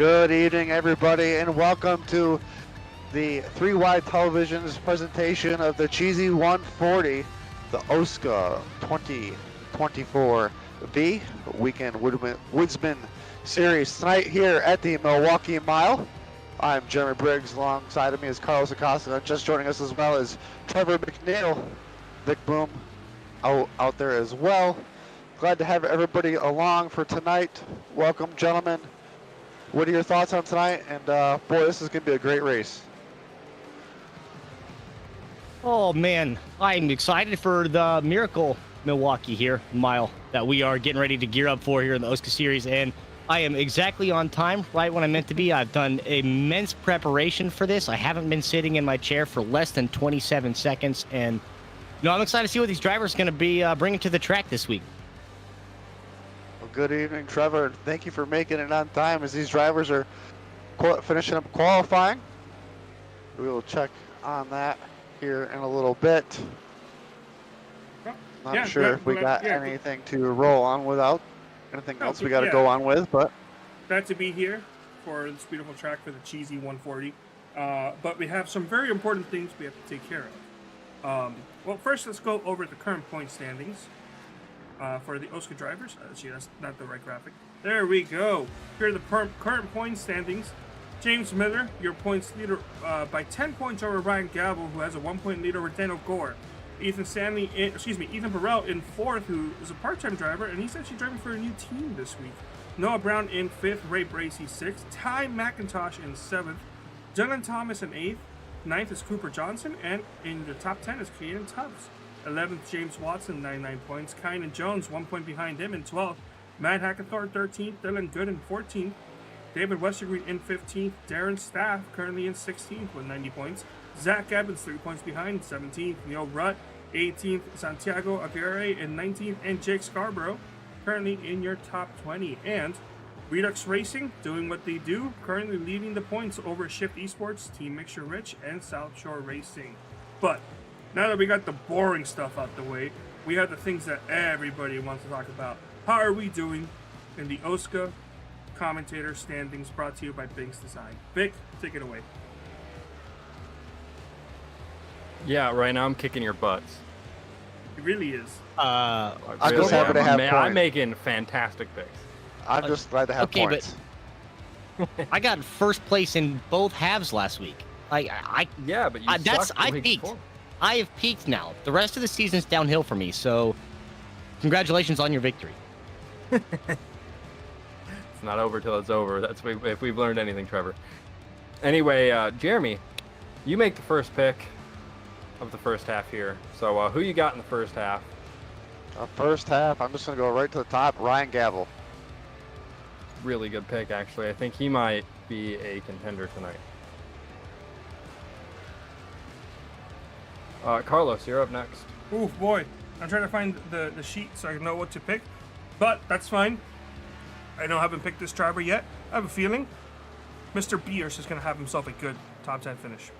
Good evening, everybody, and welcome to the 3-Wide Television's presentation of the Cheesy 140, the OSCA 2024B Weekend Woodsmen Series tonight here at the Milwaukee Mile. I'm Jeremy Briggs. Alongside of me is Carlos Acosta. Just joining us as well as Trevor McNeil, Vic Boom out there as well. Glad to have everybody along for tonight. Welcome, gentlemen. What are your thoughts on tonight? And boy, this is going to be a great race. Oh man, I'm excited for the Miracle Milwaukee here mile that we are getting ready to gear up for here in the OSCA series, and I am exactly on time, right when I'm meant to be. I've done immense preparation for this. I haven't been sitting in my chair for less than 27 seconds, and I'm excited to see what these drivers are going to be bringing to the track this week. Well, good evening, Trevor. Thank you for making it on time as these drivers are finishing up qualifying. We will check on that here in a little bit. Not sure if we got anything to roll on without. Anything else we got to go on with, but glad to be here for this beautiful track for the Cheesy 140. But we have some very important things we have to take care of. Well, first let's go over the current point standings for the OSCA drivers. Actually, that's not the right graphic. There we go. Here are the current point standings. James Miller, your points leader by 10 points over Ryan Gabel, who has a 1-point lead over Daniel Gore. Ethan Burrell in fourth, who is a part-time driver, and he's actually driving for a new team this week. Noah Brown in fifth, Ray Bracey sixth, Ty McIntosh in seventh, Dylan Thomas in eighth, ninth is Cooper Johnson, and in the top 10 is Caden Tubbs. 11th, James Watson, 99 points, Kynan Jones, 1 point behind him in 12th, Matt Hackathorn 13th, Dylan Good in 14th, David Westergreen in 15th, Darren Staff currently in 16th with 90 points, Zach Evans 3 points behind, 17th, Neil Rutt 18th, Santiago Aguirre in 19th, and Jake Scarborough currently in your top 20. And Redux Racing doing what they do, currently leading the points over Shift Esports, Team Mixture Rich, and South Shore Racing. But now that we got the boring stuff out the way, we have the things that everybody wants to talk about. How are we doing in the OSCA commentator standings, brought to you by Binks Design? Vic, take it away. Yeah, right now I'm kicking your butts. It really is. I'm just happy to have points. I'm making fantastic picks. I'm just glad to have points. But I got first place in both halves last week. But you I peaked. I have peaked now. The rest of the season's downhill for me, so congratulations on your victory. It's not over till it's over. That's if we've learned anything, Trevor. Anyway, Jeremy, you make the first pick of the first half here. So who you got in the first half? First half, I'm just going to go right to the top, Ryan Gabel. Really good pick, actually. I think he might be a contender tonight. Carlos, you're up next. Ooh, boy. I'm trying to find the sheet so I know what to pick. But that's fine. I haven't picked this driver yet. I have a feeling Mr. Beers is going to have himself a good top 10 finish.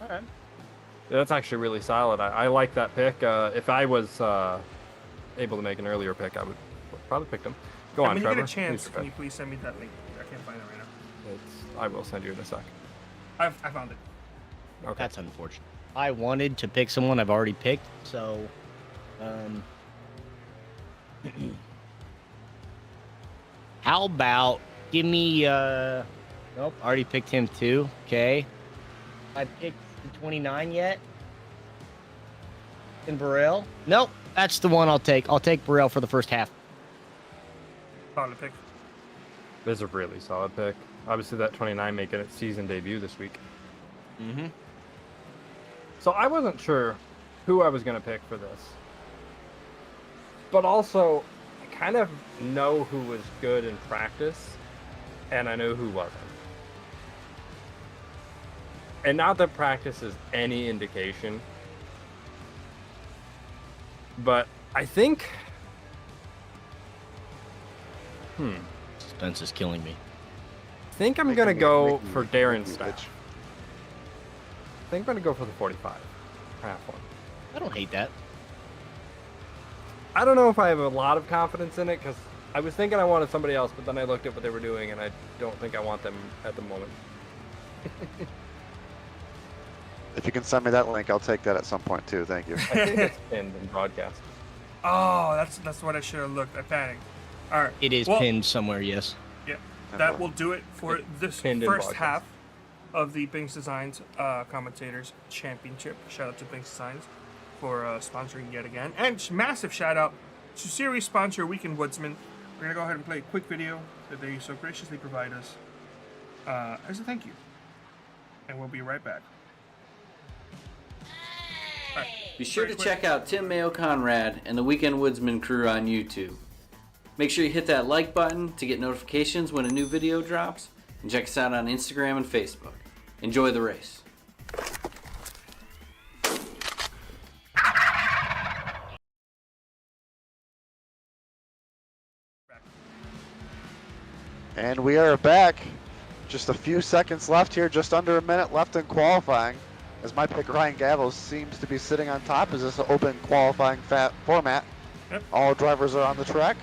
All right. Yeah, that's actually really solid. I like that pick. If I was able to make an earlier pick, I would probably pick him. Go on, Trevor. When you get a chance, can you please send me that link? I can't find it right now. I will send you in a sec. I found it. Okay. That's unfortunate. I wanted to pick someone I've already picked, so how about give me nope, already picked him too. Okay. I picked the 29 yet. And Burrell? Nope, that's the one I'll take. I'll take Burrell for the first half. Solid pick. This is a really solid pick. Obviously that 29 making its season debut this week. Mm-hmm. So I wasn't sure who I was going to pick for this. But also, I kind of know who was good in practice, and I know who wasn't. And not that practice is any indication, but I think... Suspense is killing me. I think I'm going to go for Darren Staff. I think I'm going to go for the 45. Half one. I don't hate that. I don't know if I have a lot of confidence in it because I was thinking I wanted somebody else, but then I looked at what they were doing, and I don't think I want them at the moment. If you can send me that link, I'll take that at some point too. Thank you. I think it's pinned in broadcast. Oh, that's what I should have looked. I panicked. All right. It is Well, pinned somewhere, yes. Yeah, that will do it for this pinned in first podcast. half of the Binks Designs Commentators Championship. Shout out to Binks Designs for sponsoring yet again. And massive shout out to series sponsor Weekend Woodsmen. We're going to go ahead and play a quick video that they so graciously provide us as a thank you. And we'll be right back. All right. Be sure to check out Tim Mayo Conrad and the Weekend Woodsman crew on YouTube. Make sure you hit that like button to get notifications when a new video drops, and check us out on Instagram and Facebook. Enjoy the race. And we are back. Just a few seconds left here, just under a minute left in qualifying. As my pick, Ryan Gavel, seems to be sitting on top. Is this an open qualifying format? Yep. All drivers are on the track.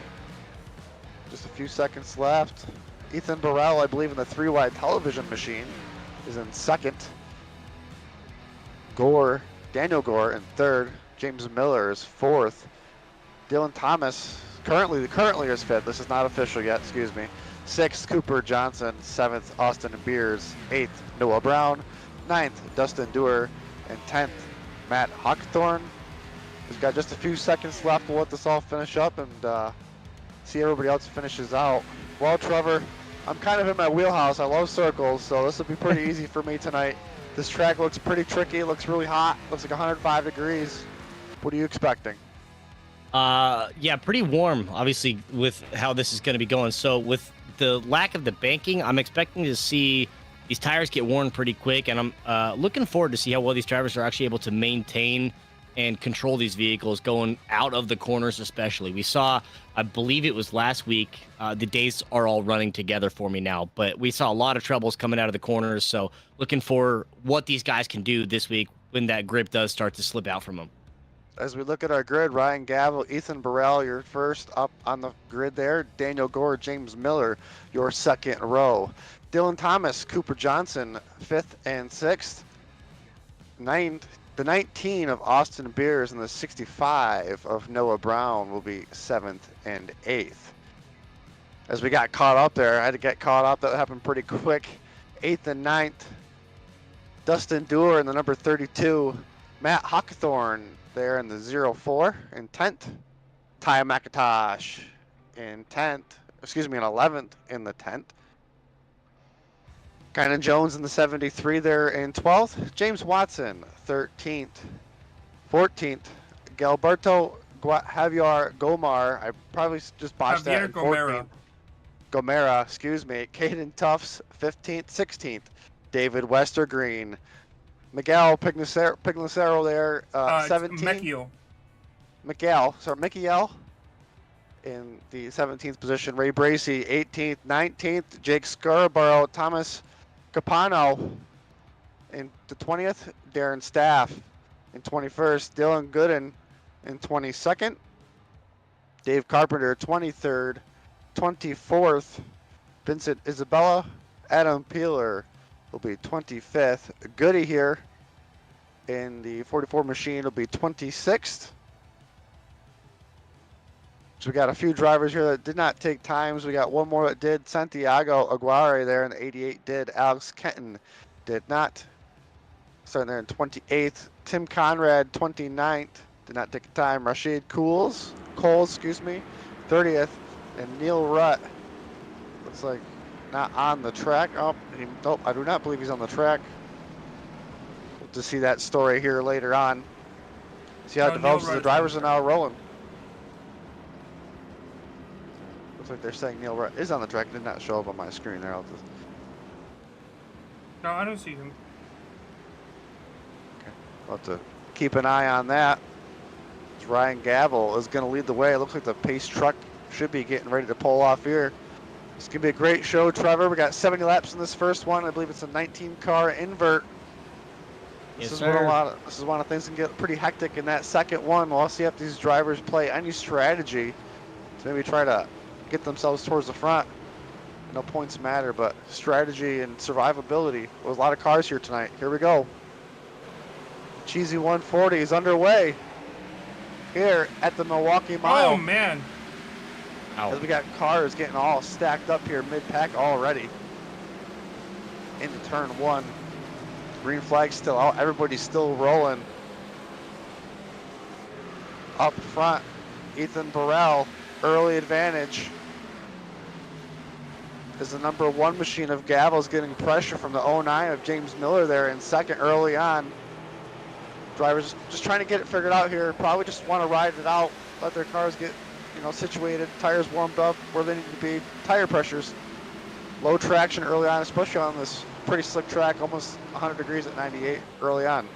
Just a few seconds left. Ethan Burrell, I believe in the 3-wide television machine, is in second. Daniel Gore in third. James Miller is fourth. Dylan Thomas currently is fifth. This is not official yet, excuse me. Sixth, Cooper Johnson. Seventh, Austin Beers. Eighth, Noah Brown. Ninth, Dustin Dewar. And 10th, Matt Hawkthorne. We've got just a few seconds left. We'll let this all finish up and see everybody else finishes out. Well, Trevor, I'm kind of in my wheelhouse. I love circles, so this will be pretty easy for me tonight. This track looks pretty tricky. It looks really hot. Looks like 105 degrees. What are you expecting? Yeah, pretty warm, obviously, with how this is going to be going. So with the lack of the banking, I'm expecting to see these tires get worn pretty quick, and I'm looking forward to see how well these drivers are actually able to maintain and control these vehicles going out of the corners especially. We saw, I believe it was last week, the days are all running together for me now, but we saw a lot of troubles coming out of the corners, so looking for what these guys can do this week when that grip does start to slip out from them. As we look at our grid, Ryan Gavel, Ethan Burrell, your first up on the grid there. Daniel Gore, James Miller, your second row. Dylan Thomas, Cooper Johnson, fifth and sixth. The 19 of Austin Beers and the 65 of Noah Brown will be seventh and eighth. As we got caught up there, I had to get caught up. That happened pretty quick. Eighth and ninth, Dustin Dewar in the number 32. Matt Hawkthorne there in the 04 in 10th. Ty McIntosh in 11th in the 10th. Kynan Jones in the 73 there in 12th. James Watson, 13th. 14th, Galberto Javier Gomar. I probably just botched that. Gomera, excuse me. Caden Tufts, 15th. 16th, David Westergreen. Miguel Pignacero there, 17th. Michael in the 17th position. Ray Bracey, 18th. 19th, Jake Scarborough. Thomas Capano in the 20th. Darren Staff in 21st. Dylan Gooden in 22nd. Dave Carpenter, 23rd. 24th, Vincent Isabella. Adam Peeler will be 25th. Goody here in the 44 machine will be 26th. So we got a few drivers here that did not take times. We got one more that did. Santiago Aguirre there in the 88 did. Alex Kenton did not. Starting there in 28th. Tim Conrad, 29th. Did not take a time. Rashid Coles, 30th. And Neil Rutt looks like not on the track. Nope, I do not believe he's on the track. We'll just see that story here later on. See how it develops as the drivers are now rolling. Looks like they're saying Neil Rutt is on the track. It did not show up on my screen there. No, I don't see him. Okay, we'll have to keep an eye on that. Ryan Gavel is going to lead the way. It looks like the pace truck should be getting ready to pull off here. It's going to be a great show, Trevor. We got 70 laps in this first one. I believe it's a 19-car invert. This is one of the things that can get pretty hectic in that second one. We'll see if these drivers play any strategy to maybe try to get themselves towards the front. No points matter, but strategy and survivability. There's a lot of cars here tonight. Here we go. Cheesy 140 is underway here at the Milwaukee Mile. Oh, man. As we got cars getting all stacked up here mid-pack already. Into turn 1. Green flag still out. Everybody's still rolling. Up front, Ethan Burrell, early advantage. Is the number 1 machine of Gavel's getting pressure from the 09 of James Miller there in second early on. Drivers just trying to get it figured out here. Probably just want to ride it out, let their cars get, situated, tires warmed up where they need to be. Tire pressures, low traction early on, especially on this pretty slick track, almost 100 degrees at 98 early on.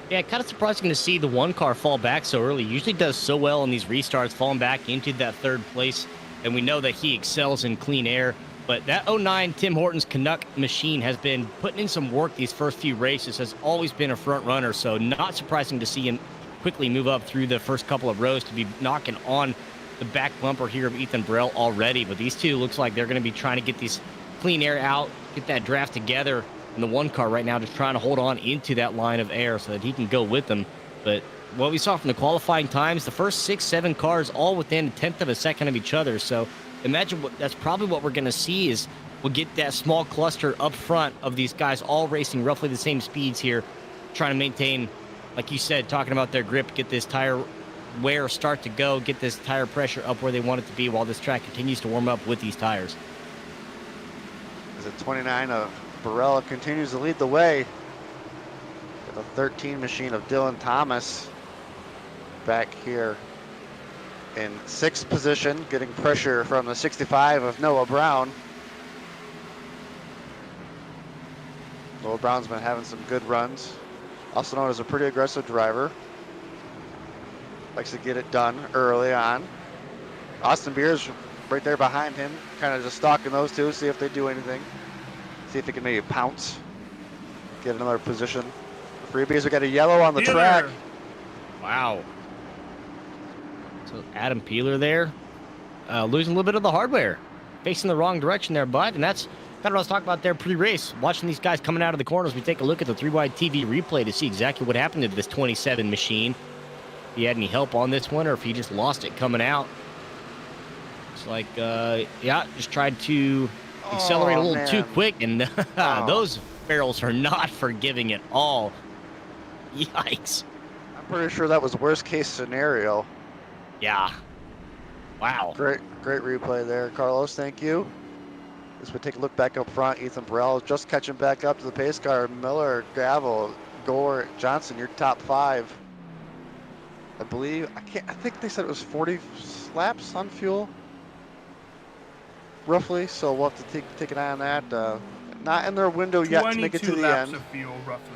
Yeah, kind of surprising to see the 1 car fall back so early. Usually does so well in these restarts, falling back into that 3rd place. And we know that he excels in clean air. But that 09 Tim Hortons Canuck machine has been putting in some work these first few races, has always been a front runner. So not surprising to see him quickly move up through the first couple of rows to be knocking on the back bumper here of Ethan Burrell already. But these two looks like they're going to be trying to get these clean air out, get that draft together. And the 1 car right now just trying to hold on into that line of air so that he can go with them. But what we saw from the qualifying times, the first 6, 7 cars all within 1/10 of a second of each other. So imagine that's probably what we're going to see is we'll get that small cluster up front of these guys all racing roughly the same speeds here, trying to maintain, like you said, talking about their grip, get this tire wear start to go, get this tire pressure up where they want it to be while this track continues to warm up with these tires. As a 29 of Burrell continues to lead the way with a 13 machine of Dylan Thomas back here in 6th position, getting pressure from the 65 of Noah Brown. Noah Brown's been having some good runs, also known as a pretty aggressive driver. Likes to get it done early on. Austin Beers right there behind him, kind of just stalking those two, see if they do anything. See if they can maybe pounce, get another position. Freebies, we got a yellow on the track. Wow. So Adam Peeler there, losing a little bit of the hardware, facing the wrong direction there, bud. And that's kind of what I was talking about there pre-race. Watching these guys coming out of the corners, we take a look at the 3-wide TV replay to see exactly what happened to this 27 machine. If he had any help on this one or if he just lost it coming out. It's like, yeah, just tried to accelerate a little too quick, and those barrels are not forgiving at all. Yikes. I'm pretty sure that was worst case scenario. Yeah. Wow. Great replay there, Carlos. Thank you. As we take a look back up front, Ethan Burrell just catching back up to the pace car. Miller, Gavel, Gore, Johnson, your top 5. I believe, I think they said it was 40 laps on fuel, roughly. So we'll have to take an eye on that. Not in their window yet to make it to the end. 22 laps of fuel, roughly.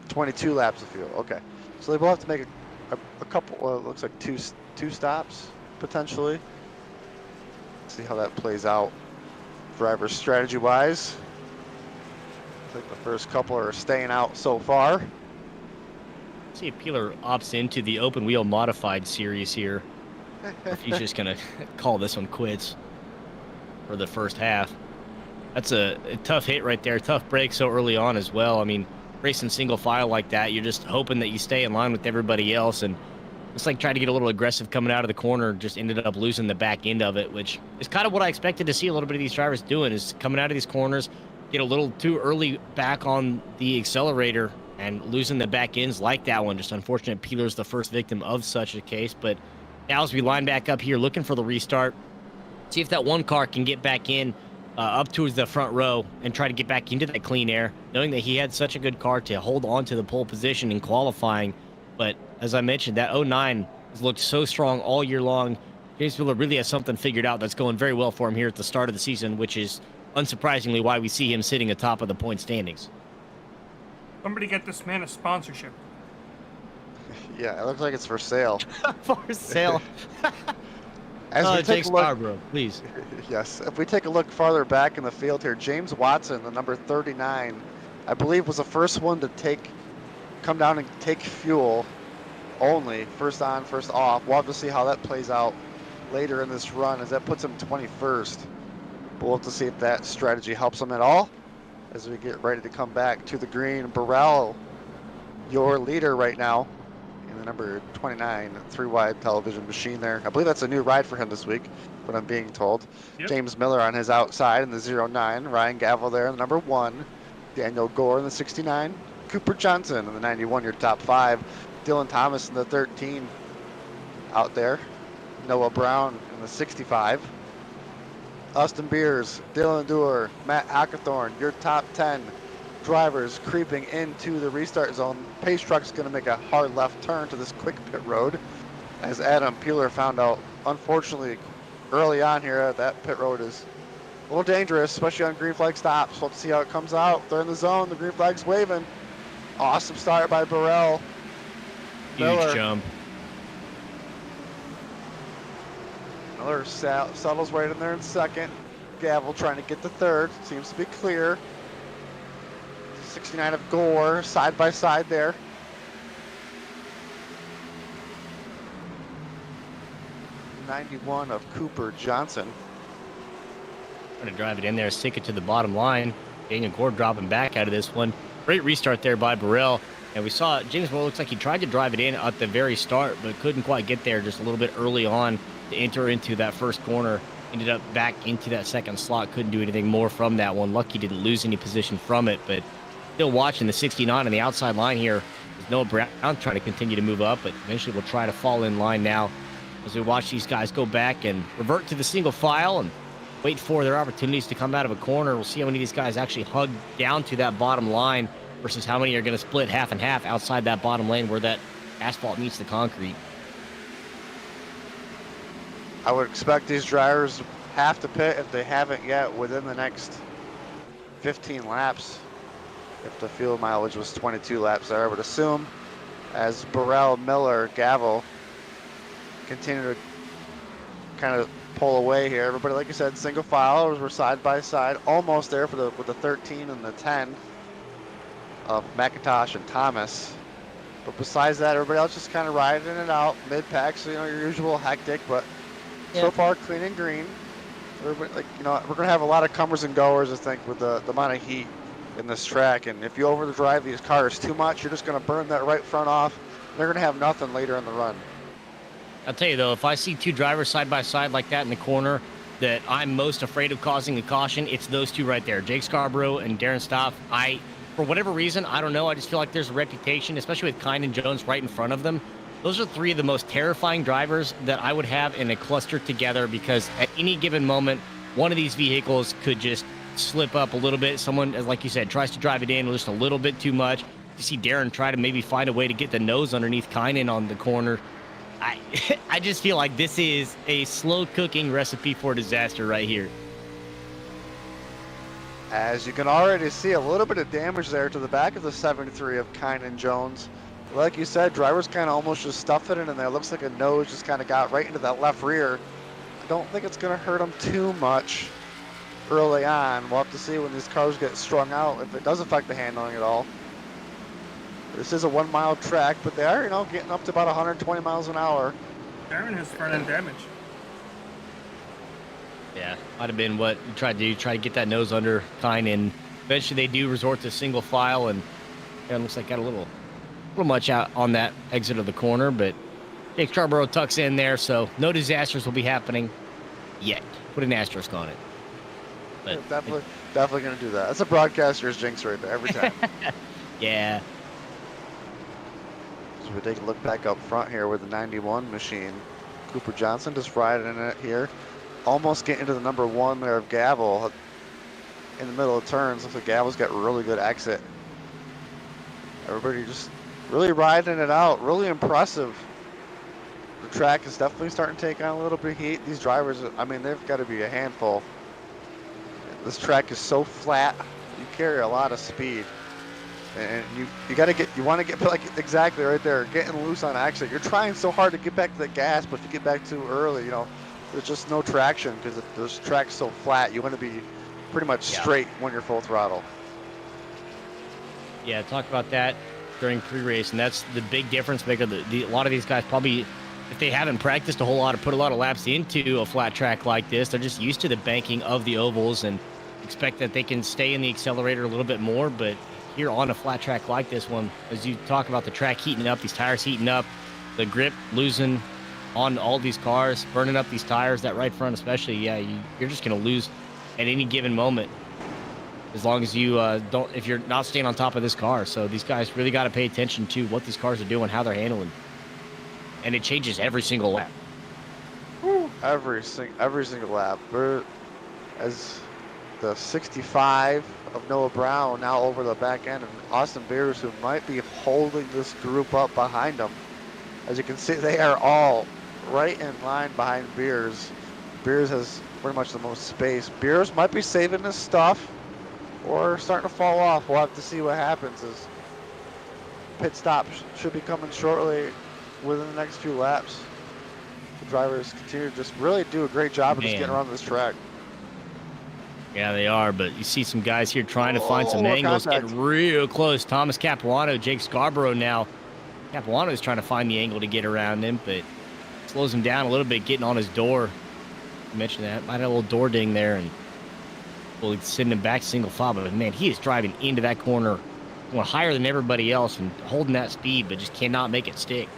22 laps of fuel. Okay, so they will have to make a couple. It looks like two stops potentially. See how that plays out. Driver strategy wise, I think the first couple are staying out so far. See if Peeler opts into the open wheel modified series here. If he's just gonna call this one quits for the first half. That's a tough hit right there. Tough break so early on as well. I mean, racing single file like that, you're just hoping that you stay in line with everybody else, and it's like trying to get a little aggressive coming out of the corner, just ended up losing the back end of it, which is kind of what I expected to see a little bit of these drivers doing, is coming out of these corners, get a little too early back on the accelerator and losing the back ends like that one. Just unfortunate. Peeler's the first victim of such a case. But now as we line back up here, looking for the restart, see if that 1 car can get back in up towards the front row and try to get back into that clean air, knowing that he had such a good car to hold on to the pole position in qualifying. But as I mentioned, that 09 has looked so strong all year long. James Miller really has something figured out that's going very well for him here at the start of the season, which is unsurprisingly why we see him sitting atop of the point standings. Somebody get this man a sponsorship. Yeah, it looks like it's for sale. For sale. As we Jake take a look, Scarborough, please. yes, if we take a look farther back in the field here, James Watson, the number 39, I believe was the first one to come down and take fuel only, first on, first off. We'll have to see how that plays out later in this run, as that puts him 21st. But we'll have to see if that strategy helps him at all as we get ready to come back to the green. Burrell, your leader right now in the number 29 3-wide television machine there. I believe that's a new ride for him this week, what I'm being told. Yep. James Miller on his outside in the 09. Ryan Gavel there in the number 1. Daniel Gore in the 69. Cooper Johnson in the 91, your top 5. Dylan Thomas in the 13 out there. Noah Brown in the 65. Austin Beers, Dylan Dewar, Matt Ackerthorn, your top 10 drivers creeping into the restart zone. Pace Truck's going to make a hard left turn to this quick pit road. As Adam Peeler found out, unfortunately, early on here, that pit road is a little dangerous, especially on green flag stops. We'll see how it comes out. They're in the zone. The green flag's waving. Awesome start by Burrell. Huge jump. Miller settles right in there in second. Gavel trying to get the third. Seems to be clear. 69 of Gore, side by side there. '91 of Cooper Johnson. Trying to drive it in there, stick it to the bottom line. Daniel Gore dropping back out of this one. Great restart there by Burrell. And we saw James Moore looks like he tried to drive it in at the very start, but couldn't quite get there just a little bit early on to enter into that first corner. Ended up back into that second slot. Couldn't do anything more from that one. Lucky didn't lose any position from it, but still watching the 69 on the outside line here. There's Noah Brown trying to continue to move up, but eventually we'll try to fall in line now as we watch these guys go back and revert to the single file and wait for their opportunities to come out of a corner. We'll see how many of these guys actually hug down to that bottom line versus how many are going to split half and half outside that bottom lane where that asphalt meets the concrete. I would expect these drivers have to pit if they haven't yet within the next 15 laps. If the fuel mileage was 22 laps there, I would assume, as Burrell, Miller, Gavel continue to kind of pull away here. Everybody, like I said, single file. We're side by side, almost there for with the 13 and the 10 of McIntosh and Thomas. But besides that, everybody else just kind of riding it out mid-pack. So your usual hectic, but so far clean and green. Everybody, we're gonna have a lot of comers and goers, I think, with the amount of heat in this track. And if you overdrive these cars too much, you're just gonna burn that right front off. They're gonna have nothing later in the run. I'll tell you though, if I see two drivers side by side like that in the corner that I'm most afraid of causing a caution, it's those two right there, Jake Scarborough and Darren Stoff. For whatever reason, I don't know, I just feel like there's a reputation, especially with Kine and Jones right in front of them. Those are three of the most terrifying drivers that I would have in a cluster together, because at any given moment, one of these vehicles could just slip up a little bit. Someone, like you said, tries to drive it in just a little bit too much. You see Darren try to maybe find a way to get the nose underneath Kynan on the corner. I just feel like this is a slow cooking recipe for disaster right here. As you can already see, a little bit of damage there to the back of the 73 of Kynan Jones. Like you said, drivers kind of almost just stuffed it in there. It looks like a nose just kind of got right into that left rear. I don't think it's going to hurt them too much early on. We'll have to see when these cars get strung out if it does affect the handling at all. This is a 1 mile track, but they are, getting up to about 120 miles an hour. Aaron has front end damage. Yeah, might have been what you tried to do, try to get that nose under Kynan. Eventually they do resort to single file, and it looks like got a little much out on that exit of the corner, but Jake Scarborough tucks in there, so no disasters will be happening yet. Put an asterisk on it. But yeah, definitely going to do that. That's a broadcaster's jinx right there every time. Yeah. So we take a look back up front here with the 91 machine. Cooper Johnson just riding in it here. Almost getting into the number 1 there of Gavel in the middle of turns. Looks like Gavel's got really good exit. Everybody just really riding it out. Really impressive. The track is definitely starting to take on a little bit of heat. These drivers, they've got to be a handful. This track is so flat. You carry a lot of speed. And you want to get like exactly right there, getting loose on exit. You're trying so hard to get back to the gas, but if you get back too early, there's just no traction because this track's so flat. You want to be pretty much straight when you're full throttle. Yeah, talk about that during pre-race, and that's the big difference maker. A lot of these guys probably if they haven't practiced a whole lot or put a lot of laps into a flat track like this, they're just used to the banking of the ovals and expect that they can stay in the accelerator a little bit more. But here on a flat track like this one, as you talk about the track heating up, these tires heating up, the grip losing on all these cars, burning up these tires, that right front especially, yeah, you're just going to lose at any given moment as long as you if you're not staying on top of this car. So these guys really got to pay attention to what these cars are doing, how they're handling. And it changes every single lap. Every single lap. We're, as the 65 of Noah Brown now over the back end, and Austin Beers, who might be holding this group up behind them. As you can see, they are all right in line behind Beers. Beers has pretty much the most space. Beers might be saving his stuff or starting to fall off. We'll have to see what happens. As pit stop should be coming shortly within the next few laps. The drivers continue to just really do a great job of just getting around this track. Yeah, they are, but you see some guys here trying to find some angles, getting real close. Thomas Capuano, Jake Scarborough now. Capuano is trying to find the angle to get around him, but slows him down a little bit, getting on his door. You mentioned that. Might have a little door ding there, and we'll send him back single file. But, man, he is driving into that corner, going higher than everybody else and holding that speed, but just cannot make it stick.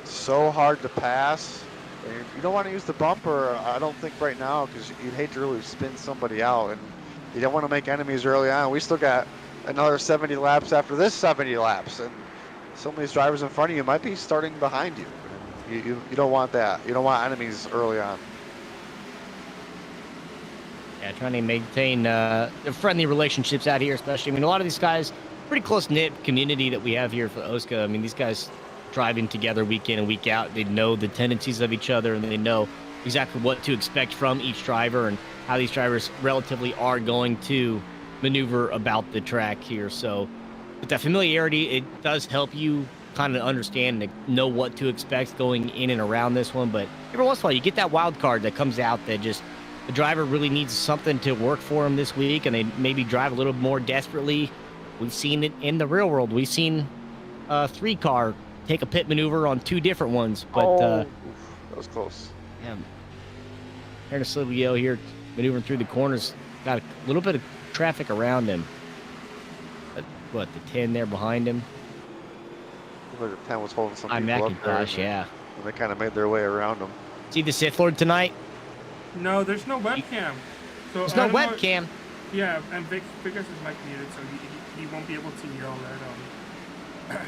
So hard to pass. You don't want to use the bumper, I don't think, right now, because you'd hate to really spin somebody out, and you don't want to make enemies early on. We still got another 70 laps after this 70 laps, and some of these drivers in front of you might be starting behind you. You don't want that. You don't want enemies early on. Yeah, trying to maintain the friendly relationships out here, especially. I mean, a lot of these guys, pretty close-knit community that we have here for OSCA. I mean, these guys driving together week in and week out. They know the tendencies of each other, and they know exactly what to expect from each driver and how these drivers relatively are going to maneuver about the track here. So with that familiarity, it does help you kind of understand and know what to expect going in and around this one. But every once in a while, you get that wild card that comes out that just the driver really needs something to work for him this week, and they maybe drive a little more desperately. We've seen it in the real world. We've seen a 3-car take a pit maneuver on 2 different ones, but that was close. Yeah, Aaron Leinemann here maneuvering through the corners, got a little bit of traffic around him. But what, the 10 there behind him? The 10 was holding some I'm people up there, McIntosh, yeah. And they kind of made their way around him. See the Sith Lord tonight? No, there's no webcam. So There's no webcam. Yeah, and Vic has his mic muted, so he won't be able to yell that.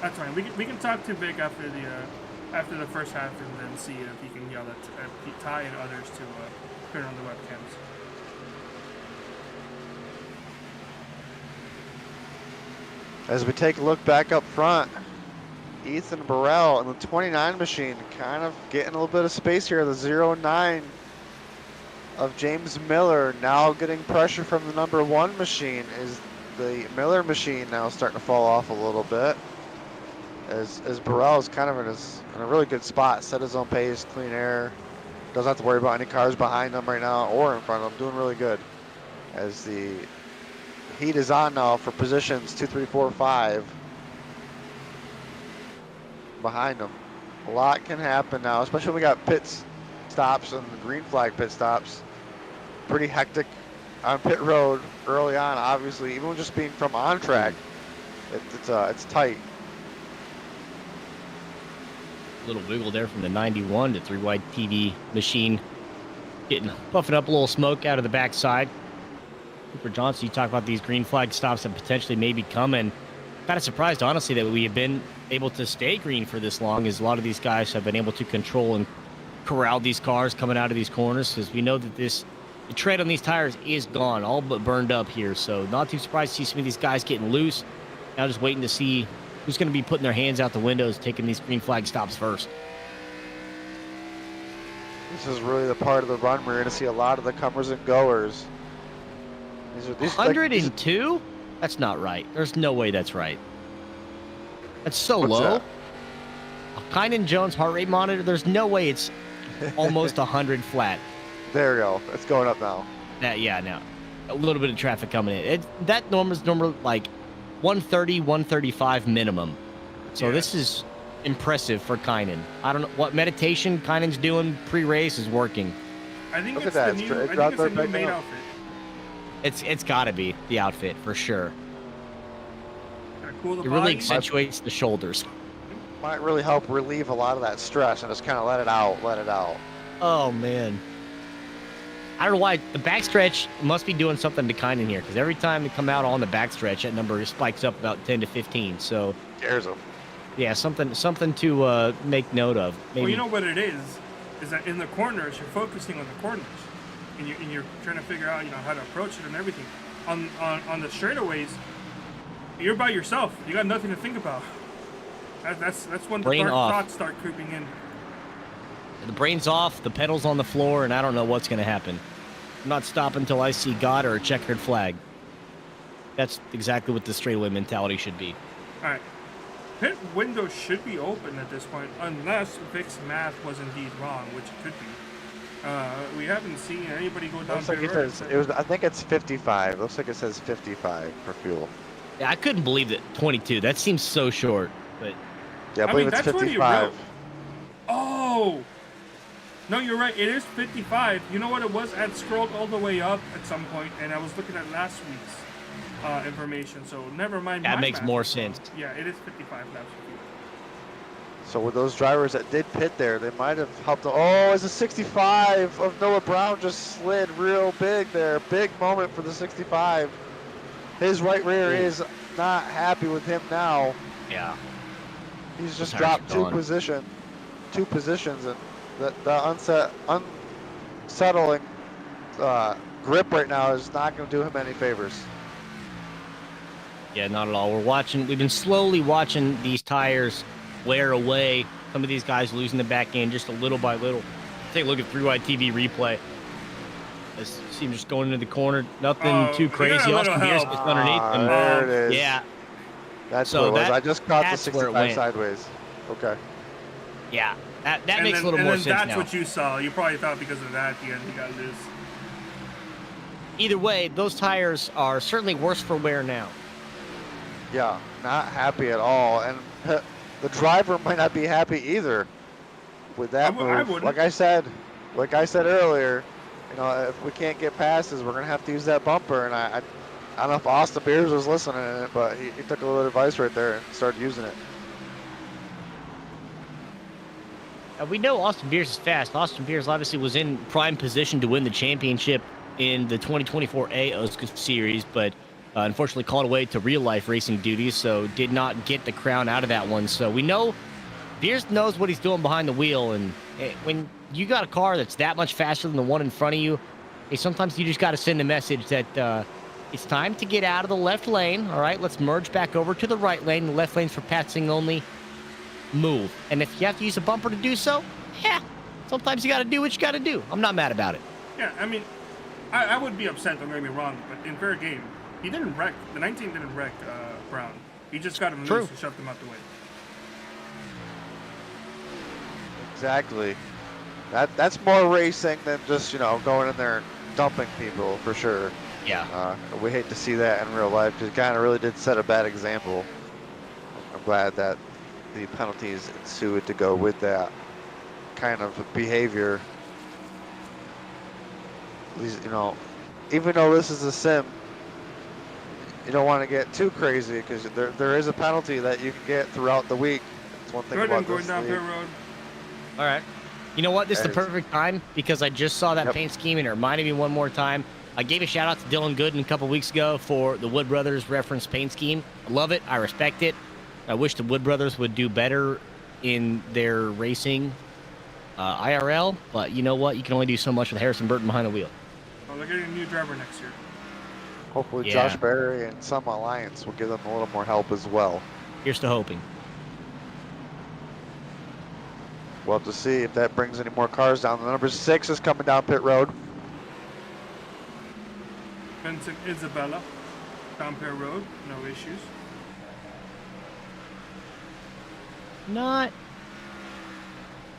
That's fine. We can talk to Vic after the first half, and then see if he can yell at Ty and others to turn on the webcams. As we take a look back up front, Ethan Burrell in the 29 machine kind of getting a little bit of space here. The 09 of James Miller now getting pressure from the number 1 machine. Is the Miller machine now starting to fall off a little bit? As Burrell is kind of in a really good spot, set his own pace, clean air, doesn't have to worry about any cars behind him right now or in front of him, doing really good. As the heat is on now for positions 2, 3, 4, 5 behind him. A lot can happen now, especially when we got pit stops and the green flag pit stops. Pretty hectic on pit road early on, obviously, even just being from on track, it's tight. Little wiggle there from the 91 to 3-wide TV machine, puffing up a little smoke out of the backside. Cooper Johnson, you talk about these green flag stops that potentially may be coming. Kind of surprised, honestly, that we have been able to stay green for this long, as a lot of these guys have been able to control and corral these cars coming out of these corners, because we know that the tread on these tires is gone, all but burned up here. So not too surprised to see some of these guys getting loose. Now just waiting to see who's going to be putting their hands out the windows, taking these green flag stops first. This is really the part of the run where you're going to see a lot of the comers and goers. These 102? Like, that's not right. There's no way that's right. That's so What's low. That? Kynan Jones heart rate monitor, there's no way it's almost 100 flat. There we go. It's going up now. Yeah, now. A little bit of traffic coming in. That normal like 130, 135 minimum. So yeah. This is impressive for Kynan. I don't know what meditation Kynan's doing pre-race is working. I think Look it's at the that, new. it I dropped think it's the right new back main down. outfit. It's got to be the outfit for sure. Gotta cool the It really body. accentuates the shoulders. Might really help relieve a lot of that stress and just kind of let it out, Oh man. I don't know why the backstretch must be doing something to Kynan here, because every time they come out on the backstretch, that number spikes up about 10 to 15. So Scares them. yeah, something to make note of. Maybe. Well, you know what it is that in the corners you're focusing on the corners, and you're trying to figure out how to approach it and everything. On the straightaways, you're by yourself. You got nothing to think about. That's when the Brain dark off. thoughts start creeping in. The brain's off, the pedal's on the floor, and I don't know what's going to happen. I'm not stopping until I see God or a checkered flag. That's exactly what the straightaway mentality should be. All right, pit window should be open at this point, unless Vic's math was indeed wrong, which it could be. We haven't seen anybody go down Looks like pit it road. says, I think it's 55. Looks like it says 55 for fuel. Yeah, I couldn't believe that 22. That seems so short, but Yeah, I I believe mean, it's that's what he 55. wrote. Oh! No, you're right. It is 55. You know what it was? I had scrolled all the way up at some point, and I was looking at last week's information, so never mind. that my makes math more was wrong. sense. Yeah, it is 55 laps. So with those drivers that did pit there, they might have helped. Oh, it's a 65 of Noah Brown just slid real big there. Big moment for the 65. His right rear is not happy with him now. Yeah. He's just tires dropped are two gone. positions, and the unsettling grip right now is not going to do him any favors. Yeah, not at all. We've been slowly watching these tires wear away. Some of these guys losing the back end just a little by little. Take a look at 3-wide TV replay. I see him just going into the corner. Nothing too he got a crazy. little Austin Pierce help. gets underneath him. There it is. Yeah, That's So what it was. that- I just caught the that's where it 65 went. sideways. Okay. yeah. That And makes then, a little and more then sense that's now. what you saw. You probably thought because of that, he got loose. Either way, those tires are certainly worse for wear now. Yeah, not happy at all, and the driver might not be happy either with that I move. wouldn't. Like I said earlier, if we can't get passes, we're gonna have to use that bumper. And I don't know if Austin Beers was listening to it, but he took a little advice right there and started using it. We know Austin Beers is fast. Austin Beers obviously was in prime position to win the championship in the 2024 OSCA series, but unfortunately called away to real-life racing duties, so did not get the crown out of that one. So we know Beers knows what he's doing behind the wheel, and when you got a car that's that much faster than the one in front of you, sometimes you just got to send a message that it's time to get out of the left lane. All right, let's merge back over to the right lane. The left lane's for passing only. Move. And if you have to use a bumper to do so, yeah, sometimes you got to do what you got to do. I'm not mad about it. Yeah, I mean, I would be upset, don't get me wrong, but in fair game, he didn't wreck. The 19 didn't wreck Brown. He just got him True. loose and shoved him out the way. Exactly. That's more racing than just going in there and dumping people for sure. Yeah. We hate to see that in real life because it kind of really did set a bad example. I'm glad that the penalties ensued to go with that kind of behavior. At least, even though this is a sim, you don't want to get too crazy because there is a penalty that you can get throughout the week. That's one thing Jordan about going this down league. pit road. All right. You know what? This is the That is- perfect time because I just saw that Yep. paint scheme and it reminded me one more time. I gave a shout out to Dylan Gooden a couple weeks ago for the Wood Brothers reference paint scheme. I love it. I respect it. I wish the Wood Brothers would do better in their racing IRL, but you know what? You can only do so much with Harrison Burton behind the wheel. Oh, they're getting a new driver next year. Hopefully Yeah. Josh Berry and some alliance will give them a little more help as well. Here's to hoping. We'll have to see if that brings any more cars down. The number 6 is coming down pit road. Benson Isabella, down pit road, no issues. Not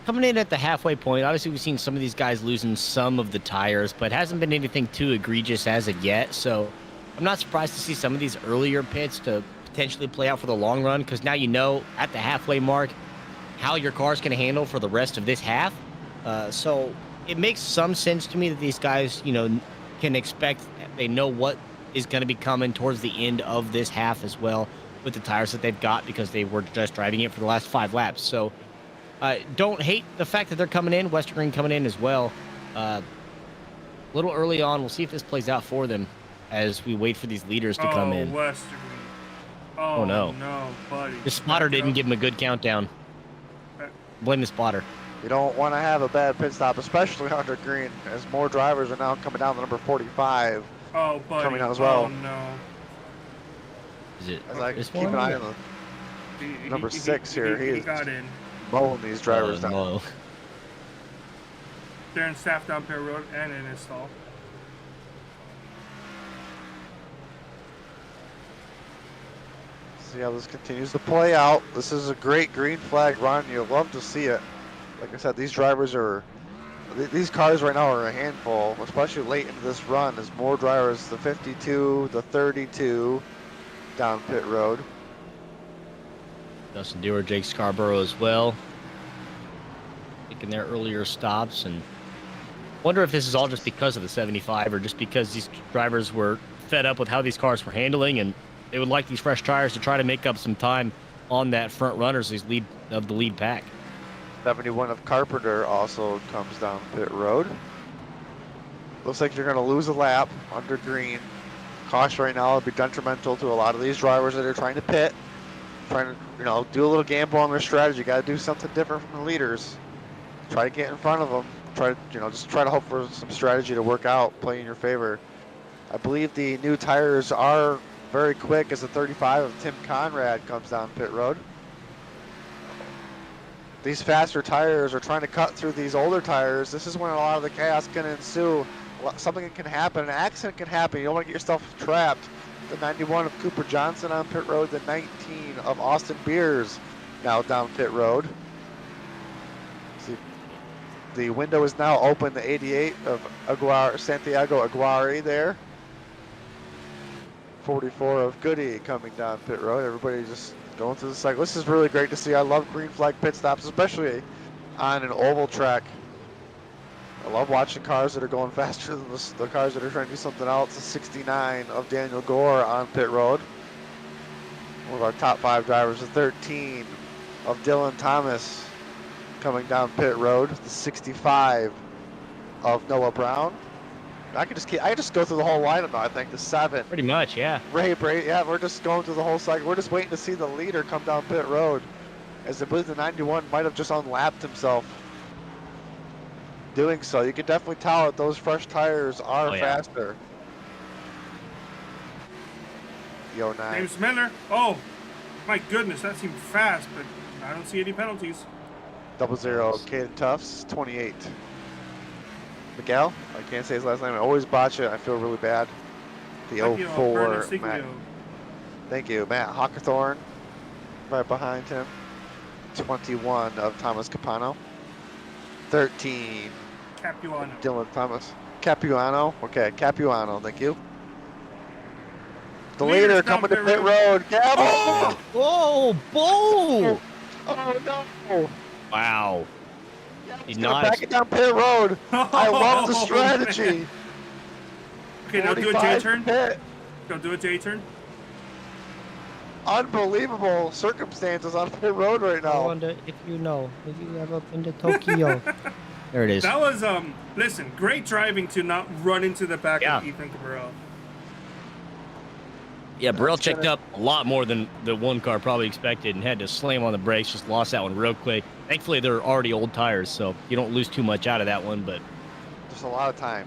coming in at the halfway point. Obviously, we've seen some of these guys losing some of the tires, but hasn't been anything too egregious as of yet. So I'm not surprised to see some of these earlier pits to potentially play out for the long run because now at the halfway mark, how your car's going to handle for the rest of this half. So it makes some sense to me that these guys, can expect, they know what is going to be coming towards the end of this half as well with the tires that they've got because they were just driving it for the last 5 laps. So don't hate the fact that they're coming in, Western Green coming in as well. A little early on, we'll see if this plays out for them as we wait for these leaders to come in. Western. Oh, no. No, buddy. The spotter didn't give him a good countdown. Blame the spotter. You don't want to have a bad pit stop, especially under green, as more drivers are now coming down to number 45. Oh, buddy. Coming out as well. Oh, no. Is it As I this keep one? an eye on the number 6 here. He He is got in. mowing these drivers down. No. They're in staff down Pitt Road and in his stall. See how this continues to play out. This is a great green flag run. You'll love to see it. Like I said, these cars right now are a handful, especially late into this run, as more drivers, the 52, the 32, down pit road. Dustin Dewar, Jake Scarborough as well. Making their earlier stops, and wonder if this is all just because of the 75 or just because these drivers were fed up with how these cars were handling and they would like these fresh tires to try to make up some time on that front runners, these lead pack. 71 of Carpenter also comes down pit road. Looks like you're going to lose a lap under green. Caution right now will be detrimental to a lot of these drivers that are trying to pit, trying to do a little gamble on their strategy. Got to do something different from the leaders. Try to get in front of them. Just try to hope for some strategy to work out, play in your favor. I believe the new tires are very quick as the 35 of Tim Conrad comes down pit road. These faster tires are trying to cut through these older tires. This is when a lot of the chaos can ensue. Something can happen, an accident can happen. You don't want to get yourself trapped. The 91 of Cooper Johnson on pit road, the 19 of Austin Beers now down pit road. See, the window is now open, the 88 of Santiago Aguirre there. 44 of Goody coming down pit road. Everybody just going through the cycle. This is really great to see. I love green flag pit stops, especially on an oval track. I love watching cars that are going faster than the cars that are trying to do something else. The 69 of Daniel Gore on pit road. One of our top 5 drivers. The 13 of Dylan Thomas coming down pit road. The 65 of Noah Brown. I can just go through the whole lineup now. I think the 7. Pretty much, yeah. Ray Brady. Yeah, we're just going through the whole cycle. We're just waiting to see the leader come down pit road, as I believe the 91 might have just unlapped himself. Doing so, you can definitely tell that those fresh tires are faster. The 09. James Miller. Oh, my goodness, that seemed fast, but I don't see any penalties. 00 Caden Tufts, 28. Miguel, I can't say his last name. I always botch it. I feel really bad. The 04 Matt. Thank you, Matt Hawkathorn, right behind him. 21 of Thomas Capano. 13. Capuano. Dylan Thomas. Capuano. Okay, Capuano. Thank you. The leader coming to pit road. Gavel. Oh, Bo! Oh no! Wow. He's gonna back it down pit road. I love the strategy. Okay, now do a J-turn. Go do a J-turn. Unbelievable circumstances on pit road right I now. wonder if you know. Have you ever been to Tokyo? There it is. That was, listen, great driving to not run into the back of Ethan Cabral. Yeah, Burrell checked up a lot more than the one car probably expected and had to slam on the brakes, just lost that one real quick. Thankfully, they're already old tires, so you don't lose too much out of that one, but... Just a lot of time.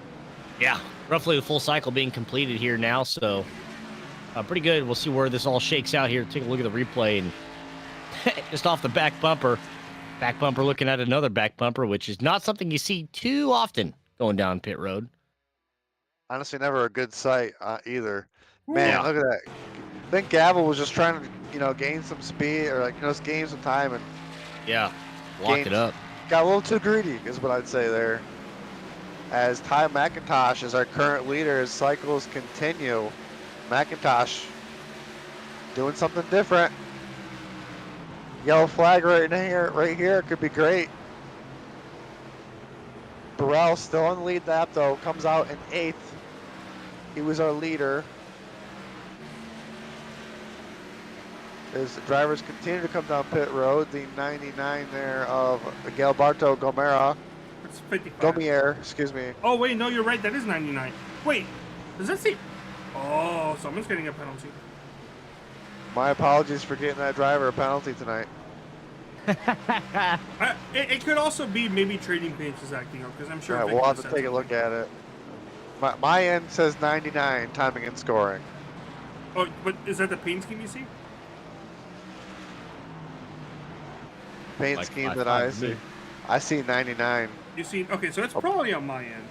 Yeah, roughly the full cycle being completed here now, so pretty good. We'll see where this all shakes out here. Take a look at the replay, and just off the back bumper looking at another back bumper, which is not something you see too often going down pit road. Honestly, never a good sight either. Man, look at that. I think Gavel was just trying to, gain some speed or just gain some time and lock it up. Got a little too greedy, is what I'd say there. As Ty McIntosh is our current leader as cycles continue. McIntosh doing something different. Yellow flag right here could be great. Burrell still on the lead lap though, comes out in 8th. He was our leader. As the drivers continue to come down pit road, the 99 there of Gilberto Gomera. It's 55. Gomier, excuse me. Oh, wait, no, you're right. That is 99. Wait, does that say... Oh, someone's getting a penalty. My apologies for getting that driver a penalty tonight. It could also be maybe Trading Paints is acting up, because I'm sure... Yeah, we'll have to take a look at it. My end says 99, timing and scoring. Oh, but is that the paint scheme you see? Paint Like scheme five that I times see. me. I see 99. You see... Okay, so it's probably on my end.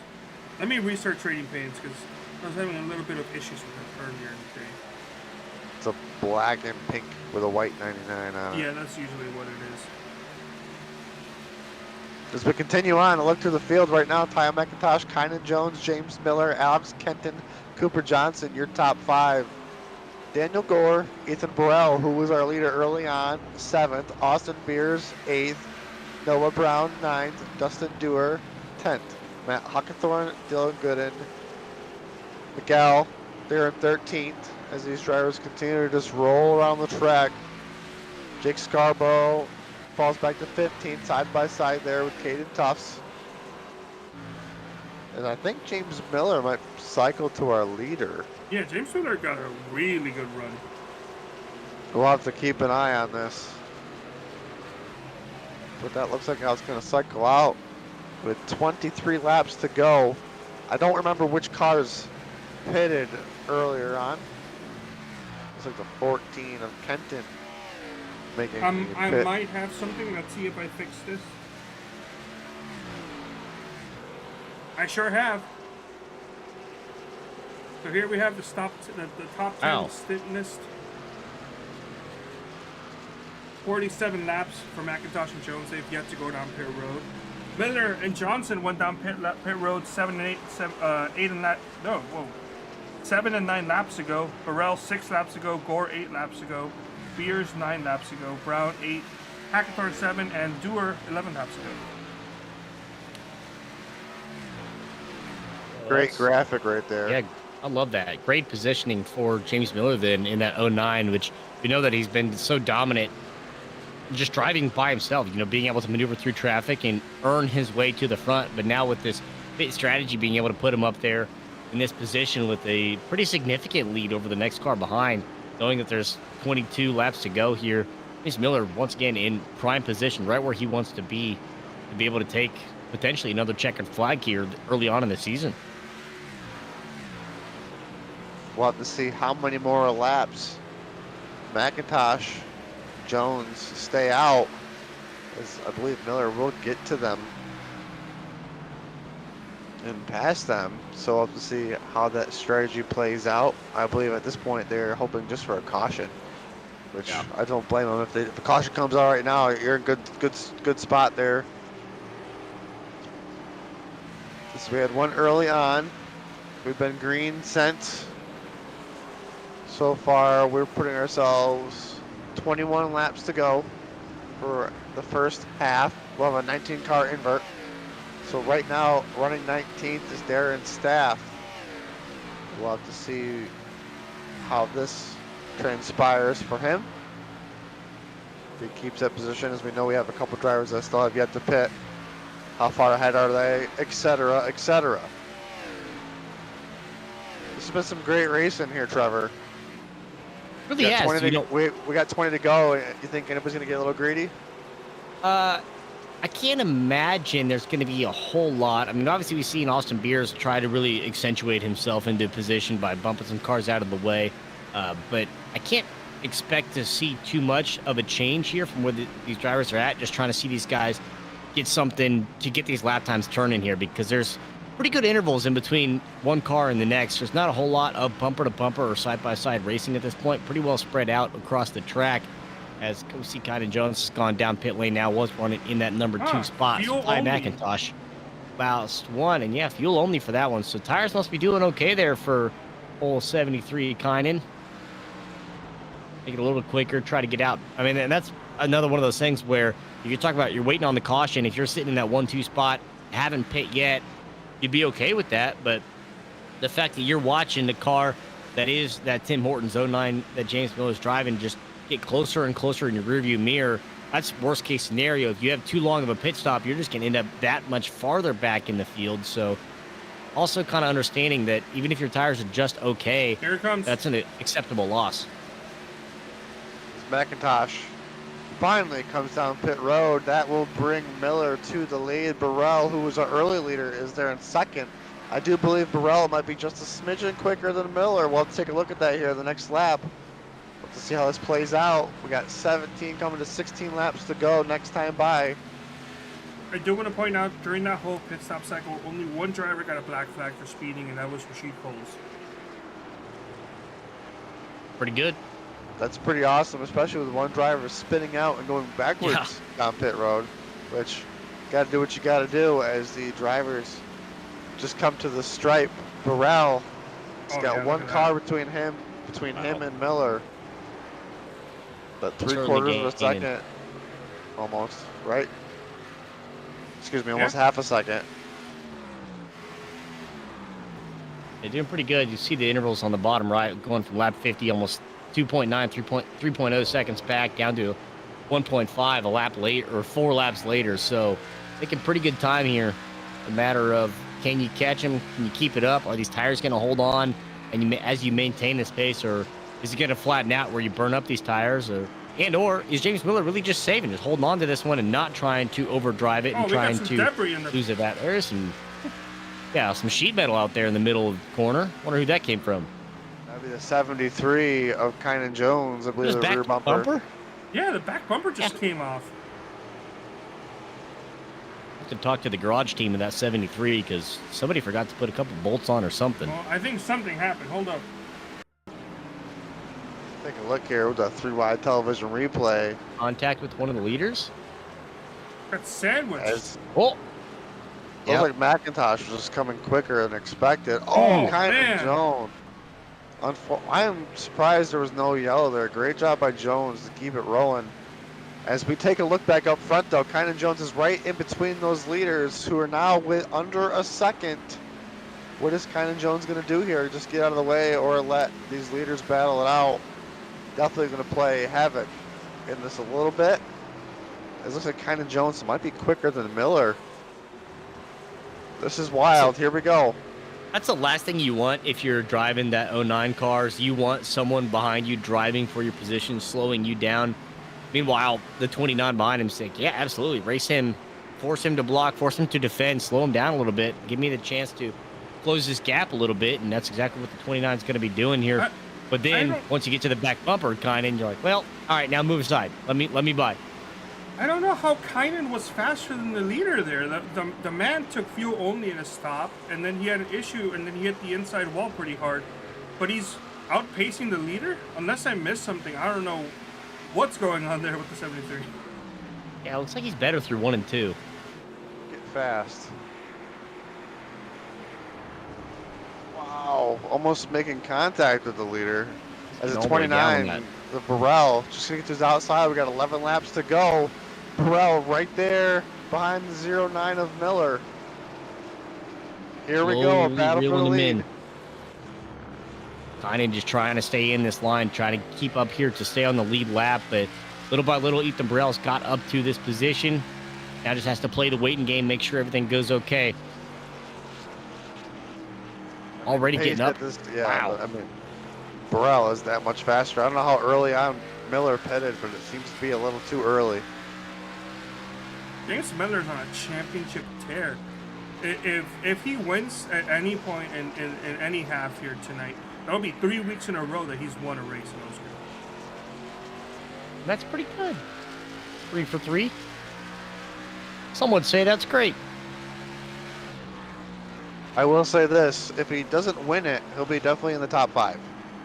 Let me restart Trading Paints, because I was having a little bit of issues with it earlier in the day. It's a black and pink with a white 99 on it. Yeah, that's usually what it is. As we continue on, a look to the field right now, Ty McIntosh, Kynan Jones, James Miller, Alex Kenton, Cooper Johnson, your top 5. Daniel Gore, Ethan Burrell, who was our leader early on, 7th. Austin Beers, 8th. Noah Brown, 9th. Dustin Dewar, 10th. Matt Hawkinthorne, Dylan Gooden, Miguel, they're in 13th. As these drivers continue to just roll around the track. Jake Scarborough falls back to 15th, side by side there with Caden Tufts. And I think James Miller might cycle to our leader. Yeah, James Miller got a really good run. We'll have to keep an eye on this. But that looks like how it's going to cycle out with 23 laps to go. I don't remember which cars pitted earlier on. Looks like the 14 of Kenton making I the pit. might have something. Let's see if I fix this. I sure have. So here we have the top 10 stint list. 47 laps for McIntosh and Jones. They've yet to go down pit road. Miller and Johnson went down pit road 7 and 9 laps ago. Burrell 6 laps ago. Gore 8 laps ago. Beers 9 laps ago. Brown 8. Hackathorn 7 and Dewar 11 laps ago. Great graphic right there. Yeah, I love that. Great positioning for James Miller then in that 09, which we know that he's been so dominant just driving by himself, being able to maneuver through traffic and earn his way to the front. But now with this pit strategy, being able to put him up there in this position with a pretty significant lead over the next car behind, knowing that there's 22 laps to go here. James Miller, once again, in prime position, right where he wants to be able to take potentially another checkered flag here early on in the season. We'll have to see how many more laps McIntosh, Jones stay out, as I believe Miller will get to them and pass them. So we'll have to see how that strategy plays out. I believe at this point they're hoping just for a caution, which I don't blame them. If the caution comes out right now, you're in good spot there. So we had one early on. We've been green since. So far, we're putting ourselves 21 laps to go for the first half. We'll have a 19-car invert. So right now, running 19th is Darren Staff. We'll have to see how this transpires for him. If he keeps that position, as we know we have a couple drivers that still have yet to pit. How far ahead are they, etc., etc. This has been some great racing here, Trevor. Really has. We got 20 to go. You think anybody's going to get a little greedy? I can't imagine there's going to be a whole lot. I mean, obviously we've seen Austin Beers try to really accentuate himself into position by bumping some cars out of the way. But I can't expect to see too much of a change here from where these drivers are at. Just trying to see these guys get something to get these lap times turning here, because there's pretty good intervals in between one car and the next. There's not a whole lot of bumper to bumper or side by side racing at this point. Pretty well spread out across the track. As we see, Kynan Jones has gone down pit lane now, was running in that number 2 spot. So Ty McIntosh last one, and yeah, fuel only for that one. So tires must be doing okay there for hole 73, Kynan. Make it a little quicker, try to get out. I mean, and that's another one of those things where if you talk about you're waiting on the caution, if you're sitting in that 1-2 spot, haven't pit yet, you'd be okay with that. But the fact that you're watching the car that is that Tim Hortons 09 that James Miller's driving just get closer and closer in your rearview mirror, that's worst case scenario. If you have too long of a pit stop, you're just going to end up that much farther back in the field. So also kind of understanding that even if your tires are just okay, Here it comes. that's an acceptable loss. McIntosh finally comes down pit road. That will bring Miller to the lead. Burrell, who was our early leader, is there in second. I do believe Burrell might be just a smidgen quicker than Miller. We'll take a look at that here the next lap. Let's see how this plays out. We got 17 coming to 16 laps to go next time by. I do want to point out, during that whole pit stop cycle, only one driver got a black flag for speeding, and that was Rashid Coles. Pretty good. That's pretty awesome, especially with one driver spinning out and going backwards down pit road, which got to do what you got to do as the drivers just come to the stripe. Burrell, he's got one car between him and Miller. But 3/4 of a second, almost, right? Excuse me, almost half a second. They're doing pretty good. You see the intervals on the bottom right, going from lap 50, almost 2.9, 3.0 seconds back down to 1.5 a lap late or 4 laps later. So making pretty good time here. A matter of, can you catch them? Can you keep it up? Are these tires going to hold on? And as you maintain this pace, or is it going to flatten out where you burn up these tires? Or is James Miller really just saving, just holding on to this one and not trying to overdrive it and trying to lose it back? There's some sheet metal out there in the middle of the corner. Wonder who that came from. That'd be the 73 of Kynan Jones, I believe, the rear bumper. Yeah, the back bumper just came off. I have to talk to the garage team of that 73 because somebody forgot to put a couple bolts on or something. Well, I think something happened. Hold up. Take a look here with the 3-wide television replay. Contact with one of the leaders? Got sandwiched. Oh! Looks like McIntosh was just coming quicker than expected. Oh, Kynan Jones. I am surprised there was no yellow there. Great job by Jones to keep it rolling. As we take a look back up front, though, Kynan Jones is right in between those leaders who are now with under a second. What is Kynan Jones going to do here? Just get out of the way or let these leaders battle it out? Definitely going to play havoc in this a little bit. It looks like Kynan Jones might be quicker than Miller. This is wild. Here we go. That's the last thing you want if you're driving that 09 cars. You want someone behind you driving for your position, slowing you down. Meanwhile, the 29 behind him's like, yeah, absolutely. Race him, force him to block, force him to defend, slow him down a little bit. Give me the chance to close this gap a little bit, and that's exactly what the 29 is going to be doing here. But then, once you get to the back bumper, Kynan, you're like, well, all right, now move aside. Let me by. I don't know how Kynan was faster than the leader there. The man took fuel only in a stop, and then he had an issue, and then he hit the inside wall pretty hard. But he's outpacing the leader? Unless I missed something, I don't know what's going on there with the 73. Yeah, it looks like he's better through 1 and 2. Get fast. Wow, almost making contact with the leader. As a 29, the Burrell just gonna get to his outside. We got 11 laps to go. Burrell right there behind the 09 of Miller. Here we go, a battle for the lead. Kynan just trying to stay in this line, trying to keep up here to stay on the lead lap, but little by little, Ethan Burrell's got up to this position. Now just has to play the waiting game, make sure everything goes okay. Already getting up. Wow. I mean, Burrell is that much faster. I don't know how early on Miller pitted, but it seems to be a little too early. James Miller's on a championship tear. If he wins at any point in any half here tonight, that'll be 3 weeks in a row that he's won a race in OSCA. That's pretty good. 3 for 3. Some would say that's great. I will say this, if he doesn't win it, he'll be definitely in the top 5.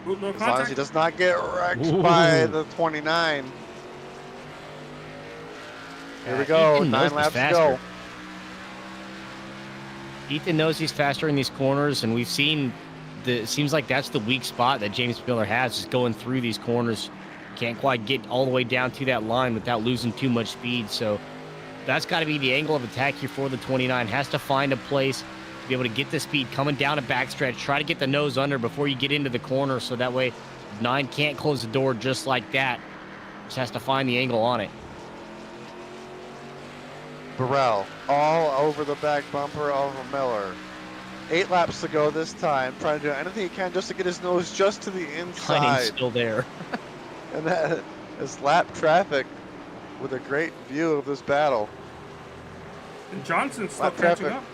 Ooh, no as long as he does not get wrecked by the 29. Here we go, 9 laps to go. Ethan knows he's faster in these corners, and we've seen it seems like that's the weak spot that James Miller has, is going through these corners can't quite get all the way down to that line without losing too much speed. So that's got to be the angle of attack here for the 29. Has to find a place to be able to get the speed coming down a backstretch. Try to get the nose under before you get into the corner, so that way 9 can't close the door just like that. Just has to find the angle on it. Burrell all over the back bumper of Miller. 8 laps to go this time, trying to do anything he can just to get his nose just to the inside. Kleinen's still there. And that is lap traffic with a great view of this battle. And Johnson's still Lap catching traffic. up.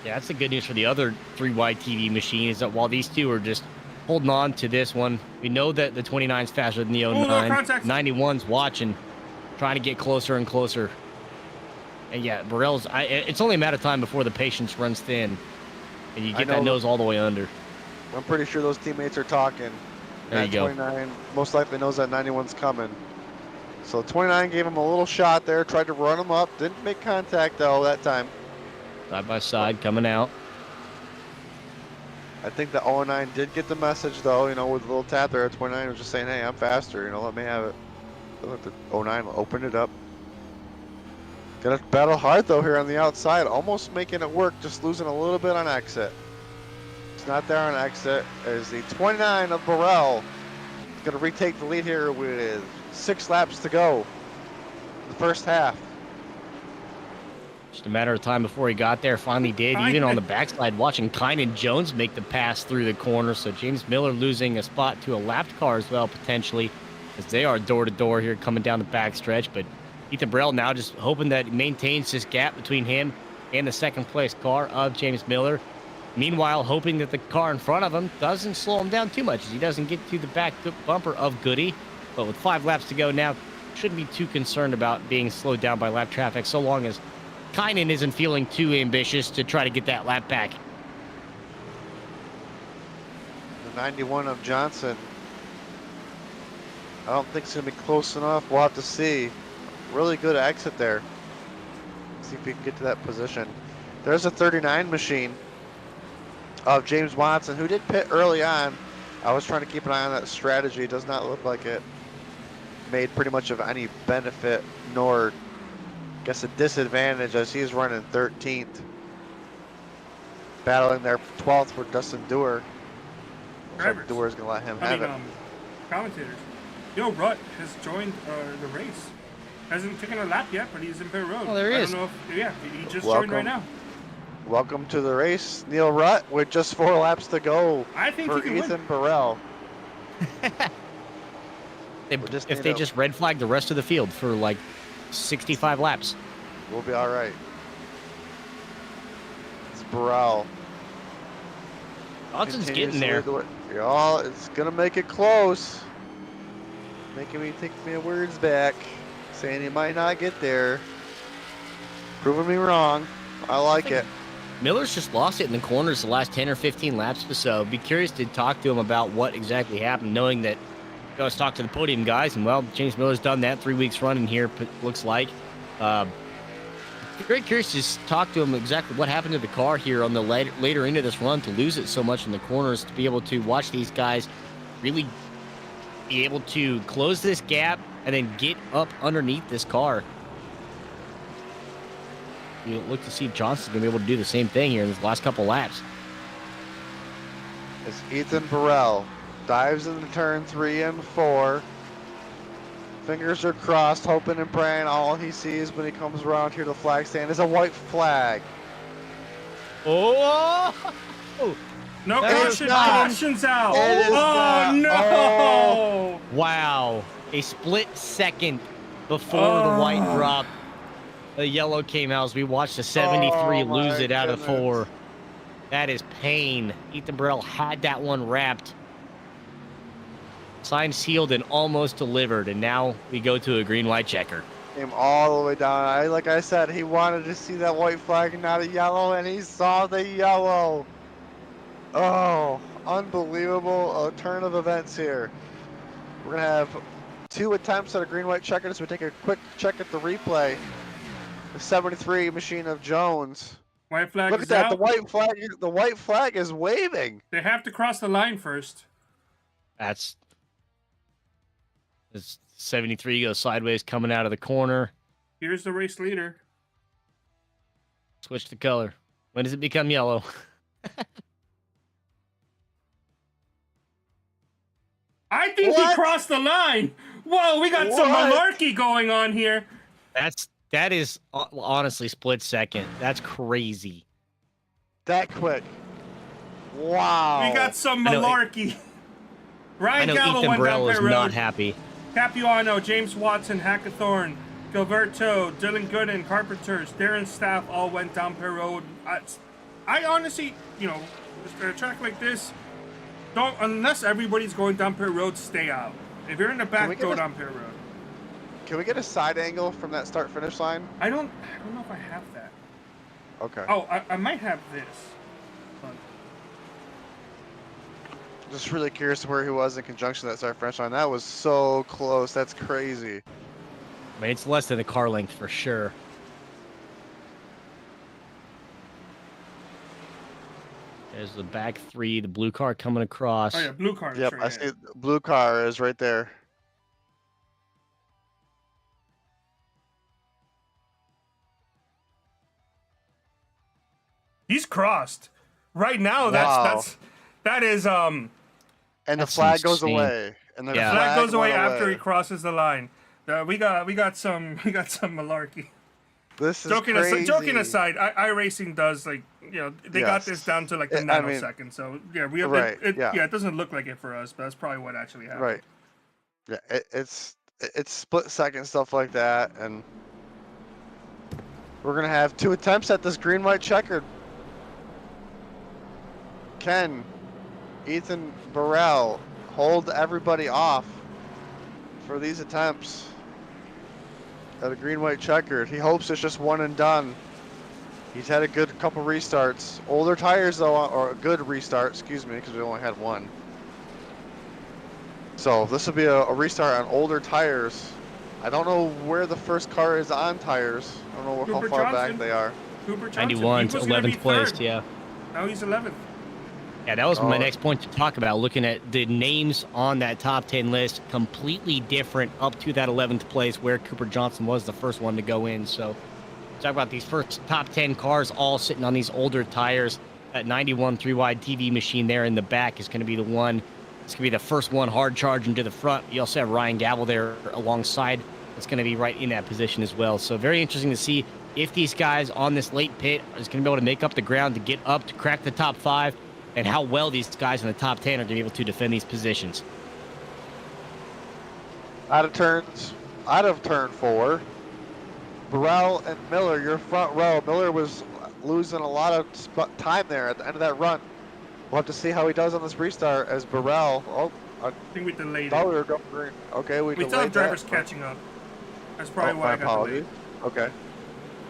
Yeah, that's the good news for the other 3 wide TV machine, is that while these two are just holding on to this one, we know that the 29's faster than the 09. contact. 91's watching, trying to get closer and closer. And yeah, Burrell's, it's only a matter of time before the patience runs thin and you get that nose all the way under. I'm pretty sure those teammates are talking. There you go. 29 most likely knows that 91's coming. So 29 gave him a little shot there, tried to run him up, didn't make contact though that time. Side by side coming out. I think the 09 did get the message though, you know, with a little tap there. 29 was just saying, hey, I'm faster, you know, let me have it. Let the 09 open it up. Gonna battle hard though here on the outside, almost making it work, just losing a little bit on exit. It's not there on exit. As the 29 of Burrell is gonna retake the lead here with 6 laps to go. The first half. Just a matter of time before he got there. Finally did. Even on the backside, watching Kynan Jones make the pass through the corner. So James Miller losing a spot to a lapped car as well, potentially, as they are door to door here coming down the backstretch. But Ethan Burrell now just hoping that he maintains this gap between him and the second place car of James Miller. Meanwhile, hoping that the car in front of him doesn't slow him down too much, as he doesn't get to the back bumper of Goody. But with 5 laps to go now, shouldn't be too concerned about being slowed down by lap traffic, so long as Kynan isn't feeling too ambitious to try to get that lap back. The 91 of Johnson. I don't think it's going to be close enough. We'll have to see. Really good exit there. See if we can get to that position. There's a 39 machine of James Watson, who did pit early on. I was trying to keep an eye on that strategy. It does not look like it made pretty much of any benefit, nor I guess a disadvantage, as he's running 13th. Battling there 12th for Dustin Dewar. Looks like Dewar is going to let him have it. Commentators. Yo, Rutt has joined the race. Hasn't taken a lap yet, but he's in pit road. Oh, there he is. I don't know if, yeah, he just joined right now. Welcome to the race, Neil Rutt, with just 4 laps to go. I think for he can Ethan win. Burrell. If they just red flag the rest of the field for like 65 laps. We'll be all right. It's Burrell. Johnson's getting there. Y'all, it's gonna make it close. Making me take my words back, saying he might not get there. Proving me wrong. I like it. Miller's just lost it in the corners the last 10 or 15 laps or so. Be curious to talk to him about what exactly happened, knowing that I was talking to the podium guys, and well, James Miller's done that 3 weeks running here, looks like. Very curious to talk to him exactly what happened to the car here on the later into this run to lose it so much in the corners, to be able to watch these guys really be able to close this gap and then get up underneath this car. You look to see if Johnson's going to be able to do the same thing here in his last couple laps. It's Ethan Burrell. Dives into turn 3 and 4. Fingers are crossed, hoping and praying. All he sees when he comes around here to the flag stand is a white flag. Oh! No That caution. is not- Caution's out. It is Oh, not- no. Oh. Wow. A split second before the white dropped. The yellow came out as we watched the 73 Oh, lose my it out of goodness. 4. That is pain. Ethan Burrell had that one wrapped. Signed, sealed, and almost delivered. And now we go to a green-white checker. Came all the way down. Like I said, he wanted to see that white flag and not a yellow, and he saw the yellow. Oh, unbelievable turn of events here. We're going to have 2 attempts at a green-white checker, so we take a quick check at the replay. The 73 machine of Jones. White flag Look is at that. out. The white flag is waving. They have to cross the line first. That's 73 goes sideways coming out of the corner. Here's the race leader. Switch the color. When does it become yellow? I think he crossed the line. Whoa, we got some malarkey going on here. That is honestly split second. That's crazy. That quick. Wow. We got some malarkey. Ryan I know Gallo Ethan went Burrell down is pit road. not happy. Capuano, James Watson, Hackathorn, Gilberto, Dylan Gooden, Carpenters, Darren Staff all went down pit road. I honestly, a track like this, don't, unless everybody's going down pit road, stay out. If you're in the back, go down pit road. Can we get a side angle from that start-finish line? I don't know if I have that. Okay. Oh, I might have this. Just really curious where he was in conjunction with that start-finish line. That was so close. That's crazy. I mean, it's less than a car length for sure. There's the back three, the blue car coming across. Oh yeah, blue car. Yep, right I see. Blue car is right there. He's crossed. Right now, Wow. that is And the That's flag goes insane. away. And the Yeah. flag goes away went after he crosses the line. We got some malarkey. This is Joking crazy. aside, iRacing does they got Yes. this down to like the I mean- nanosecond. So yeah, we have Right, it, yeah. it doesn't look like it for us, but that's probably what actually happened. Right. Yeah, it's split second stuff like that, and we're gonna have 2 attempts at this green white checkered. Can Ethan Burrell hold everybody off for these attempts at a green white checkered? He hopes it's just one and done. He's had a good couple restarts. Older tires though, or a good restart, excuse me, because we only had one. So this will be a restart on older tires. I don't know where the first car is on tires. I don't know how Cooper far Johnson. back they are. Cooper Johnson. 91 he to was gonna be 11th place, third. yeah. Now he's 11th. Yeah, that was my Oh. next point to talk about. Looking at the names on that top 10 list, completely different up to that 11th place where Cooper Johnson was the first one to go in. So talk about these first top 10 cars all sitting on these older tires. That 91 3-wide TV machine there in the back is going to be the one. It's going to be the first one hard charging to the front. You also have Ryan Gavel there alongside. It's going to be right in that position as well. So very interesting to see if these guys on this late pit is going to be able to make up the ground to get up to crack the top 5, and how well these guys in the top 10 are going to be able to defend these positions. Out of turn 4. Burrell and Miller, your front row. Miller was losing a lot of time there at the end of that run. We'll have to see how he does on this restart as Burrell. Oh, I I think we delayed thought it. we were going green. Okay, we We delayed still have drivers that. catching up. That's probably why my I got apologies. delayed. Okay.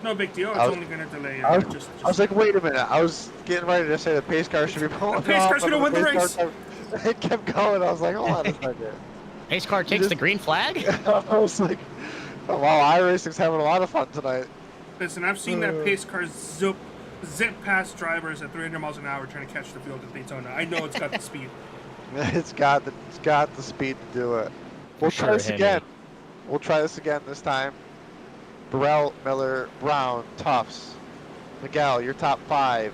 No big deal. It's I was- only going to delay. I was, just I was like, wait a minute. I was getting ready to say the pace car should be pulling The pace off, car's but gonna win the pace car it kept going. I was like, hold on a second. Pace car takes just- the green flag? I was like, oh, wow, iRacing's having a lot of fun tonight. Listen, I've seen that pace car zip past drivers at 300 miles an hour trying to catch the field at Daytona. I know it's got the speed. It's got the speed to do it. We'll try sure, this Henry. again. We'll try this again this time. Burrell, Miller, Brown, Tufts, Miguel, your top 5.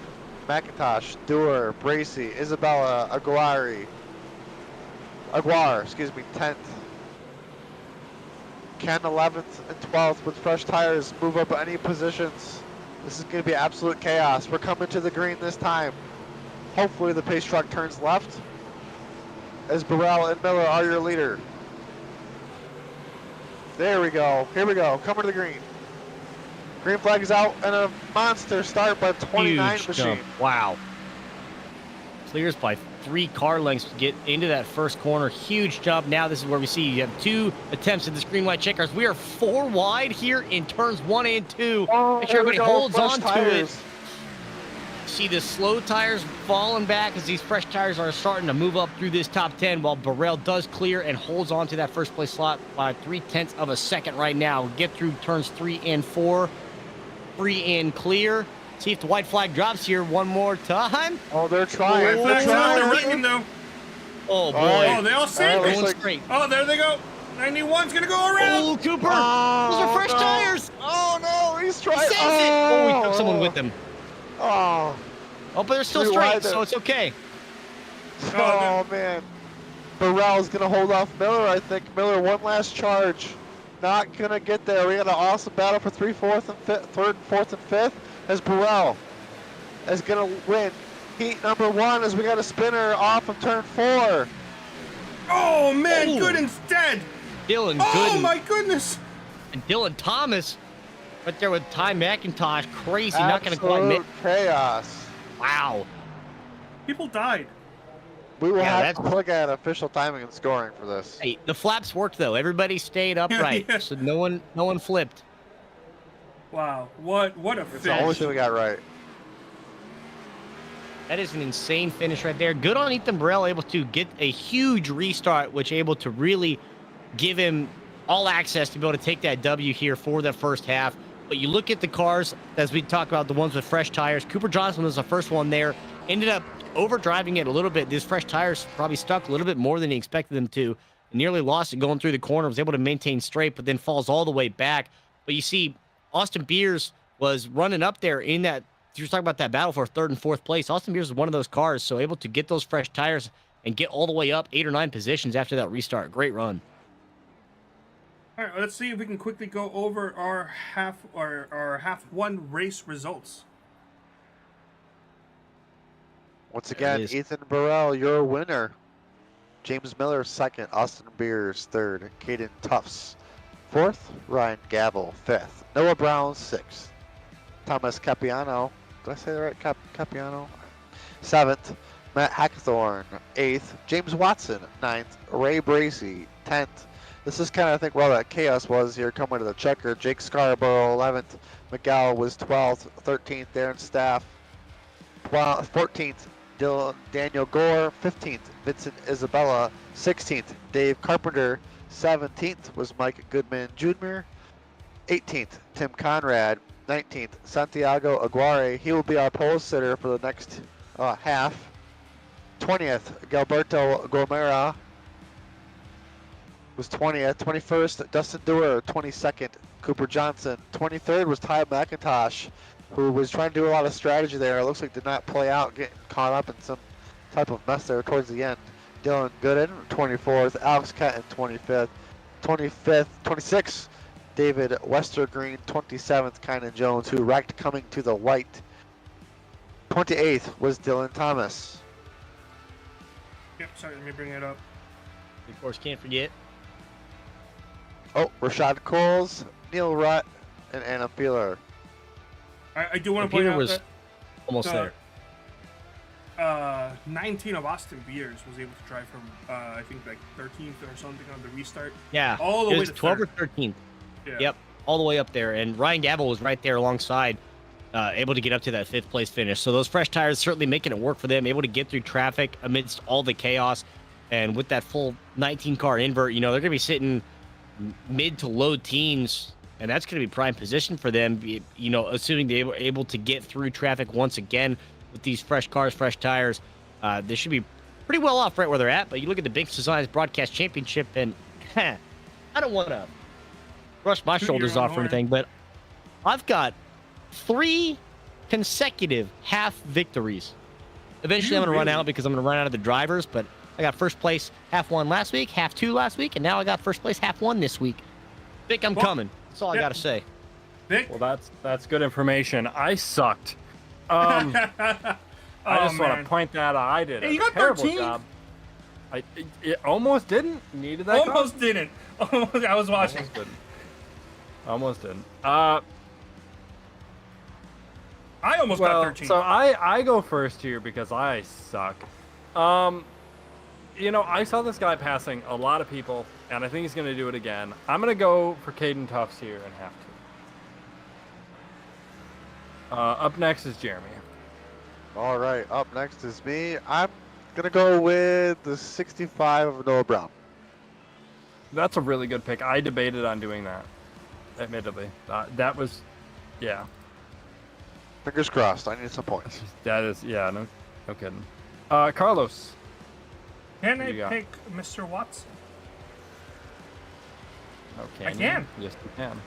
McIntosh, Dewar, Bracey, Isabella, Aguirre, 10th. Ken 11th and 12th with fresh tires. Move up any positions. This is going to be absolute chaos. We're coming to the green this time. Hopefully the pace truck turns left as Burrell and Miller are your leader. There we go. Here we go. Coming to the green. Green flag is out and a monster start by 29 Huge machine. jump. Wow. Clears by 3 car lengths to get into that first corner. Huge jump. Now this is where we see you have 2 attempts at this green white checkers. We are 4 wide here in turns 1 and 2. Oh, Make sure there we everybody go. holds Fresh on to tires. it. See the slow tires falling back as these fresh tires are starting to move up through this top 10, while Burrell does clear and holds on to that first place slot by 0.3 of a second right now. Get through turns 3 and 4. Free and clear. See if the white flag drops here one more time. Oh, they're trying. Red They're flag's out. They're trying. ringing though. Oh, boy. Oh, they all saved looks it. Going like- straight. Oh, there they go. 91's gonna go around. Oh, Cooper. Oh, Those are fresh no. tires. Oh no, he's He trying. saves it. Oh, he took someone with him. Oh, Oh, but they're still Three straight, wide so there. it's okay. oh man. Burrell's gonna hold off Miller. I think Miller one last charge. Not gonna get there. We got an awesome battle for third, fourth, and fifth. As Burrell is gonna win heat number 1 as we got a spinner off of turn 4. Oh man, Ooh. good instead. Dylan Oh Gooden my goodness. and Dylan Thomas right there with Ty McIntosh. Crazy, not going to quite Absolute make. chaos. Wow. People died. We will Yeah, have to look at official timing and scoring for this. Hey, the flaps worked though. Everybody stayed upright, Yeah. so no one flipped. Wow, what a It's the only finish. thing we got right. That is an insane finish right there. Good on Ethan Burrell, able to get a huge restart, which able to really give him all access to be able to take that W here for the first half. But you look at the cars, as we talk about the ones with fresh tires. Cooper Johnson was the first one there. Ended up overdriving it a little bit. These fresh tires probably stuck a little bit more than he expected them to. Nearly lost it going through the corner. Was able to maintain straight, but then falls all the way back. But you see, Austin Beers was running up there in that. You were talking about that battle for third and fourth place. Austin Beers was one of those cars, so able to get those fresh tires and get all the way up 8 or 9 positions after that restart. Great run. All right, let's see if we can quickly go over our half one race results. Once There again, it is. Ethan Burrell, your winner. James Miller, second. Austin Beers, third. Caden Tufts, fourth. Ryan Gavel, fifth. Noah Brown, sixth. Thomas Capiano, did I say that right? Capiano? Seventh. Matt Hackathorn, eighth. James Watson, ninth. Ray Bracey, 10th. This is kind of, I think, where that chaos was here coming to the checker. Jake Scarborough, 11th. Miguel was 12th. 13th, Darren Staff. 14th, Daniel Gore. 15th, Vincent Isabella. 16th, Dave Carpenter. 17th was Mike Goodman Jr. 18th, Tim Conrad. 19th, Santiago Aguirre. He will be our pole sitter for the next half. 20th, Gilberto Gomera was 20th. 21st, Dustin Dewar. 22nd, Cooper Johnson. 23rd was Ty McIntosh, who was trying to do a lot of strategy there. It looks like did not play out, getting caught up in some type of mess there towards the end. Dylan Gooden, 24th. Alex Ketton, 25th. 26th, David Westergreen. 27th, Kynan Jones, who wrecked coming to the white. 28th was Dylan Thomas. Yep, sorry, let me bring it up. Of course, can't forget. Oh, Rashad Coles, Neil Rutt, and Anna Peeler. I do want to point Peter out was that almost there. 19 of Austin Beers was able to drive from, I think, like 13th or something on the restart. Yeah, all the it way was to 12 or third. 13th. Yeah. Yep, all the way up there. And Ryan Gavel was right there alongside, able to get up to that 5th place finish. So those fresh tires certainly making it work for them, able to get through traffic amidst all the chaos. And with that full 19-car invert, they're going to be sitting mid to low teens, and that's going to be prime position for them, assuming they were able to get through traffic once again with these fresh cars, fresh tires. They should be pretty well off right where they're at. But you look at the Binks Designs Broadcast Championship, and I don't want to brush my Toot shoulders your own off or horn. anything, but I've got 3 consecutive half victories. Eventually, You I'm going to run really? out because I'm going to run out of the drivers, but I got first place half 1 last week, half 2 last week, and now I got first place half 1 this week. Vic, I'm Well, coming. That's all I yeah. got to say. Vic? Well, that's good information. I sucked. I just want to point that out. I did Hey, a you got terrible 13th. job. It almost didn't. Needed that. Almost didn't. Almost, I was watching. Almost didn't. I almost got 13. So I go first here because I suck. I saw this guy passing a lot of people, and I think he's going to do it again. I'm going to go for Caden Tufts here and have to. Up next is Jeremy. All right, up next is me. I'm going to go with the 65 of Noah Brown. That's a really good pick. I debated on doing that, admittedly. That was, yeah. Fingers crossed. I need some points. That is, yeah, no kidding. Carlos. Can Who I you got? pick Mr. Watson? Okay. I can. Yes, you can.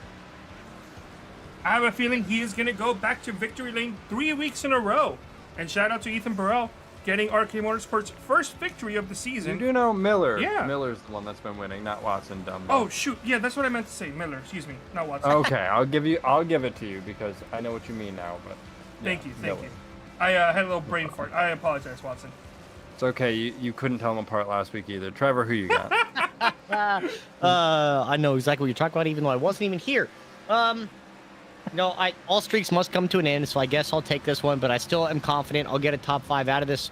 I have a feeling he is going to go back to victory lane 3 weeks in a row. And shout out to Ethan Burrell getting RK Motorsports' first victory of the season. You do know Miller. Yeah. Miller's the one that's been winning, not Watson. Dumb. Oh shoot! Yeah, that's what I meant to say. Miller, excuse me, not Watson. Okay, I'll give it to you because I know what you mean now. But Thank you. Miller. I had a little brain fart. I apologize, Watson. It's okay. You couldn't tell them apart last week either. Trevor, who you got? I know exactly what you're talking about, even though I wasn't even here. No, all streaks must come to an end, so I guess I'll take this one, but I still am confident I'll get a top 5 out of this.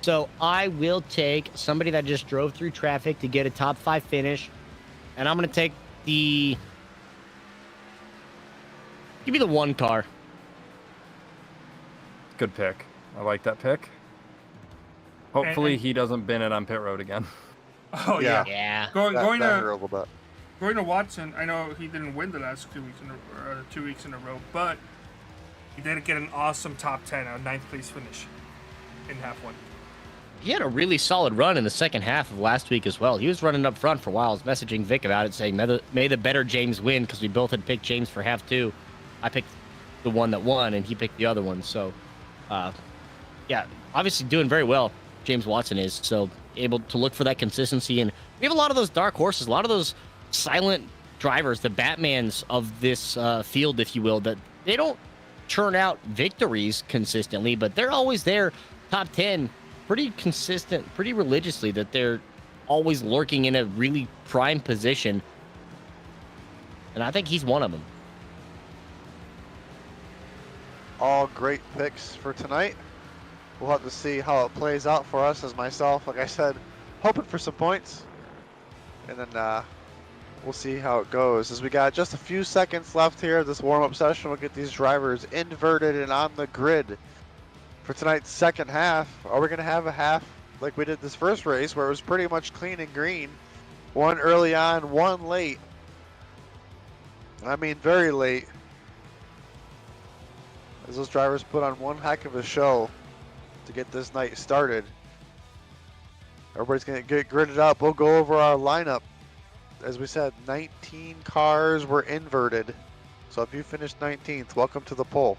So I will take somebody that just drove through traffic to get a top 5 finish, and I'm going to take give me the 1 car. Good pick. I like that pick. Hopefully And- he doesn't bin it on pit road again. Oh yeah. Yeah. Going That hurt a to little bit. going to Watson. I know he didn't win the last 2 weeks in a row, but he did get an awesome top 10, a 9th place finish in half 1. He had a really solid run in the second half of last week as well. He was running up front for a while. I was messaging Vic about it, saying, may the better James win, because we both had picked James for half 2. I picked the one that won, and he picked the other one. So, yeah, obviously doing very well, James Watson is. So, able to look for that consistency. And we have a lot of those dark horses, a lot of those silent drivers, the Batmans of this field, if you will, that they don't churn out victories consistently, but they're always there, top 10, pretty consistent, pretty religiously, that they're always lurking in a really prime position. And I think he's one of them. All great picks for tonight. We'll have to see how it plays out for us. As myself, like I said, hoping for some points. And then we'll see how it goes. As we got just a few seconds left here of this warm-up session, we'll get these drivers inverted and on the grid for tonight's second half. Are we going to have a half like we did this first race, where it was pretty much clean and green? One early on, one late. I mean, very late. As those drivers put on one heck of a show to get this night started. Everybody's going to get gridded up. We'll go over our lineup. As we said, 19 cars were inverted. So if you finished 19th, welcome to the poll.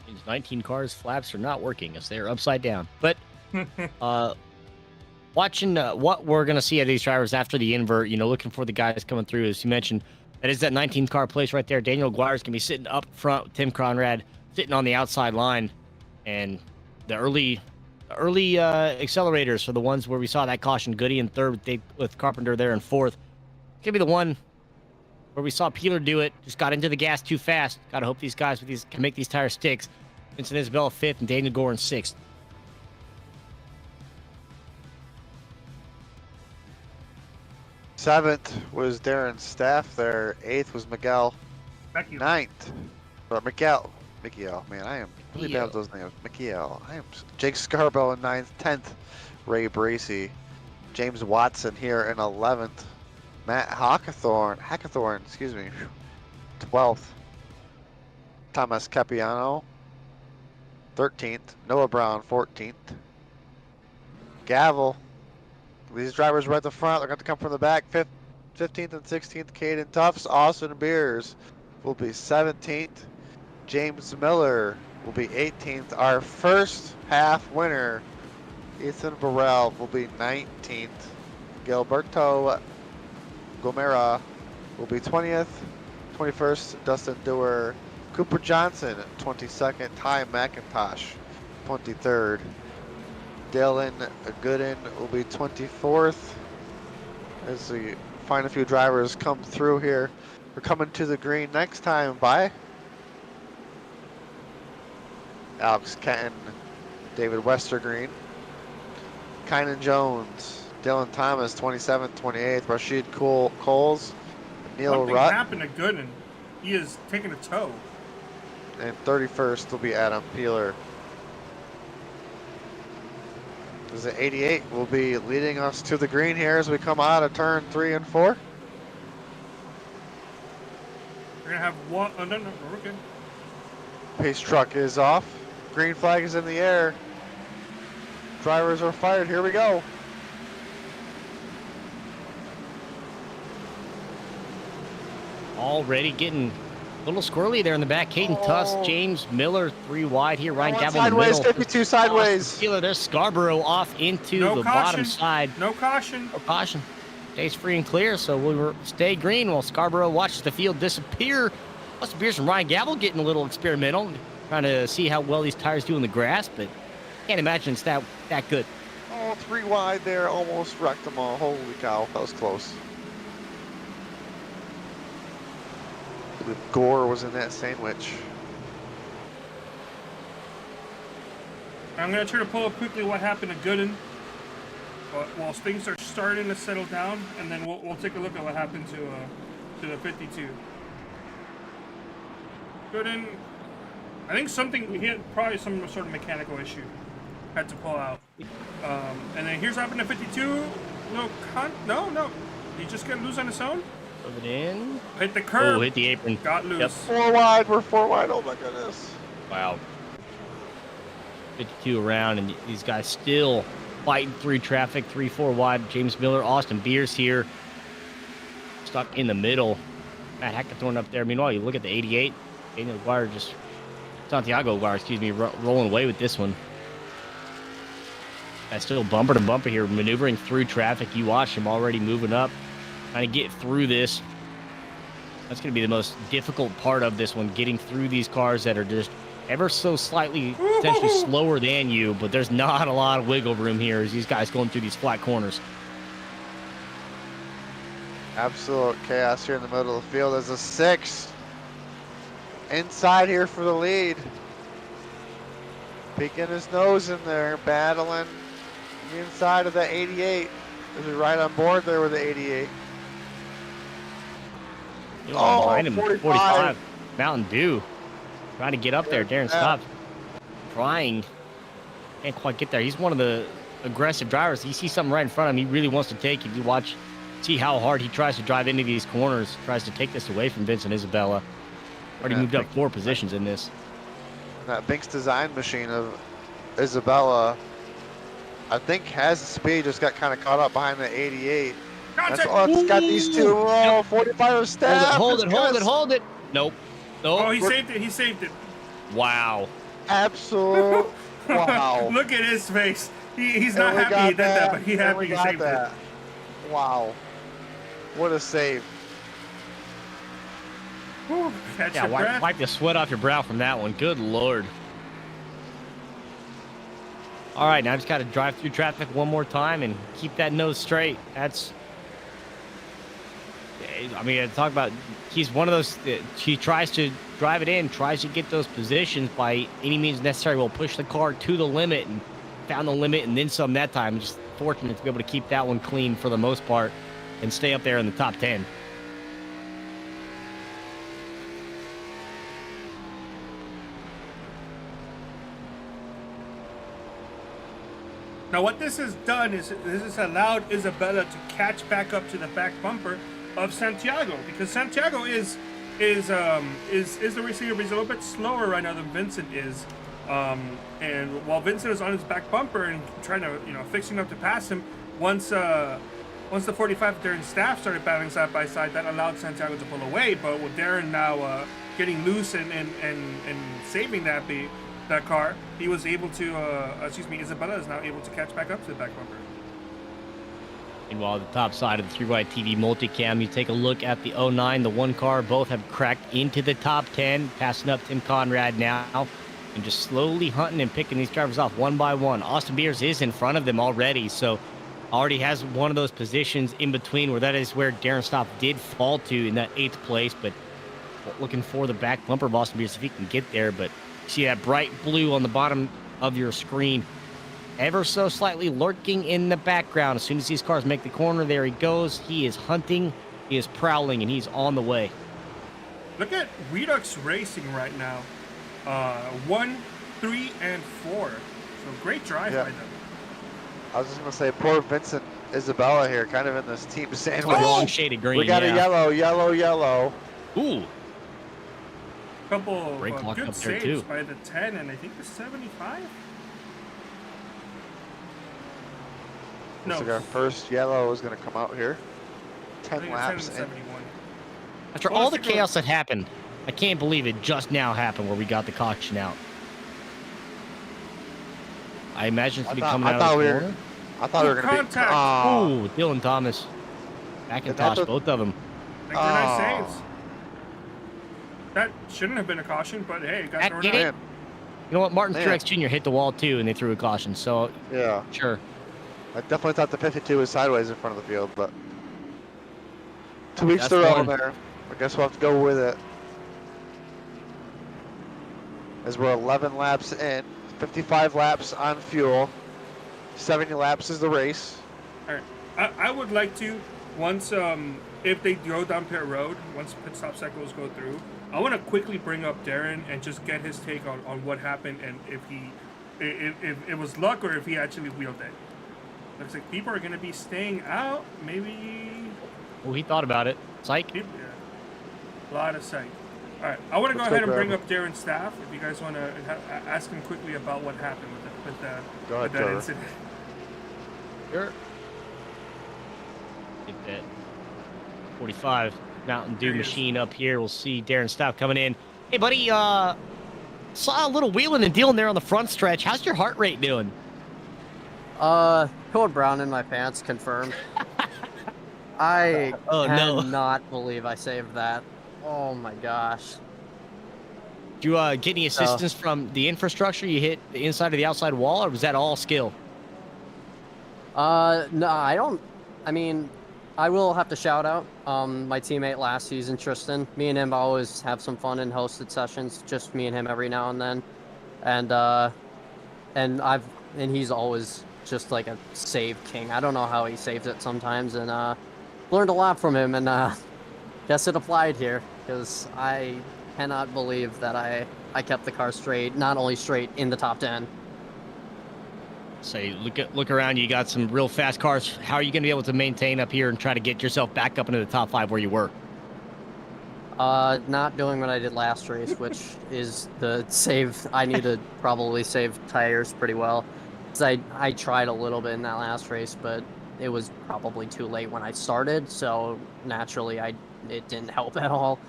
These 19 cars, flaps are not working as they're upside down. But watching what we're going to see of these drivers after the invert, looking for the guys coming through, as you mentioned, that is that 19th car place right there. Daniel Guire's going to be sitting up front with Tim Conrad sitting on the outside line. And the early accelerators for the ones where we saw that caution. Goody in third with Carpenter there in fourth. It's going to be the one where we saw Peeler do it. Just got into the gas too fast. Got to hope these guys can make these tires sticks. Vincent Isabella fifth and Daniel Gore in sixth. Seventh was Darren Staff there. Eighth was Miguel. Thank you. Ninth, or Miguel, man, I am really bad with those names. Miguel, I am. Jake Scarborough in ninth. 10th, Ray Bracey. James Watson here in 11th. Matt Hackathorn, excuse me, 12th. Thomas Capiano, 13th. Noah Brown, 14th. Gavel. These drivers right at the front. They're going to come from the back. 15th and 16th, Caden Tufts. Austin Beers will be 17th. James Miller will be 18th. Our first half winner, Ethan Burrell, will be 19th. Gilberto Gomera will be 20th. 21st, Dustin Dewar. Cooper Johnson, 22nd. Ty McIntosh, 23rd. Dylan Gooden will be 24th. As we find a few drivers come through here. We're coming to the green next time by Alex Kenton, David Westergreen, Kynan Jones, Dylan Thomas, 27th, 28th, Rashid Coles, Neil One thing Rutt, happened to Gooden. He is taking a tow. and 31st will be Adam Peeler. As the 88 will be leading us to the green here as we come out of turn 3 and 4. We're gonna have one. Oh no, we're good. Pace truck is off. Green flag is in the air. drivers are fired. Here we go. Already getting a little squirrely there in the back. Caden Tuss, James Miller, 3 wide here. Ryan Gavel in the sideways, middle. 52 sideways. There's Scarborough off into No the caution. bottom side. No caution. No caution. Stays free and clear, so we'll stay green while Scarborough watches the field disappear. Austin Beers and Ryan Gavel getting a little experimental, trying to see how well these tires do in the grass, but can't imagine it's that good. Oh, 3 wide there, almost wrecked them all. Holy cow, that was close. The gore was in that sandwich. I'm going to try to pull up quickly what happened to Gooden while things are starting to settle down, and then we'll take a look at what happened to the 52. Gooden, I think he had probably some sort of mechanical issue. Had to pull out. And then here's what happened to 52. No. He just got loose on his own. Put it in. Hit the curb. Oh, hit the apron. Got loose. Yep. 4 wide, we're 4 wide. Oh my goodness. Wow. 52 around, and these guys still fighting through traffic. 3-4 wide. James Miller, Austin Beers here, stuck in the middle. Matt Hackathorn up there. Meanwhile, you look at the 88. Santiago Aguirre, excuse me, rolling away with this one. That's still bumper to bumper here, maneuvering through traffic. You watch him already moving up, trying to get through this. That's going to be the most difficult part of this one, getting through these cars that are just ever so slightly potentially slower than you, but there's not a lot of wiggle room here as these guys going through these flat corners. Absolute chaos here in the middle of the field. There's a 6 inside here for the lead. Peeking his nose in there, battling the inside of the 88. Is right on board there with the 88. Behind him, 45. Mountain Dew. Trying to get up there. Darren stops. Trying. Can't quite get there. He's one of the aggressive drivers. He sees something right in front of him. He really wants to take it. You see how hard he tries to drive into these corners. Tries to take this away from Vincent Isabella. Already moved up 4 positions in this. That Binks design machine of Isabella, I think, has the speed. Just got kind of caught up behind the 88. That's all. It's got these 2. Oh, 45 of staff. Hold it. Nope. Oh, he saved it. Wow. Absolute. Wow. Look at his face. He's not happy he did that, but he's happy he saved it. Wow. What a save. Whew, catch your breath. Wipe the sweat off your brow from that one. Good Lord. All right, now I just got to drive through traffic one more time and keep that nose straight. Talk about, he's one of those, he tries to drive it in, tries to get those positions by any means necessary, will push the car to the limit and found the limit and then some that time. Just fortunate to be able to keep that one clean for the most part and stay up there in the top 10. Now what this has done is this has allowed Isabella to catch back up to the back bumper of Santiago, because Santiago is the receiver, but he's a little bit slower right now than Vincent is. And while Vincent is on his back bumper and trying to, fixing up to pass him, once the 45 Darren staff started battling side by side, that allowed Santiago to pull away. But with Darren now getting loose and saving that car, he was able to, Isabella is now able to catch back up to the back bumper. Meanwhile, the top side of the 3-wide TV multicam, you take a look at the 09, the 1 car, both have cracked into the top 10, passing up Tim Conrad now, and just slowly hunting and picking these drivers off one by one. Austin Beers is in front of them already, so already has one of those positions in between where that is where Darren Stopp did fall to in that 8th place, but looking for the back bumper of Austin Beers if he can get there. But you see that bright blue on the bottom of your screen, ever so slightly lurking in the background. As soon as these cars make the corner, there he goes. He is hunting, he is prowling, and he's on the way. Look at Redux Racing right now. 1, 3, and 4. So great drive by them. I was just going to say, poor Vincent Isabella here, kind of in this team sandwich. Long shaded green. We got a yellow. Ooh. Couple of Brake lock good up there saves too. by the 10 and I think the 75. Looks No. like our first yellow is going to come out here. I 10 think it's laps 10 in. and 71. After Well, all let's the take a look. chaos that happened, I can't believe it just now happened where we got the caution out. I imagine it's I going to be thought, coming I out thought of we the were, corner. I thought we were going to be. Contact. Oh, Ooh, Dylan Thomas. Macintosh, that's what- both of them. Like, they're nice Oh. saves. That shouldn't have been a caution, but hey, it got That thrown did out. it. man. You know what? Martin Man. Truex Jr. hit the wall too, and they threw a caution. So Yeah. sure. I definitely thought the 52 was sideways in front of the field, but to each That's their own one. there. I guess we'll have to go with it. As we're 11 laps in, 55 laps on fuel, 70 laps is the race. All right. I would like to, once if they go down pit road, once pit stop cycles go through, I want to quickly bring up Darren and just get his take on what happened and if it was luck or if he actually wheeled it. Looks like people are going to be staying out. Maybe. Well, he thought about it. Psych. Yeah. A lot of sight. All right. I want to go Let's ahead go and bring grab up Darren's staff. If you guys want to ask him quickly about what happened with Go that ahead, Trevor. incident. Sure. Get that 45 Mountain Dew There he is. machine up here. We'll see Darren Stout coming in. Hey, buddy. Saw a little wheeling and dealing there on the front stretch. How's your heart rate doing? Code brown in my pants, confirmed. I Oh, no. cannot believe I saved that. Oh my gosh. Did you get any assistance from the infrastructure? You hit the inside of the outside wall, or was that all skill? No, I don't. I mean, I will have to shout out my teammate last season, Tristan. Me and him always have some fun in hosted sessions, just me and him every now and then. And he's always just like a save king. I don't know how he saves it sometimes, and learned a lot from him, and guess it applied here, because I cannot believe that I kept the car straight, not only straight in the top 10. Say, look around. You got some real fast cars. How are you going to be able to maintain up here and try to get yourself back up into the top 5 where you were? Not doing what I did last race, which is the save. I need to probably save tires pretty well. Because I tried a little bit in that last race, but it was probably too late when I started, so naturally it didn't help at all.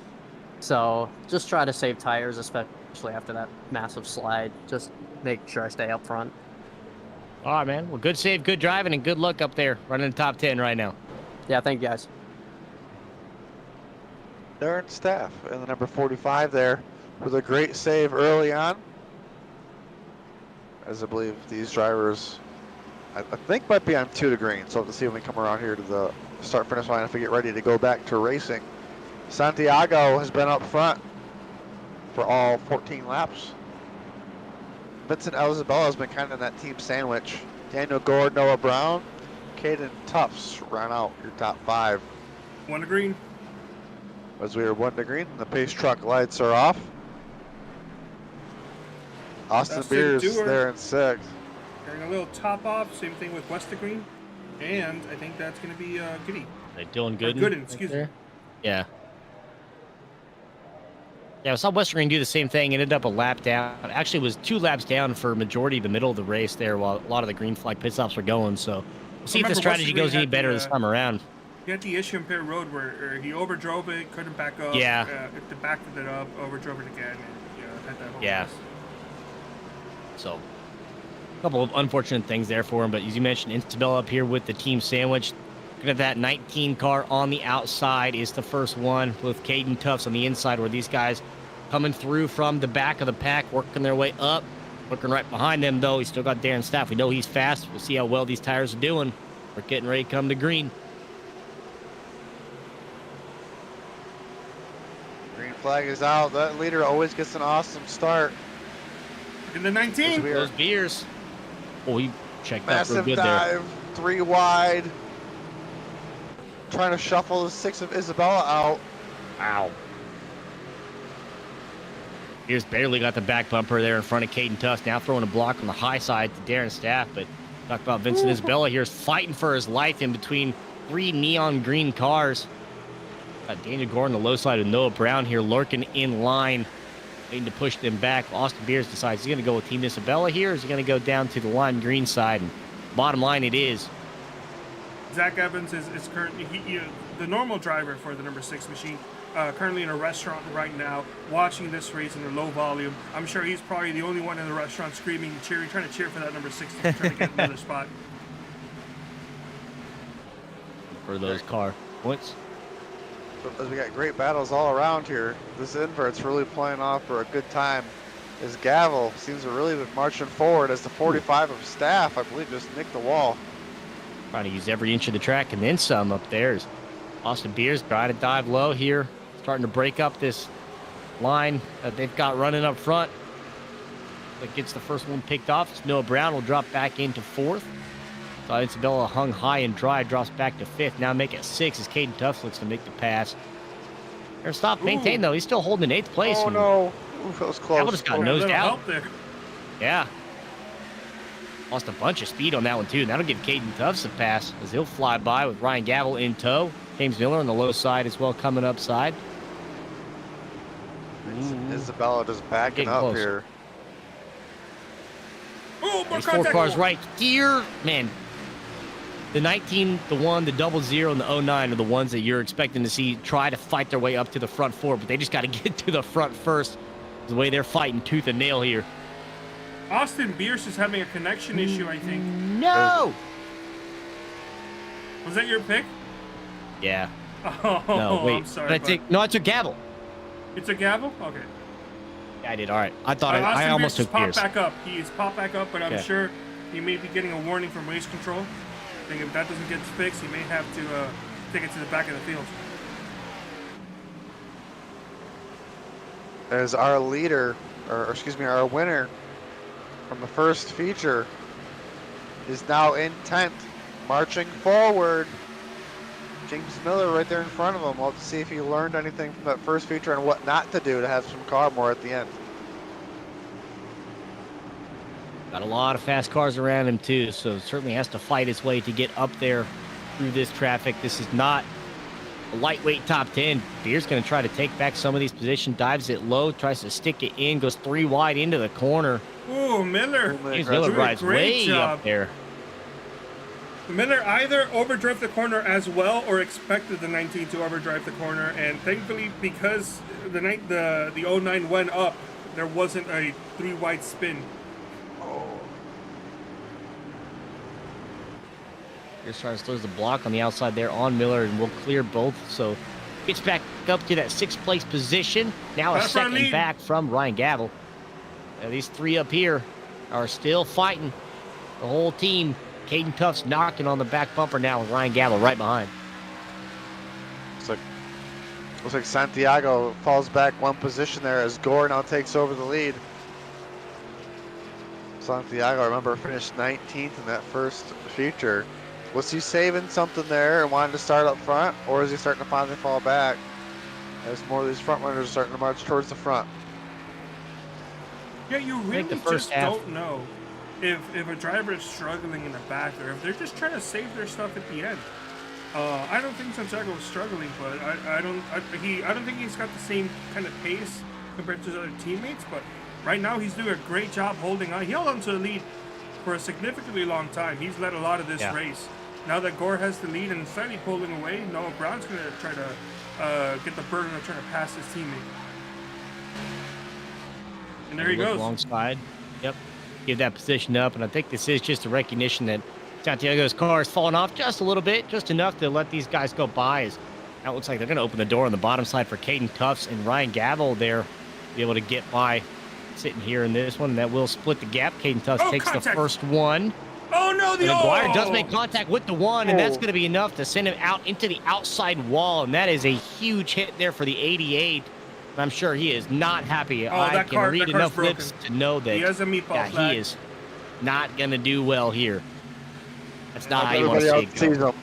So just try to save tires, especially after that massive slide. Just make sure I stay up front. All right, man. Well, good save, good driving, and good luck up there running the top 10 right now. Yeah, thank you guys. Darren Staff in the number 45 there with a great save early on. As I believe these drivers, I think might be on 2 to green. So we'll have to see when we come around here to the start-finish line if we get ready to go back to racing. Santiago has been up front for all 14 laps. Vincent Elzabella has been kind of in that team sandwich. Daniel Gord, Noah Brown, Caden Tufts round out your top 5. One to green. As we are 1 to green, the pace truck lights are off. Austin Dustin Beers Dewar. there in 6th. Getting a little top off. Same thing with West to green. And I think that's going to be Goody. Dylan Gooden. Gooden, excuse me. Yeah. Yeah, I saw Western Green do the same thing. Ended up a lap down. Actually, it was 2 laps down for majority of the middle of the race there while a lot of the green flag pit stops were going. So we'll see if the Remember, strategy Western Green goes any had better the, this time around. He had the issue in pit road where he overdrove it, couldn't back up. Yeah. If they backed it up, overdrove it again, and had that whole Yeah. mess. So a couple of unfortunate things there for him. But as you mentioned, Isabella up here with the team sandwich. Looking at that 19 car on the outside is the first one with Caden Tufts on the inside, where these guys coming through from the back of the pack, working their way up. Looking right behind them, though, he's still got Darren Staff. We know he's fast. We'll see how well these tires are doing. We're getting ready to come to green. Green flag is out. That leader always gets an awesome start. In the 19. We are Those beers. Oh, he checked out real massive good there. dive, 3 wide. Trying to shuffle the 6 of Isabella out. Ow. Here's barely got the back bumper there in front of Caden Tufts. Now throwing a block on the high side to Darren Staff. But talk about Vincent Isabella here is fighting for his life in between 3 neon green cars. Got Daniel Gordon on the low side with Noah Brown here lurking in line, waiting to push them back. Austin Beers decides he's going to go with Team Isabella here, or is he going to go down to the lime green side? And bottom line, it is. Zach Evans is currently the normal driver for the number 6 machine. Currently in a restaurant right now, watching this race in a low volume. I'm sure he's probably the only one in the restaurant screaming and cheering, trying to cheer for that number 6 to try to get another spot. For those car points. As we got great battles all around here, this invert's really playing off for a good time. As Gavel seems to really be marching forward as the 45 of Staff, I believe, just nicked the wall. Trying to use every inch of the track and then some up there. As Austin Beers trying to dive low here, starting to break up this line that they've got running up front. That gets the first one picked off. Noah Brown will drop back into 4th. Isabella hung high and dry, drops back to 5th. Now make it 6 as Caden Tufts looks to make the pass. They're stop maintain though. He's still holding 8th place. Oh no. Ooh, that was close. That just got nosed out. There. Yeah. Lost a bunch of speed on that one too. And that'll give Caden Tufts a pass as he'll fly by with Ryan Gavel in tow. James Miller on the low side as well coming upside. Isabella just backing up close here. Oh, more These 4 contact. cars right here, man. The 19, the 1, the 00, and the 09 are the ones that you're expecting to see try to fight their way up to the front 4, but they just got to get to the front first. The way they're fighting tooth and nail here. Austin Beers is having a connection issue, I think. No! Was that your pick? Yeah. Oh, No, wait. I'm sorry. I took Gavel. It's a Gavel? Okay. Yeah, I did. All right. I thought Austin I almost Beers took popped Beers. back up. He's popped back up, but I'm Okay. sure he may be getting a warning from race control. I think if that doesn't get fixed, he may have to take it to the back of the field. As our leader, or excuse me, our winner from the first feature is now in 10th, marching forward. James Miller right there in front of him. We'll have to see if he learned anything from that first feature and what not to do to have some car more at the end. Got a lot of fast cars around him too, so certainly has to fight his way to get up there through this traffic. This is not a lightweight top 10. Beer's going to try to take back some of these positions, dives it low, tries to stick it in, goes 3 wide into the corner. Ooh, Miller. James Miller rides way up there. Miller either overdrove the corner as well or expected the 19 to overdrive the corner, and thankfully because the 09 went up, there wasn't a 3 wide spin. Here's trying to throws the block on the outside there on Miller, and we'll clear both. So gets back up to that 6th place position. Now a second back from Ryan Gavel. These 3 up here are still fighting. The whole team. Caden Tufts knocking on the back bumper now with Ryan Gavel right behind. Looks like Santiago falls back 1 position there as Gore now takes over the lead. Santiago, remember, finished 19th in that first feature. Was he saving something there and wanted to start up front, or is he starting to finally fall back as more of these front runners are starting to march towards the front? Yeah, you really just don't know if a driver is struggling in the back or if they're just trying to save their stuff at the end. I don't think Santiago was struggling, but I don't think he's got the same kind of pace compared to his other teammates. But right now he's doing a great job holding on. He held on to the lead for a significantly long time. He's led a lot of this race. Now that Gore has the lead and slightly pulling away, Noah Brown's going to try to get the burden of trying to pass his teammate. And there he goes. Alongside. Yep. Give that position up, and I think this is just a recognition that Santiago's car is falling off just a little bit, just enough to let these guys go by. As now it looks like they're going to open the door on the bottom side for Caden Tufts and Ryan Gavel there, be able to get by sitting here in this one, and that will split the gap. Caden Tufts takes the first one. Oh no, the McGuire does make contact with the 1, and that's going to be enough to send him out into the outside wall, and that is a huge hit there for the 88. I'm sure he is not happy. I can read enough lips to know that he has a meatball flag. He is not going to do well here. That's not how you want to see it go.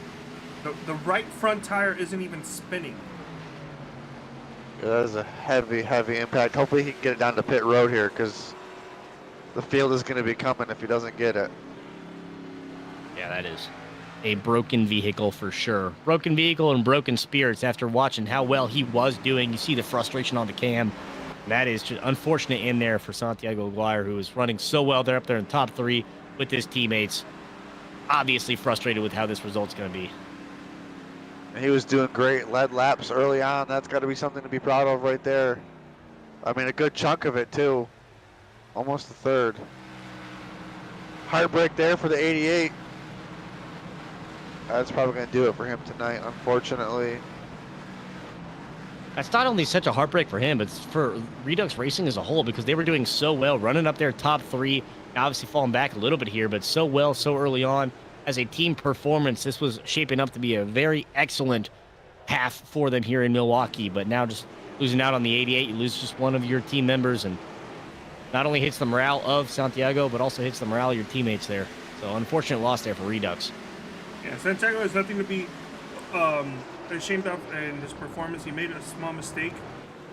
The right front tire isn't even spinning. Yeah, that is a heavy, heavy impact. Hopefully he can get it down to pit road here, because the field is going to be coming if he doesn't get it. Yeah, that is a broken vehicle for sure. Broken vehicle and broken spirits after watching how well he was doing. You see the frustration on the cam. That is just unfortunate in there for Santiago McGuire, who is running so well. They're up there in top 3 with his teammates. obviously frustrated with how this result's going to be. He was doing great, led laps early on. That's got to be something to be proud of right there. I mean, a good chunk of it too. Almost a third. Heartbreak there for the 88. That's probably going to do it for him tonight, unfortunately. That's not only such a heartbreak for him, but it's for Redux Racing as a whole, because they were doing so well, running up their top 3, obviously falling back a little bit here, but so well so early on. As a team performance, this was shaping up to be a very excellent path for them here in Milwaukee, but now just losing out on the 88, you lose just one of your team members, and not only hits the morale of Santiago, but also hits the morale of your teammates there. So unfortunate loss there for Redux. Yeah, Santiago has nothing to be ashamed of in his performance. He made a small mistake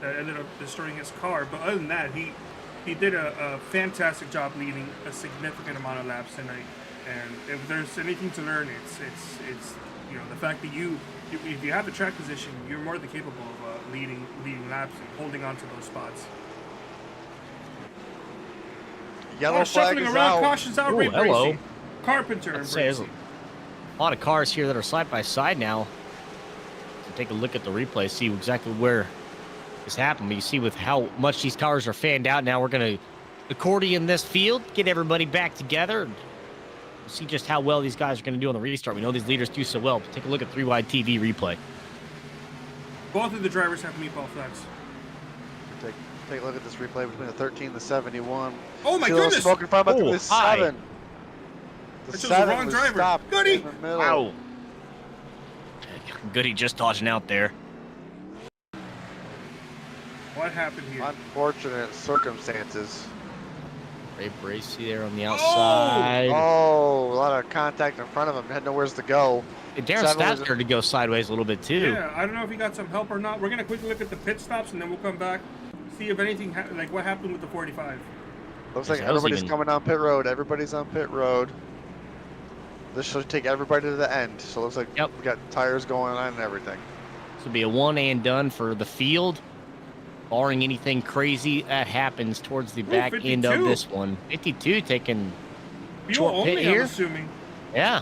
that ended up destroying his car, but other than that, he did a fantastic job leading a significant amount of laps tonight. And if there's anything to learn, it's you know, the fact that if you have the track position, you're more than capable of leading laps and holding on to those spots. Yellow flag shuffling is around, out. cautions out, Ooh, Ray hello. Bracey. Carpenter and I'd say there's Bracey. a lot of cars here that are side by side now. So take a look at the replay, see exactly where this happened. But you see with how much these cars are fanned out now, we're going to accordion this field, get everybody back together, and see just how well these guys are going to do on the restart. We know these leaders do so well, but take a look at 3-wide TV replay. Both of the drivers have meatball flags. Take a look at this replay between the 13 and the 71. Oh my See a little goodness! smoking fire about Oh, the hi. 7. That shows the wrong was driver. stopped Goody! in the middle. Wow. Goody just dodging out there. What happened here? Unfortunate circumstances. Ray Bracey there on the outside. Oh, a lot of contact in front of him. Had nowhere to go. And Darren Seven Stapp was- started to go sideways a little bit too. Yeah, I don't know if he got some help or not. We're gonna quickly look at the pit stops and then we'll come back, see if anything like what happened with the 45. Looks like That was everybody's even- coming on pit road. Everybody's on pit road. This should take everybody to the end. So it looks like Yep. we got tires going on and everything. This will be a one and done for the field, barring anything crazy that happens towards the back end of 52. this one. 52 taking, Fuel Short pit only, here? I'm assuming. yeah.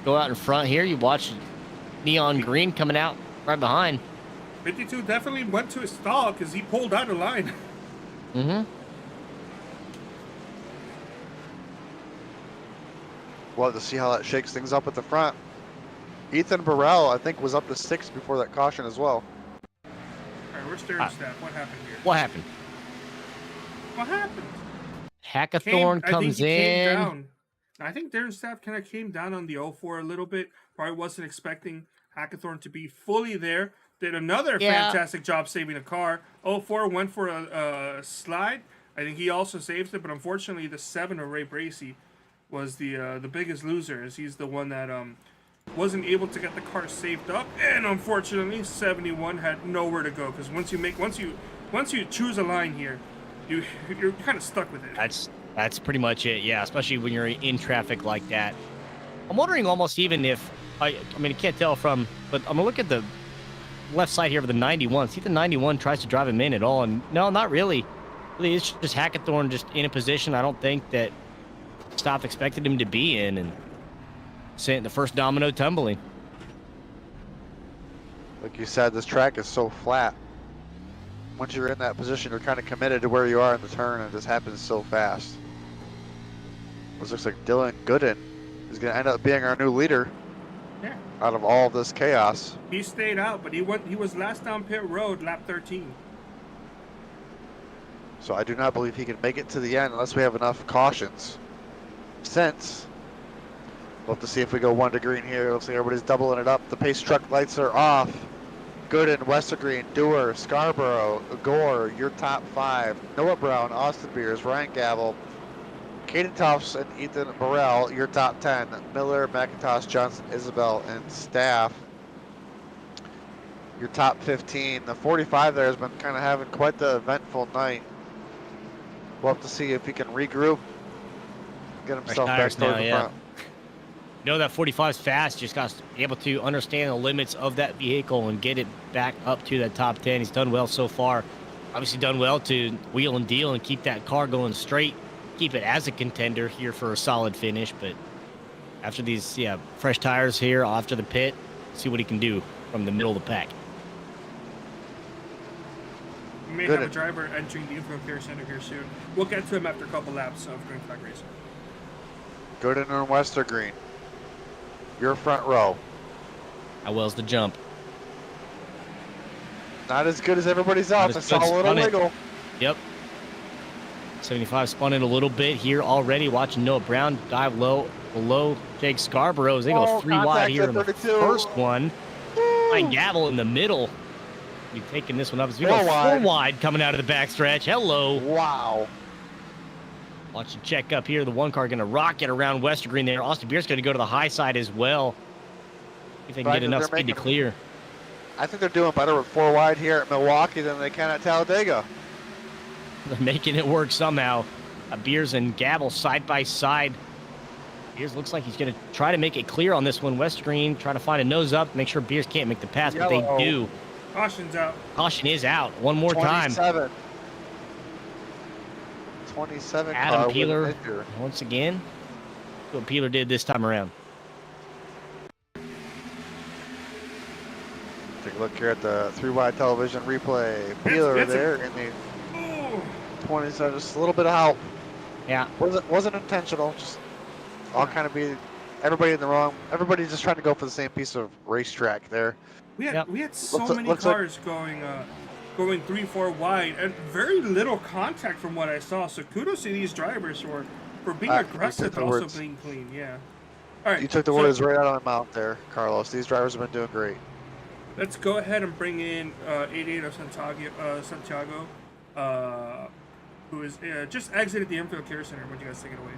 Go out in front here. You watch neon green coming out right behind. 52 definitely went to a stall because he pulled out of line. Mm-hmm. We'll have to see how that shakes things up at the front. Ethan Burrell, I think, was up to 6 before that caution as well. All right, where's Darren Stapp? What happened here? What happened? What happened? Hackathorn I think comes he came in. down. I think Darren Stapp kind of came down on the 04 a little bit. Probably wasn't expecting Hackathorn to be fully there. Did another Yeah. fantastic job saving the car. 04 went for a slide. I think he also saved it, but unfortunately the 7 of Ray Bracey was the biggest loser, as he's the one that wasn't able to get the car saved up, and unfortunately 71 had nowhere to go, because once you choose a line here, you're kind of stuck with it. That's pretty much it. Yeah, especially when you're in traffic like that. I'm wondering almost even if I mean I can't tell from, but I'm gonna look at the left side here of the 91. See if the 91 tries to drive him in at all, and no, not really. Really, it's just Hackathorn just in a position I don't think that Stapp expected him to be in, and sent the first domino tumbling. Like you said, this track is so flat. Once you're in that position, you're kind of committed to where you are in the turn, and it just happens so fast. This looks like Dylan Gooden is going to end up being our new leader. Yeah. Out of all of this chaos. He stayed out, but he was last down pit road, lap 13. So I do not believe he can make it to the end unless we have enough cautions. Since we'll have to see if we go 1 to green here. Looks like everybody's doubling it up. The pace truck lights are off. Gooden, Westergreen, Dewar, Scarborough, Gore, your top 5. Noah Brown, Austin Beers, Ryan Gavel, Caden Tufts, and Ethan Burrell, your top 10. Miller, McIntosh, Johnson, Isabel, and Staff, your top 15. The 45 there has been kind of having quite the eventful night. We'll have to see if he can regroup, get himself back tires toward now, the yeah. front. You know that 45 is fast. Just got to be able to understand the limits of that vehicle and get it back up to that top 10. He's done well so far. Obviously done well to wheel and deal and keep that car going straight. keep it as a contender here for a solid finish. But after these, fresh tires here after the pit, see what he can do from the middle of the pack. We may have a driver entering the infield care center here soon. We'll get to him after a couple laps of green flag racing. Gooden and Westergreen. Your front row. How well's the jump? Not as good as everybody's else. I saw a little wiggle. Yep. 75 spun it a little bit here already. Watching Noah Brown dive low below Jake Scarborough as they go 3 wide here in the first one. Fine Gavel in the middle. Be taking this one up as we go 4 wide coming out of the backstretch. Hello. Wow. Watch the check up here. The one car going to rocket around Westergreen there. Austin Beer's going to go to the high side as well. See if they can get enough speed to clear. I think they're doing better with 4 wide here at Milwaukee than they can at Talladega. They're making it work somehow. Beers and Gavel side by side. Beers looks like he's going to try to make it clear on this one. Westergreen trying to find a nose up, make sure Beers can't make the pass, but they do. Caution's out. Caution is out. One more time. 27 Adam Peeler once again. What Peeler did this time around. Take a look here at the 3 wide television replay. Peeler there in the 27, just a little bit of help. Yeah. Wasn't intentional. Just all kind of be everybody in the wrong. Everybody just trying to go for the same piece of racetrack there. We had so many cars going 3-4 wide and very little contact from what I saw. So kudos to these drivers for being aggressive but also being clean. Yeah. All right. You took the words right out of my mouth there, Carlos. These drivers have been doing great. Let's go ahead and bring in 88 of Santiago, who is just exited the infield care center. What do you guys take it away?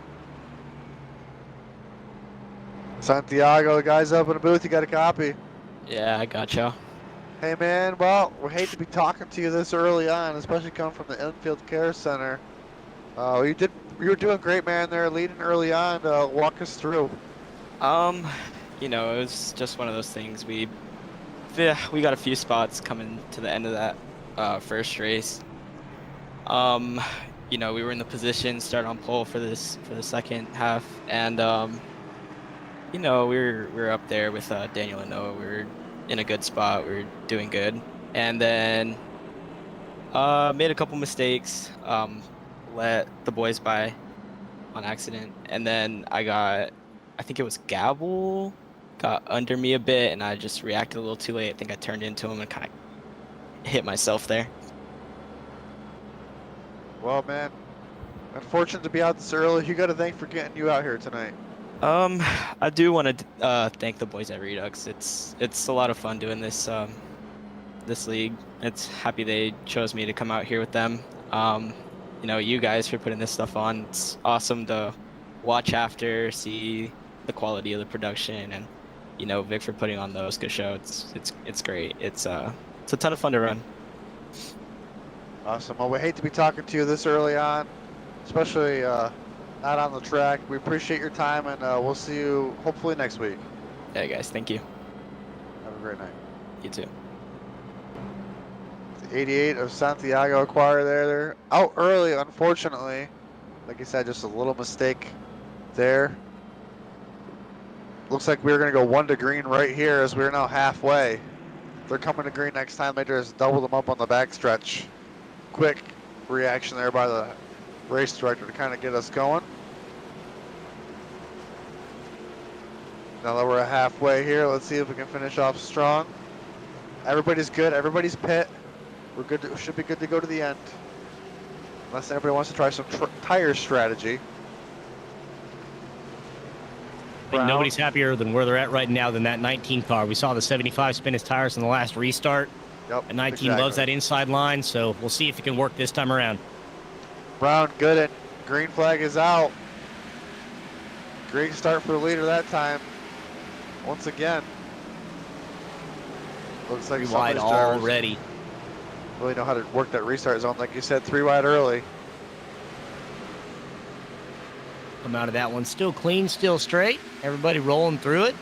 Santiago, the guys up in the booth, you got a copy. Yeah, I gotcha. Hey man, well, we hate to be talking to you this early on, especially coming from the infield care center. You were doing great, man. There, leading early on. Walk us through. It was just one of those things. We got a few spots coming to the end of that first race. We were in the position, start on pole for the second half, and we were up there with Daniel and Noah. We were in a good spot. We were doing good, and then made a couple mistakes. Let the boys by on accident, and then I think it was Gavel got under me a bit, and I just reacted a little too late. I think I turned into him and kind of hit myself there. Well, man, unfortunate to be out this early. You got to thank for getting you out here tonight. I do want to thank the boys at Redux. It's a lot of fun doing this this league. It's happy they chose me to come out here with them. You guys for putting this stuff on. It's awesome to watch after, see the quality of the production, and Vic for putting on the OSCA show. It's great. It's a ton of fun to run. Awesome. Well, we hate to be talking to you this early on, especially not on the track. We appreciate your time, and we'll see you hopefully next week. Yeah, guys. Thank you. Have a great night. You too. The 88 of Santiago acquired there. They're out early, unfortunately. Like I said, just a little mistake there. Looks like we're going to go 1 to green right here as we're now halfway. They're coming to green next time. They just double them up on the backstretch. Quick reaction there by the race director to kind of get us going. Now that we're halfway here, let's see if we can finish off strong. Everybody's good. Everybody's pit. We're good. Should be good to go to the end. Unless anybody wants to try some tire strategy. I think nobody's happier than where they're at right now than that 19 car. We saw the 75 spin his tires in the last restart. Yep, and 19 loves that inside line, so we'll see if it can work this time around. Brown good at green flag is out. Great start for the leader that time. Once again. Looks like wide already. Really know how to work that restart zone, like you said, 3 wide early. Come out of that one still clean, still straight. Everybody rolling through it.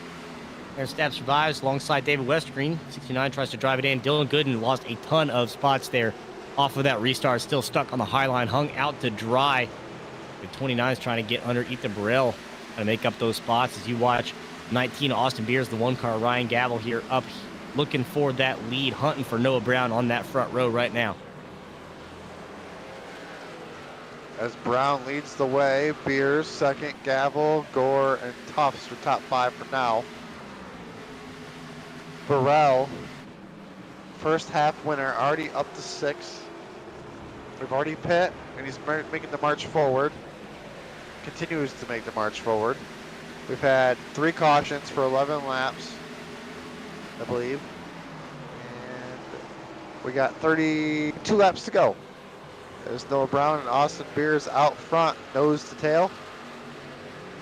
Aaron Stapp survives alongside David Westergreen. 69 tries to drive it in. Dylan Gooden lost a ton of spots there off of that restart. Still stuck on the high line, hung out to dry. The 29 is trying to get under Ethan Burrell to make up those spots as you watch 19 Austin Beers, the one car Ryan Gavel here up looking for that lead, hunting for Noah Brown on that front row right now. As Brown leads the way, Beers second, Gavel, Gore, and Tufts for top 5 for now. Burrell, first half winner, already up to 6. We've already pit, and he's making the march forward. Continues to make the march forward. We've had 3 cautions for 11 laps, I believe. And we got 32 laps to go. There's Noah Brown and Austin Beers out front, nose to tail.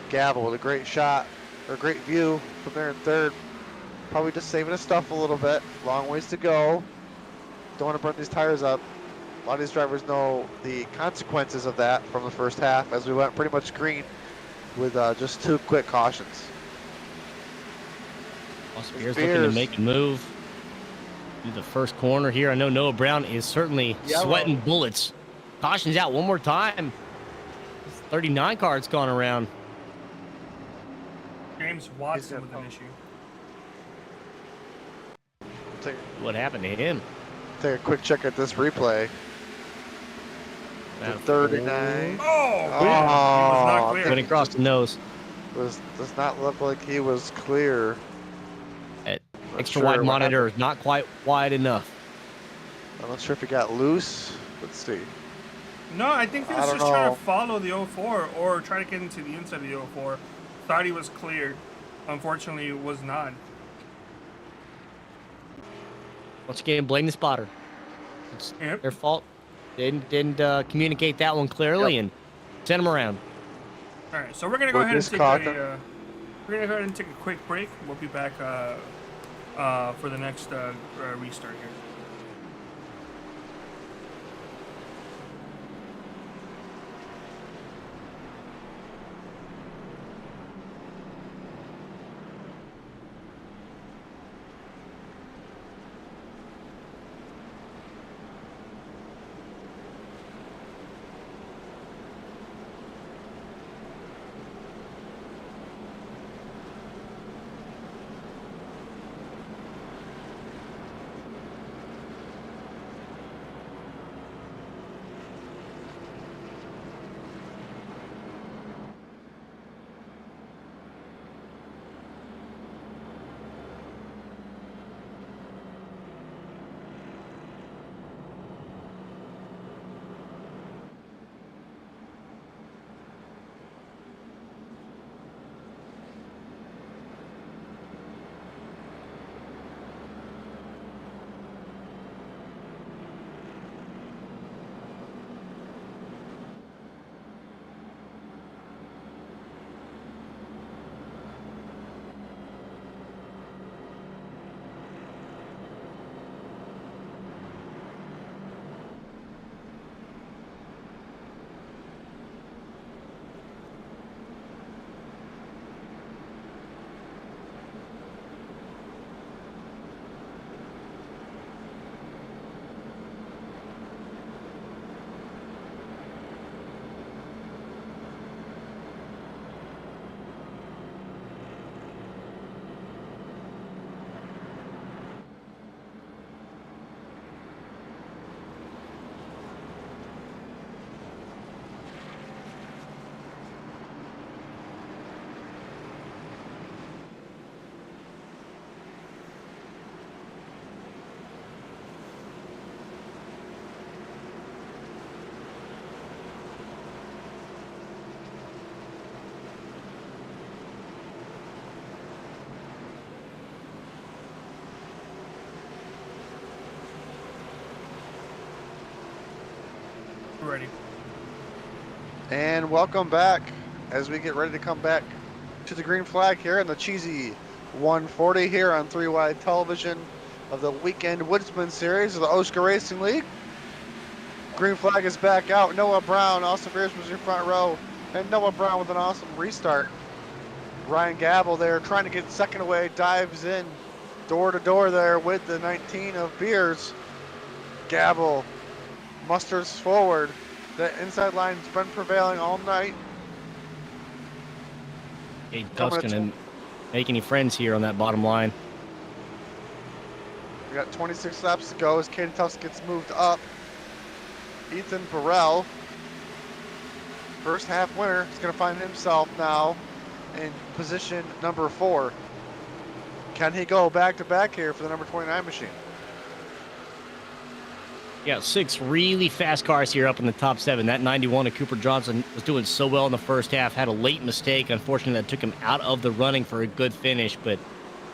Gavel with a great shot, or great view from there in third. Probably just saving his stuff a little bit. Long ways to go. Don't want to burn these tires up. A lot of these drivers know the consequences of that from the first half, as we went pretty much green with just 2 quick cautions. Austin Beers looking to make a move through the first corner here. I know Noah Brown is certainly sweating bullets. Caution's out one more time. 39 card's gone around. James Watson with an issue. What happened to him? Take a quick check at this replay. The 39. Oh, he was not clear. Went across the nose. Does not look like he was clear. That extra wide monitor is not quite wide enough. I'm not sure if he got loose. Let's see. No, I think he was just trying to follow the 04 or try to get into the inside of the 04. Thought he was cleared. Unfortunately, it was not. Once again, blame the spotter. It's their fault. Didn't communicate that one clearly and send him around. All right, so we're gonna go ahead and take a quick break. We'll be back for the next restart here. Ready. And welcome back as we get ready to come back to the green flag here in the cheesy 140 here on 3 Wide Television of the Weekend Woodsman Series of the OSCA Racing League. Green flag is back out. Noah Brown, Austin Beers was your front row, and Noah Brown with an awesome restart. Ryan Gavel there trying to get second away, dives in door to door there with the 19 of Beers. Gavel musters forward, The inside line's been prevailing all night. Hey, Coming Duff's at going to make any friends here on that bottom line. We got 26 laps to go as Caden Tufts gets moved up. Ethan Burrell, first half winner, is going to find himself now in position number 4. Can he go back to back here for the number 29 machine? Yeah, 6 really fast cars here up in the top 7. That 91 of Cooper Johnson was doing so well in the first half. Had a late mistake, unfortunately, that took him out of the running for a good finish. But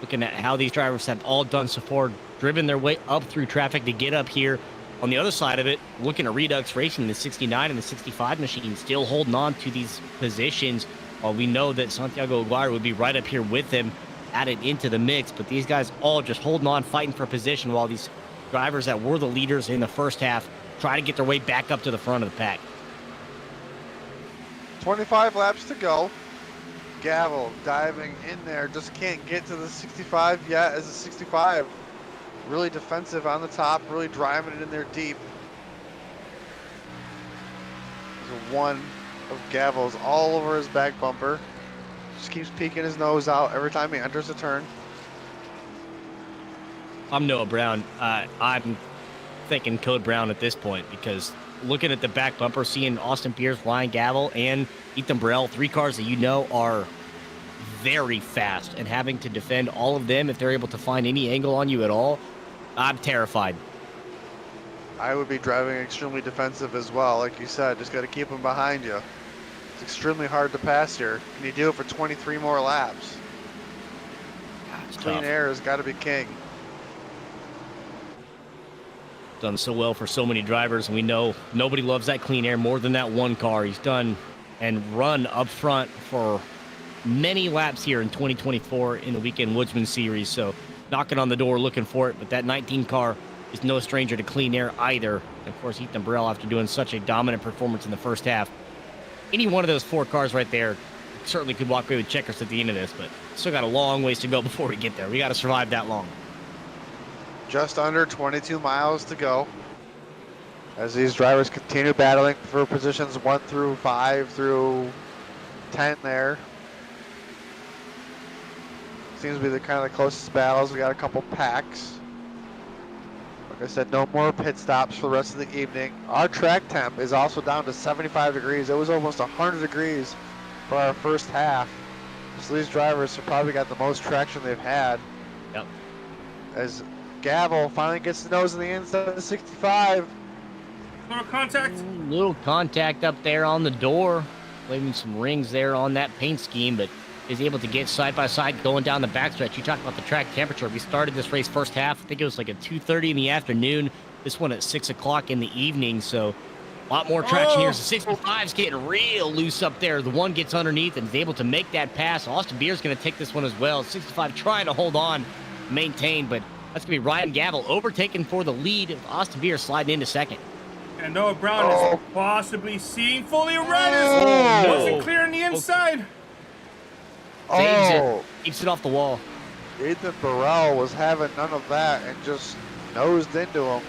looking at how these drivers have all done so far, driven their way up through traffic to get up here. On the other side of it, looking at Redux Racing, the 69 and the 65 machine still holding on to these positions. While we know that Santiago Aguirre would be right up here with them, added into the mix. But these guys all just holding on, fighting for position while these drivers that were the leaders in the first half try to get their way back up to the front of the pack. 25 laps to go. Gavel diving in there, just can't get to the 65 yet as the 65 really defensive on the top, really driving it in there deep. There's one of Gavel's all over his back bumper. Just keeps peeking his nose out every time he enters a turn. I'm Noah Brown. I'm thinking Code Brown at this point because looking at the back bumper, seeing Austin Pierce, Ryan Gavel, and Ethan Burrell, 3 cars that you know are very fast, and having to defend all of them if they're able to find any angle on you at all, I'm terrified. I would be driving extremely defensive as well. Like you said, just got to keep them behind you. It's extremely hard to pass here. Can you do it for 23 more laps? It's Clean tough. air has got to be king. Done so well for so many drivers, and we know nobody loves that clean air more than that one car. He's done and run up front for many laps here in 2024 in the Weekend Woodsman Series, so knocking on the door looking for it. But that 19 car is no stranger to clean air either. And of course, Ethan Burrell, after doing such a dominant performance in the first half, any one of those 4 cars right there certainly could walk away with checkers at the end of this, but still got a long ways to go before we get there. We got to survive that long. Just under 22 miles to go as these drivers continue battling for positions 1 through 5 through 10 there. Seems to be the kind of the closest battles. We got a couple packs. Like I said, no more pit stops for the rest of the evening. Our track temp is also down to 75 degrees. It was almost 100 degrees for our first half. So these drivers have probably got the most traction they've had. Yep. As Gavel finally gets the nose on the inside of the 65. Little contact. Little contact up there on the door, leaving some rings there on that paint scheme, but is able to get side by side going down the backstretch. You talked about the track temperature. We started this race first half, I think it was like at 2:30 in the afternoon. This one at 6 o'clock in the evening, so a lot more traction here. So 65's getting real loose up there. The one gets underneath and is able to make that pass. Austin Beer's going to take this one as well. 65 trying to hold on, maintain, but that's going to be Ryan Gavel overtaken for the lead. Austin Beer sliding into second. And Noah Brown is possibly seeing fully red. Wasn't clear on the inside. Saves it. Keeps it off the wall. Ethan Burrell was having none of that and just nosed into him.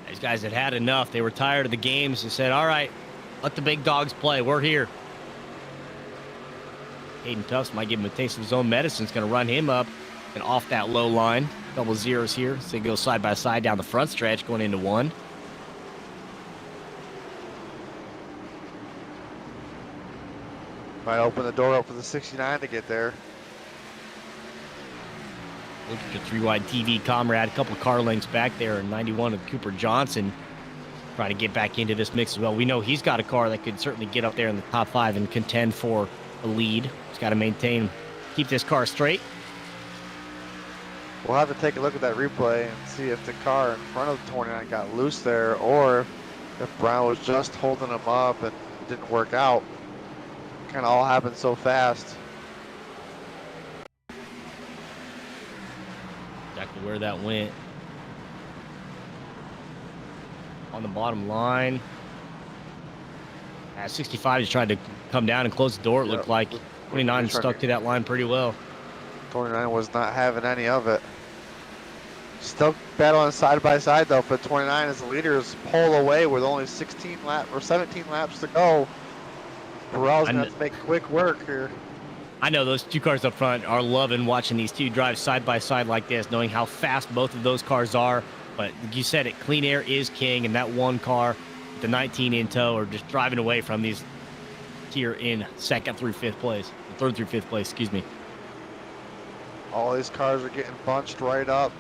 These guys had had enough. They were tired of the games and said, all right, let the big dogs play. We're here. Caden Tufts might give him a taste of his own medicine. It's going to run him up and off that low line. Double zeros here. So they go side by side down the front stretch going into 1. Might open the door up for the 69 to get there. Look at your 3-wide TV comrade. A couple of car lengths back there. 91 of Cooper Johnson trying to get back into this mix as well. We know he's got a car that could certainly get up there in the top 5 and contend for a lead. He's got to maintain, keep this car straight. We'll have to take a look at that replay and see if the car in front of the 29 got loose there or if Brown was just holding him up and it didn't work out. Kind of all happened so fast. Exactly where that went. On the bottom line. 65 just tried to come down and close the door, it looked like. 29 stuck to that line pretty well. 29 was not having any of it. Still battling side by side though for 29 as the leaders pull away with only 17 laps to go. Burrell's gonna have to make quick work here. I know those two cars up front are loving watching these two drive side by side like this, knowing how fast both of those cars are. But you said it, clean air is king, and that one car, with the 19 in tow, are just driving away from these here in third through fifth place, excuse me. All these cars are getting bunched right up.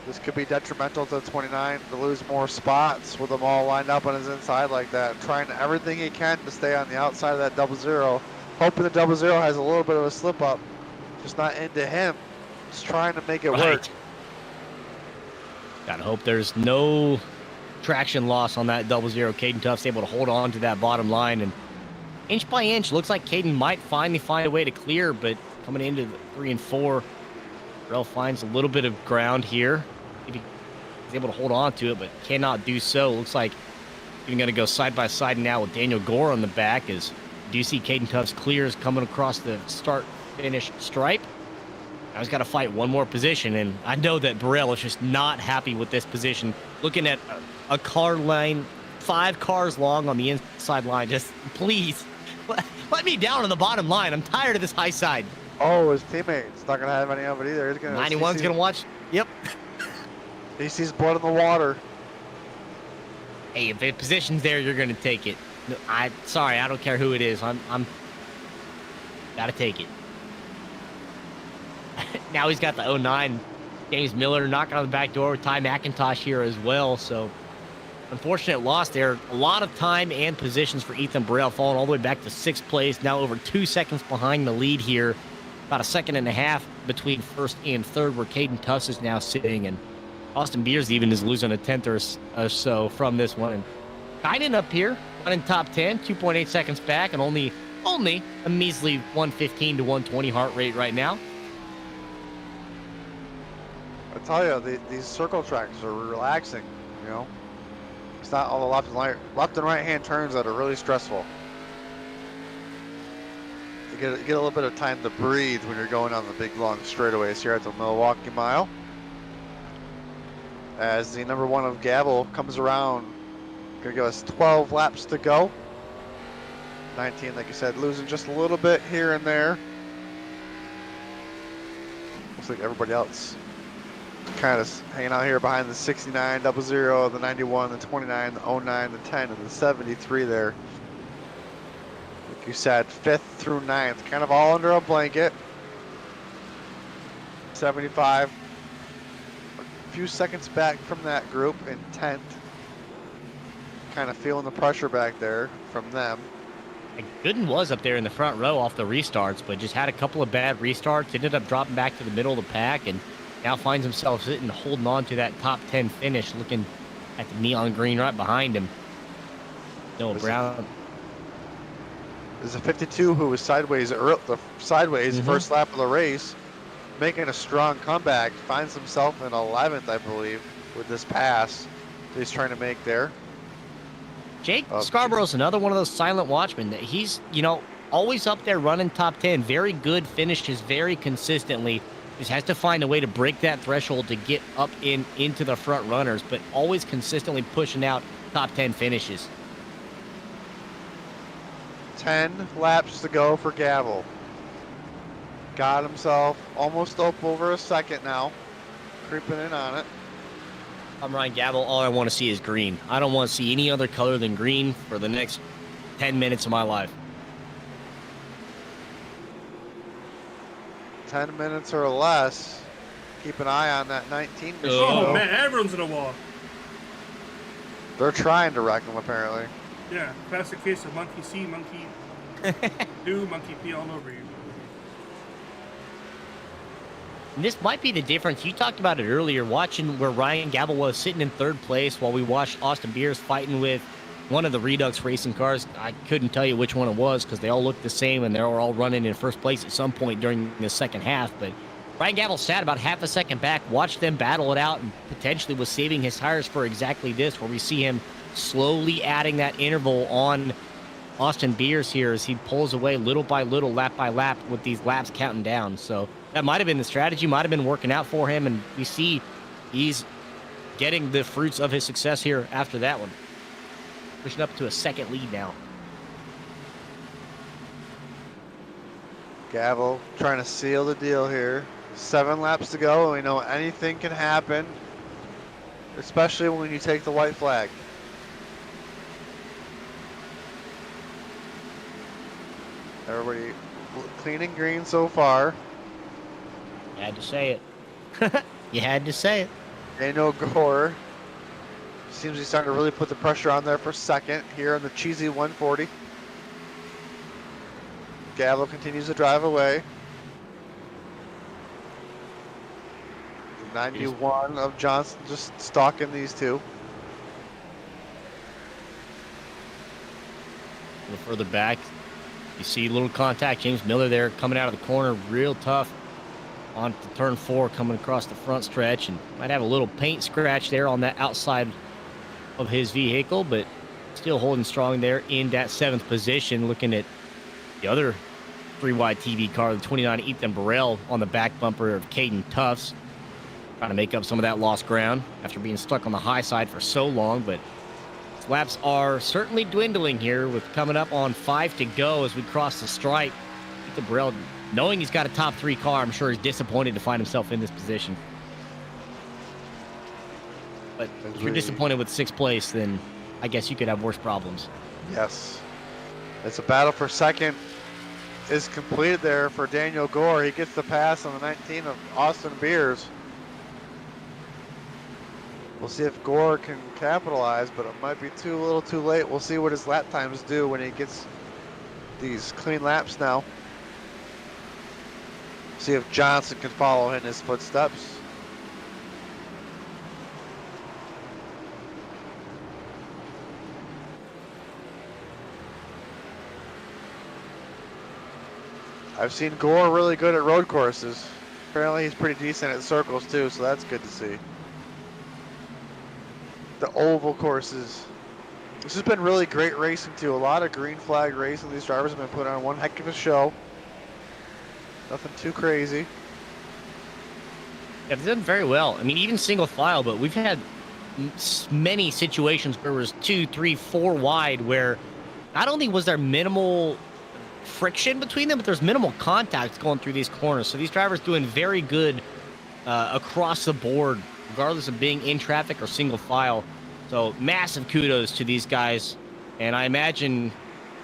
This could be detrimental to 29 to lose more spots with them all lined up on his inside like that. Trying everything he can to stay on the outside of that 00. Hoping the 00 has a little bit of a slip up. Just not into him. Just trying to make it work. Gotta hope there's no traction loss on that 00. Caden Tuff's able to hold on to that bottom line. And inch by inch, looks like Caden might finally find a way to clear, but coming into the 3 and 4, Burrell finds a little bit of ground here. He's able to hold on to it, but cannot do so. Looks like even going to go side by side now with Daniel Gore on the back as you do see Caden Tuff's clears coming across the start-finish stripe. Now he's got to fight one more position, and I know that Burrell is just not happy with this position. Looking at a car line, 5 cars long on the inside line. Just please, let me down on the bottom line. I'm tired of this high side. Oh, his teammate's not going to have any of it either. He's gonna, 91's going to watch. Yep. He sees blood in the water. Hey, if the position's there, you're going to take it. No, sorry, I don't care who it is. I'm gotta take it. Now he's got the 09. James Miller knocking on the back door with Ty McIntosh here as well. So unfortunate loss there. A lot of time and positions for Ethan Burrell, falling all the way back to 6th place. Now over 2 seconds behind the lead here. About a second and a half between first and third, where Caden Tuss is now sitting, and Austin Beers even is losing a tenth or so from this one. And Kynan up here, running top 10, 2.8 seconds back, and only a measly 115 to 120 heart rate right now. I tell you, these circle tracks are relaxing. You know, it's not all the left and right hand turns that are really stressful. You get a little bit of time to breathe when you're going on the big long straightaways here at the Milwaukee Mile. As the number 1 of Gavel comes around, gonna give us 12 laps to go. 19, like I said, losing just a little bit here and there. Looks like everybody else kind of hanging out here behind the 69, 00, the 91, the 29, the 09, the 10, and the 73 there. Like you said, 5th through 9th, kind of all under a blanket. 75, a few seconds back from that group in 10th. Kind of feeling the pressure back there from them. And Gooden was up there in the front row off the restarts, but just had a couple of bad restarts. Ended up dropping back to the middle of the pack, and now finds himself sitting, holding on to that top 10 finish, looking at the neon green right behind him. Noah Brown. There's a 52 who was sideways, first lap of the race, making a strong comeback. Finds himself in 11th, I believe, with this pass that he's trying to make there. Jake Scarborough's another one of those silent watchmen that he's, always up there running top 10. Very good finishes, very consistently. Just has to find a way to break that threshold to get up into the front runners, but always consistently pushing out top 10 finishes. 10 laps to go for Gavel. Got himself almost up over a second now. Creeping in on it. I'm Ryan Gavel. All I want to see is green. I don't want to see any other color than green for the next 10 minutes of my life. 10 minutes or less. Keep an eye on that 19 machine. Oh, man, everyone's in a wall. They're trying to wreck him, apparently. Yeah, classic case of monkey see, monkey do, monkey pee all over you. And this might be the difference. You talked about it earlier, watching where Ryan Gavel was sitting in 3rd place while we watched Austin Beers fighting with one of the Redux racing cars. I couldn't tell you which one it was because they all looked the same and they were all running in 1st place at some point during the second half. But Ryan Gavel sat about half a second back, watched them battle it out, and potentially was saving his tires for exactly this, where we see him slowly adding that interval on Austin Beers here as he pulls away little by little, lap by lap, with these laps counting down. So that might have been the strategy, might have been working out for him. And we see he's getting the fruits of his success here after that one. Pushing up to a second lead now. Gavel trying to seal the deal here. 7 laps to go, and we know anything can happen, especially when you take the white flag. Everybody clean and green so far. You had to say it. You had to say it. Daniel Gore seems he's starting to really put the pressure on there for second here in the cheesy 140. Gavel continues to drive away. 91 of Johnson just stalking these two. A little further back, you see a little contact. James Miller there coming out of the corner, real tough on to turn 4, coming across the front stretch, and might have a little paint scratch there on that outside of his vehicle, but still holding strong there in that 7th position. Looking at the other 3-wide TV car, the 29 Ethan Burrell on the back bumper of Caden Tufts, trying to make up some of that lost ground after being stuck on the high side for so long. But laps are certainly dwindling here, with coming up on 5 to go as we cross the stripe. Ethan Burrell, knowing he's got a top 3 car, I'm sure he's disappointed to find himself in this position. But if you're disappointed with 6th place, then I guess you could have worse problems. Yes. It's a battle for second is completed there for Daniel Gore. He gets the pass on the 19 of Austin Beers. We'll see if Gore can capitalize, but it might be a little too late. We'll see what his lap times do when he gets these clean laps now. See if Johnson can follow in his footsteps. I've seen Gore really good at road courses. Apparently he's pretty decent at circles too, so that's good to see. The oval courses. This has been really great racing too. A lot of green flag racing. These drivers have been putting on one heck of a show. Nothing too crazy. Yeah, they've done very well. I mean, even single file, but we've had many situations where it was 2, 3, 4 wide, where not only was there minimal friction between them, but there's minimal contact going through these corners. So these drivers doing very good across the board, regardless of being in traffic or single file. So massive kudos to these guys, and I imagine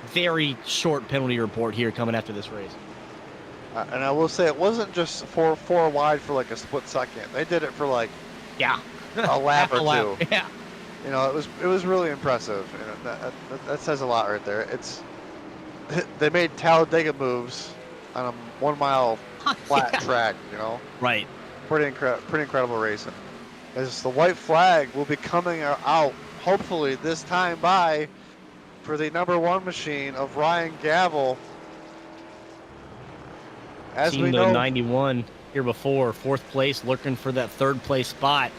very short penalty report here coming after this race. And I will say it wasn't just four wide for like a split second. They did it for like a lap or two. Yeah. You know, it was really impressive. You know, that says a lot right there. They made Talladega moves on a 1 mile flat track. You know. Right. Pretty incredible racing. As the white flag will be coming out, hopefully this time by, for the #1 machine of Ryan Gavel. As Seen we the know, 91 here before, 4th place, looking for that 3rd place spot.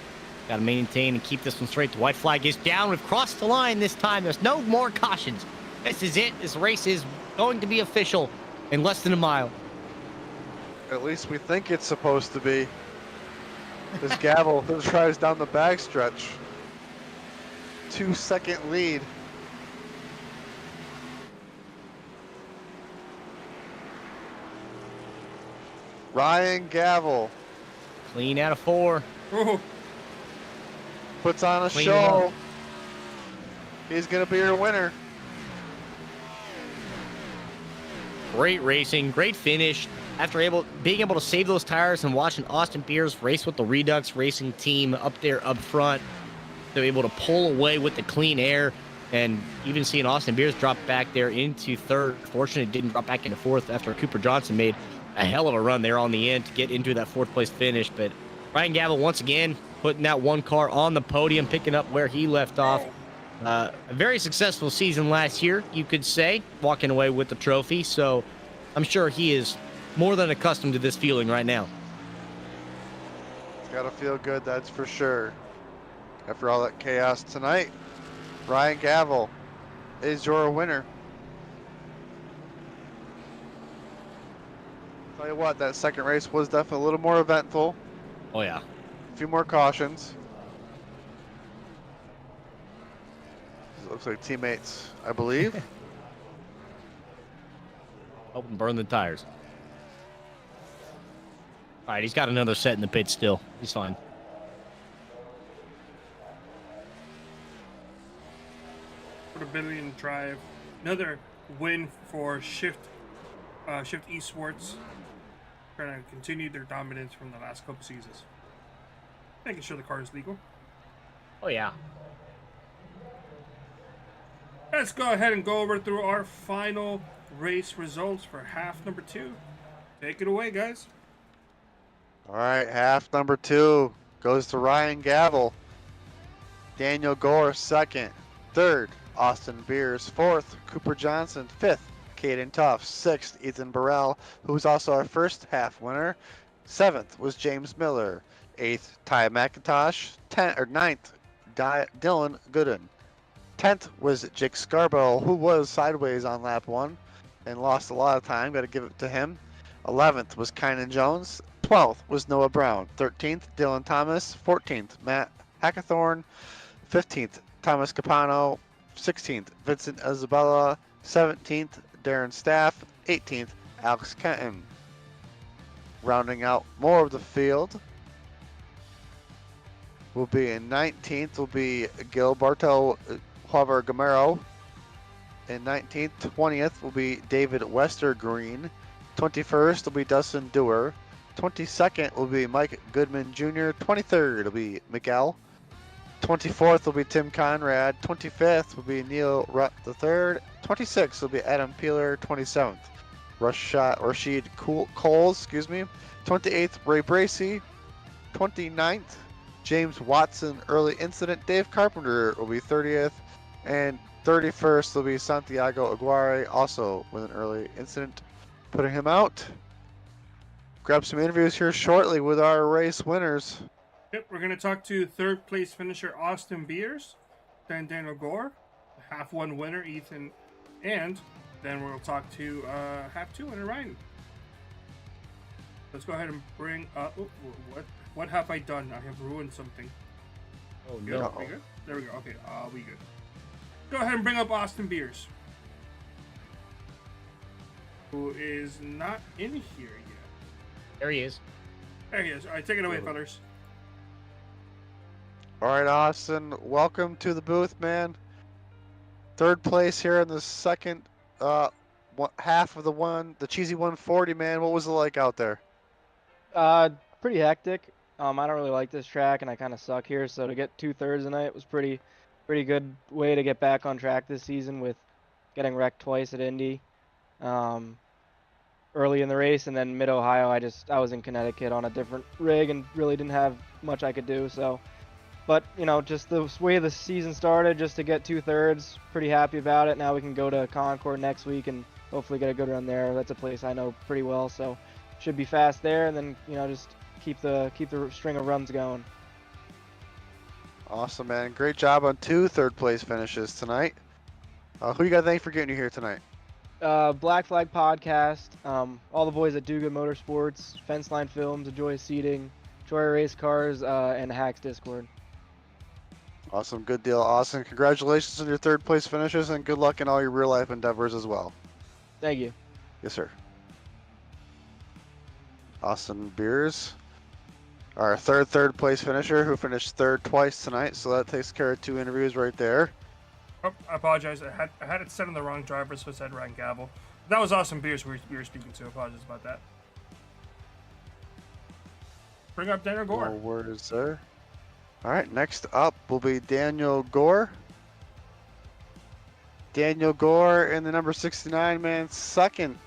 Got to maintain and keep this one straight. The white flag is down. We've crossed the line this time. There's no more cautions. This is it. This race is going to be official in less than a mile. at least we think it's supposed to be. This Gavel tries down the backstretch. 2-second lead. Ryan Gavel Clean out of 4. Oh, puts on a Clean show. He's going to be your winner. Great racing, great finish. After being able to save those tires and watching Austin Beers race with the Redux Racing team up there up front, they're able to pull away with the clean air, and even seeing Austin Beers drop back there into 3rd. Fortunately, it didn't drop back into 4th after Cooper Johnson made a hell of a run there on the end to get into that 4th place finish. But Ryan Gavel once again putting that one car on the podium, picking up where he left off. A very successful season last year, you could say, walking away with the trophy. So I'm sure he is more than accustomed to this feeling right now. It's got to feel good, that's for sure. After all that chaos tonight, Ryan Gavel is your winner. Tell you what, that second race was definitely a little more eventful. Oh, yeah. few more cautions. It looks like teammates, I believe. Help him burn the tires. All right, he's got another set in the pit still. He's fine. Portability and drive. Another win for Shift Esports. Trying to continue their dominance from the last couple seasons. Making sure the car is legal. Oh, yeah. Let's go ahead and go over through our final race results for half number 2. Take it away, guys. All right, half number 2 goes to Ryan Gavel. Daniel Gore, second. Third, Austin Beers. Fourth, Cooper Johnson. Fifth, Caden Tuff. Sixth, Ethan Burrell, who was also our first half winner. Seventh was James Miller. Eighth, Ty McIntosh. Ninth, Dylan Gooden. 10th was Jake Scarborough, who was sideways on lap 1 and lost a lot of time. Got to give it to him. 11th was Kynan Jones. 12th was Noah Brown. 13th, Dylan Thomas. 14th, Matt Hackathorn. 15th, Thomas Capano. 16th, Vincent Isabella. 17th, Darren Staff. 18th, Alex Kenton. Rounding out more of the field will be in 19th will be Gilberto Hover Gamero. In 19th, 20th will be David Westergreen. 21st will be Dustin Dewar. 22nd will be Mike Goodman Jr. 23rd will be Miguel. 24th will be Tim Conrad. 25th will be Neil Rutt III. 26th will be Adam Peeler. 27th, Rashid Coles. 28th, Ray Bracey. 29th, James Watson. Early incident. Dave Carpenter will be 30th. And 31st will be Santiago Aguirre, also with an early incident, putting him out. Grab some interviews here shortly with our race winners. Yep, we're going to talk to third place finisher Austin Beers, then Daniel Gore, half 1 winner Ethan, and then we'll talk to half 2 winner Ryan. Let's go ahead and bring up. What have I done? I have ruined something. Oh, Good? no. We good? There we go. Okay, we good. Go ahead and bring up Austin Beers, who is not in here yet. There he is. There he is. All right, take it away, fellas. All right, Austin, welcome to the booth, man. Third place here in the second half of the cheesy 140, man. What was it like out there? Pretty hectic. I don't really like this track, and I kind of suck here. So to get 2/3 tonight was pretty good way to get back on track this season with getting wrecked twice at Indy, early in the race, and then Mid Ohio. I was in Connecticut on a different rig and really didn't have much I could do. So, but just the way the season started, just to get 2/3, pretty happy about it. Now we can go to Concord next week and hopefully get a good run there. That's a place I know pretty well, so should be fast there, and then just keep the string of runs going. Awesome, man. Great job on 2 third-place finishes tonight. Who you got to thank for getting you here tonight? Black Flag Podcast, all the boys at Do Good Motorsports, Fenceline Films, Enjoy Seating, Joy Race Cars, and Hacks Discord. Awesome. Good deal, Austin. Congratulations on your third-place finishes, and good luck in all your real-life endeavors as well. Thank you. Yes, sir. Austin Beers, our third place finisher, who finished third twice tonight, so that takes care of 2 interviews right there. Oh, I apologize. I had it set on the wrong driver, so it said Ryan Gavel. That was Austin Beers we were speaking to. Apologies about that. Bring up Daniel Gore. No worries there. All right, next up will be Daniel Gore. Daniel Gore in the number 69, man, second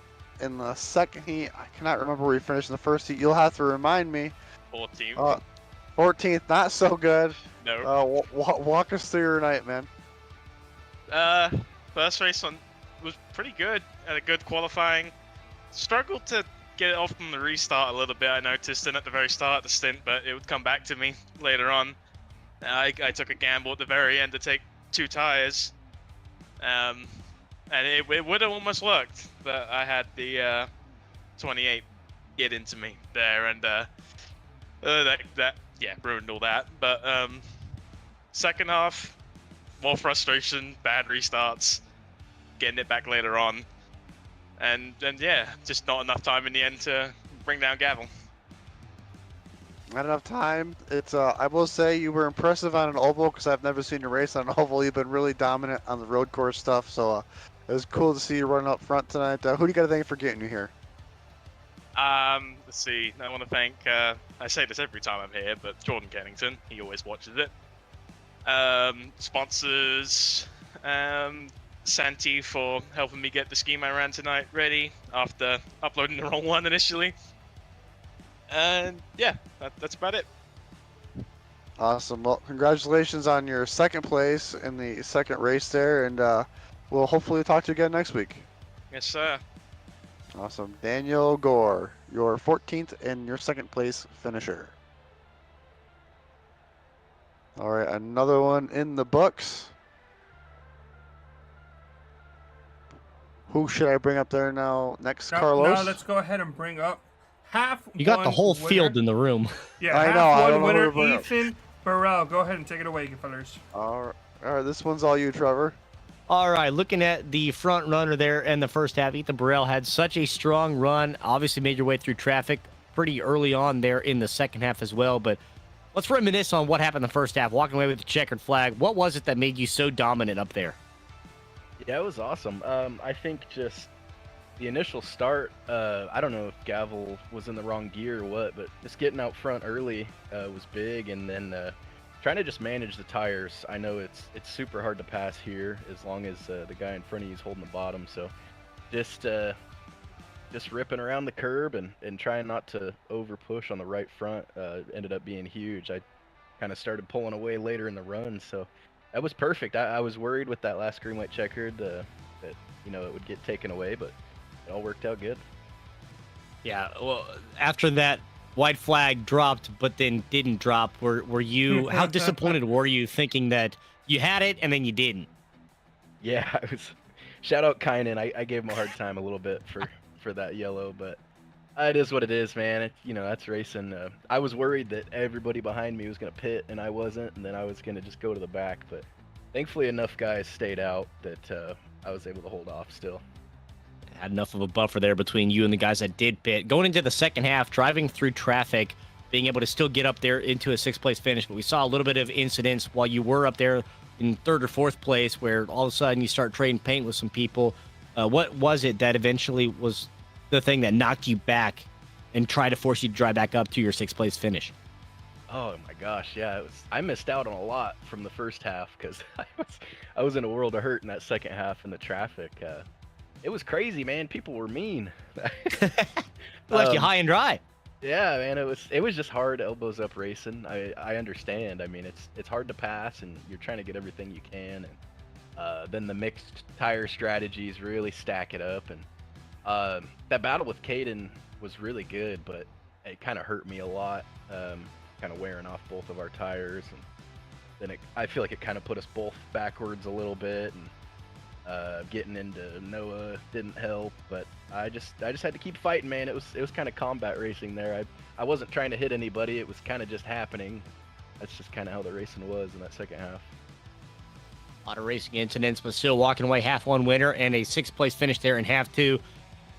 in the second heat. I cannot remember where he finished in the first heat. You'll have to remind me. 14th. 14th, not so good. No. Walk us through your night, man. First race was pretty good. Had a good qualifying. Struggled to get it off from the restart a little bit. I noticed, and at the very start of the stint, but it would come back to me later on. I took a gamble at the very end to take 2 tires. And it would have almost worked, but I had the 28 get into me there, and that yeah, ruined all that. But second half, more frustration, bad restarts, getting it back later on, and yeah, just not enough time in the end to bring down Gavel. Not enough time. It's I will say you were impressive on an oval because I've never seen you race on an oval. You've been really dominant on the road course stuff, so it was cool to see you running up front tonight. Who do you got to thank for getting you here? Let's see. I want to thank. I say this every time I'm here, but Jordan Kennington. He always watches it. Sponsors. Santi for helping me get the scheme I ran tonight ready after uploading the wrong one initially. And yeah, that's about it. Awesome. Well, congratulations on your second place in the second race there, and we'll hopefully talk to you again next week. Yes, sir. Awesome. Daniel Gore, your 14th and your second place finisher. All right, another one in the books. Who should I bring up there now? Next, Carlos? Now let's go ahead and bring up half. You got the whole winner. field in the room. Yeah, I half know, I don't one know winner, who to bring up. Ethan Burrell. Go ahead and take it away, fellas. All right, this one's all you, Trevor. All right, looking at the front runner there in the first half, Ethan Burrell had such a strong run. Obviously made your way through traffic pretty early on there in the second half as well. But let's reminisce on what happened in the first half, walking away with the checkered flag. What was it that made you so dominant up there? Yeah, it was awesome. I think just the initial start, I don't know if Gavel was in the wrong gear or what, but just getting out front early was big, and then trying to just manage the tires. I know it's super hard to pass here as long as the guy in front of you is holding the bottom, so just ripping around the curb and trying not to over push on the right front ended up being huge. I kind of started pulling away later in the run, so that was perfect. I was worried with that last green white checkered that it would get taken away, but it all worked out good. Yeah, well, after that white flag dropped but then didn't drop, were you how disappointed were you thinking that you had it and then you didn't? Yeah, I was. Shout out Kynan. I gave him a hard time a little bit for that yellow, but it is what it is, man. That's racing. I was worried that everybody behind me was going to pit and I wasn't, and then I was going to just go to the back, but thankfully enough guys stayed out that I was able to hold off still. Had enough of a buffer there between you and the guys that did pit. Going into the second half, driving through traffic, being able to still get up there into a sixth place finish, but we saw a little bit of incidents while you were up there in third or fourth place where all of a sudden you start trading paint with some people. What was it that eventually was the thing that knocked you back and tried to force you to drive back up to your sixth place finish? Oh my gosh, yeah, I missed out on a lot from the first half because I was in a world of hurt in that second half in the traffic. It was crazy, man. People were mean. Left you high and dry. Yeah, man. It was just hard elbows up racing. I understand. I mean, it's hard to pass, and you're trying to get everything you can. And then the mixed tire strategies really stack it up. And that battle with Caden was really good, but it kind of hurt me a lot. Kind of wearing off both of our tires, and then I feel like it kind of put us both backwards a little bit. And getting into Noah didn't help, but I just had to keep fighting, man. It was kind of combat racing there. I wasn't trying to hit anybody. It was kind of just happening. That's just kind of how the racing was in that second half. A lot of racing incidents, but still walking away half one winner and a sixth place finish there in half two.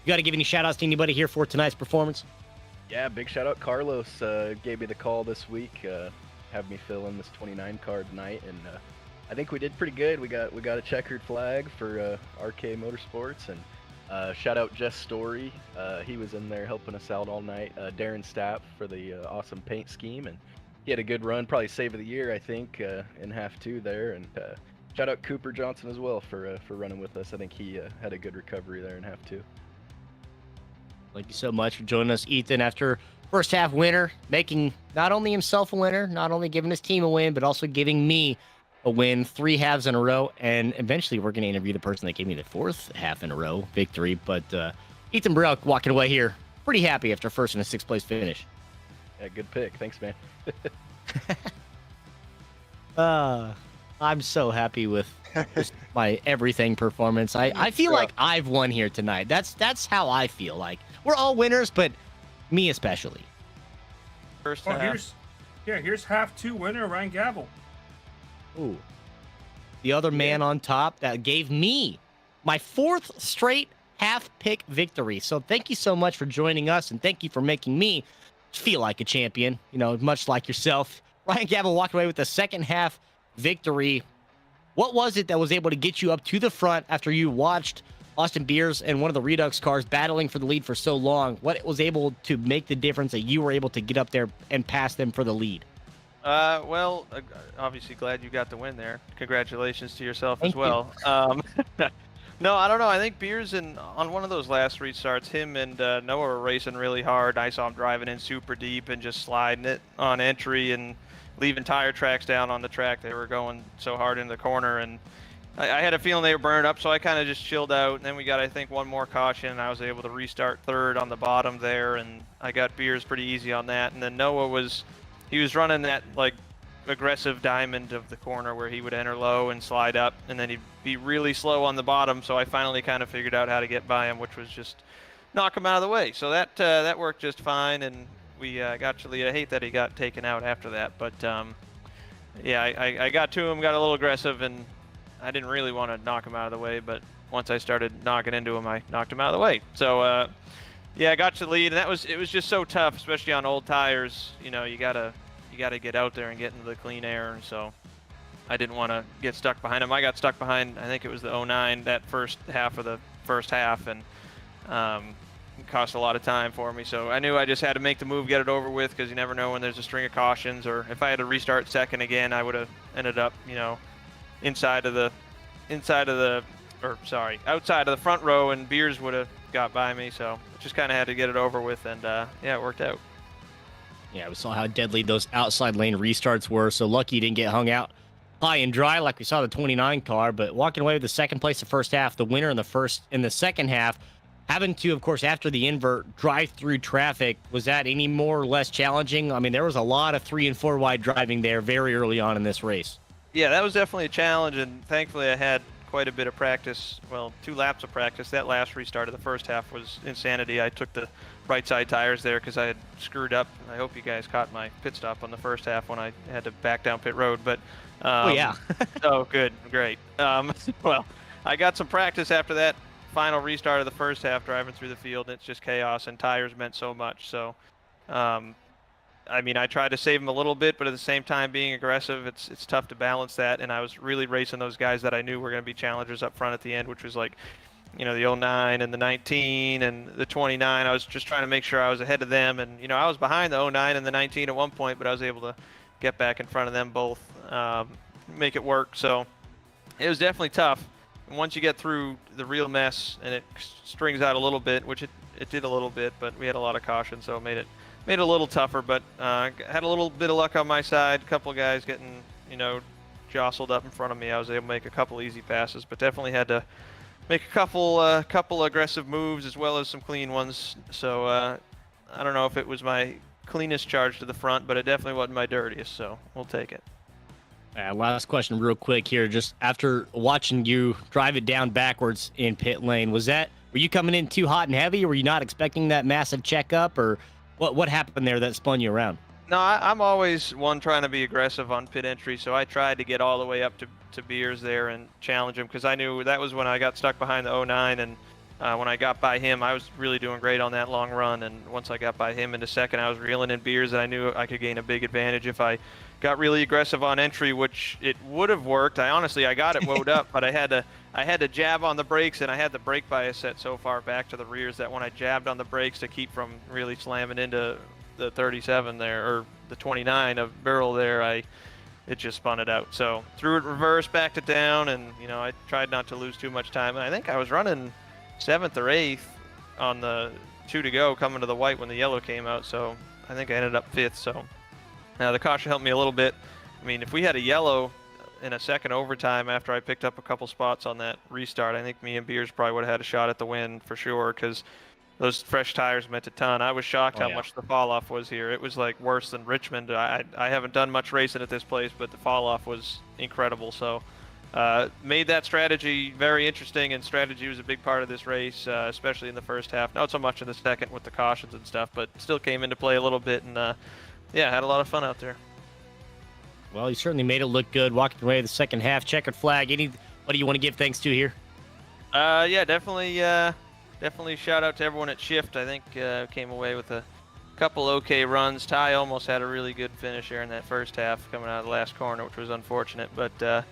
You got to give any shout outs to anybody here for tonight's performance? Yeah, big shout out. Carlos gave me the call this week, have me fill in this 29 car tonight, and I think we did pretty good. We got a checkered flag for RK Motorsports, and shout out Jess Story. He was in there helping us out all night. Darren Stapp for the awesome paint scheme, and he had a good run, probably save of the year, I think, in half two there. And shout out Cooper Johnson as well for running with us. I think he had a good recovery there in half two. Thank you so much for joining us, Ethan, after first half winner, making not only himself a winner, not only giving his team a win, but also giving me a win 3 halves in a row. And eventually we're going to interview the person that gave me the 4th half in a row victory. But Ethan Burrell walking away here pretty happy after first and a 6th place finish. Yeah, good pick. Thanks, man. I'm so happy with just my everything performance. I feel like I've won here tonight. That's how I feel like. We're all winners, but me especially. First Oh, half. Yeah, here's half 2 winner Ryan Gavel. Ooh. The other man on top that gave me my 4th straight half pick victory. So thank you so much for joining us, and thank you for making me feel like a champion, much like yourself. Ryan Gavel walked away with the second half victory. What was it that was able to get you up to the front after you watched Austin Beers and one of the Redux cars battling for the lead for so long? What was able to make the difference that you were able to get up there and pass them for the lead? Well, obviously glad you got the win there. Congratulations to yourself as Thank well. No, I don't know. I think Beers on one of those last restarts, him and Noah were racing really hard. I saw him driving in super deep and just sliding it on entry and leaving tire tracks down on the track. They were going so hard into the corner, and I had a feeling they were burning up, so I kind of just chilled out. And then we got, I think, one more caution, and I was able to restart third on the bottom there, and I got Beers pretty easy on that. And then Noah was running that like aggressive diamond of the corner where he would enter low and slide up, and then he'd be really slow on the bottom. So I finally kind of figured out how to get by him, which was just knock him out of the way. So that worked just fine, and we got to lead. I hate that he got taken out after that, but yeah, I got to him, got a little aggressive, and I didn't really want to knock him out of the way, but once I started knocking into him, I knocked him out of the way. So yeah, I got to lead, and it was just so tough, especially on old tires. You gotta get out there and get into the clean air, and so I didn't want to get stuck behind him. I got stuck behind, I think it was the 09, that first half of the first half, and it cost a lot of time for me. So I knew I just had to make the move, get it over with, because you never know when there's a string of cautions, or if I had to restart second again, I would have ended up, outside of the front row, and Beers would have got by me. So just kind of had to get it over with, and yeah, it worked out. Yeah, we saw how deadly those outside lane restarts were, so lucky you didn't get hung out high and dry like we saw the 29 car, but walking away with the second place the first half, the winner in the second half, having to, of course, after the invert, drive through traffic. Was that any more or less challenging? I mean, there was a lot of 3 and 4 wide driving there very early on in this race. Yeah, that was definitely a challenge, and thankfully I had quite a bit of practice. Well, 2 laps of practice. That last restart of the first half was insanity. I took the right side tires there because I had screwed up. I hope you guys caught my pit stop on the first half when I had to back down pit road. But oh yeah. oh, good, great. Well, I got some practice after that final restart of the first half driving through the field. It's just chaos, and tires meant so much. So I mean, I tried to save them a little bit, but at the same time being aggressive, it's tough to balance that. And I was really racing those guys that I knew were going to be challengers up front at the end, which was like, the 09 and the 19 and the 29. I was just trying to make sure I was ahead of them. And, I was behind the 09 and the 19 at one point, but I was able to get back in front of them both, make it work. So it was definitely tough. And once you get through the real mess and it strings out a little bit, which it did a little bit, but we had a lot of caution, so it made it a little tougher. But had a little bit of luck on my side. A couple of guys getting, jostled up in front of me. I was able to make a couple easy passes, but definitely had to make a couple aggressive moves as well as some clean ones. So I don't know if it was my cleanest charge to the front, but it definitely wasn't my dirtiest, so we'll take it. Last question real quick here. Just after watching you drive it down backwards in pit lane, were you coming in too hot and heavy, or were you not expecting that massive checkup, or what happened there that spun you around? No, I'm always one trying to be aggressive on pit entry, so I tried to get all the way up to Beers there and challenge him, because I knew that was when I got stuck behind the 09, and when I got by him, I was really doing great on that long run, and once I got by him into second, I was reeling in Beers, and I knew I could gain a big advantage if I got really aggressive on entry, which it would have worked. I got it woed up, but I had to jab on the brakes, and I had the brake bias set so far back to the rears that when I jabbed on the brakes to keep from really slamming into the 37 there, or the 29 of barrel there, it just spun it out. So threw it reverse, backed it down, and I tried not to lose too much time. And I think I was running 7th or 8th on the 2 to go coming to the white when the yellow came out. So I think I ended up 5th. So the caution helped me a little bit. I mean, if we had a yellow in a second overtime after I picked up a couple spots on that restart, I think me and Beers probably would have had a shot at the win for sure, because those fresh tires meant a ton. I was shocked how much the fall off was here. It was like worse than Richmond. I haven't done much racing at this place, but the fall off was incredible. So made that strategy very interesting, and strategy was a big part of this race, especially in the first half. Not so much in the second with the cautions and stuff, but still came into play a little bit, and yeah, had a lot of fun out there. Well, you certainly made it look good walking away the second half. Checkered flag. What do you want to give thanks to here? Yeah, definitely shout out to everyone at Shift. I think came away with a couple okay runs. Ty almost had a really good finish there in that first half coming out of the last corner, which was unfortunate. But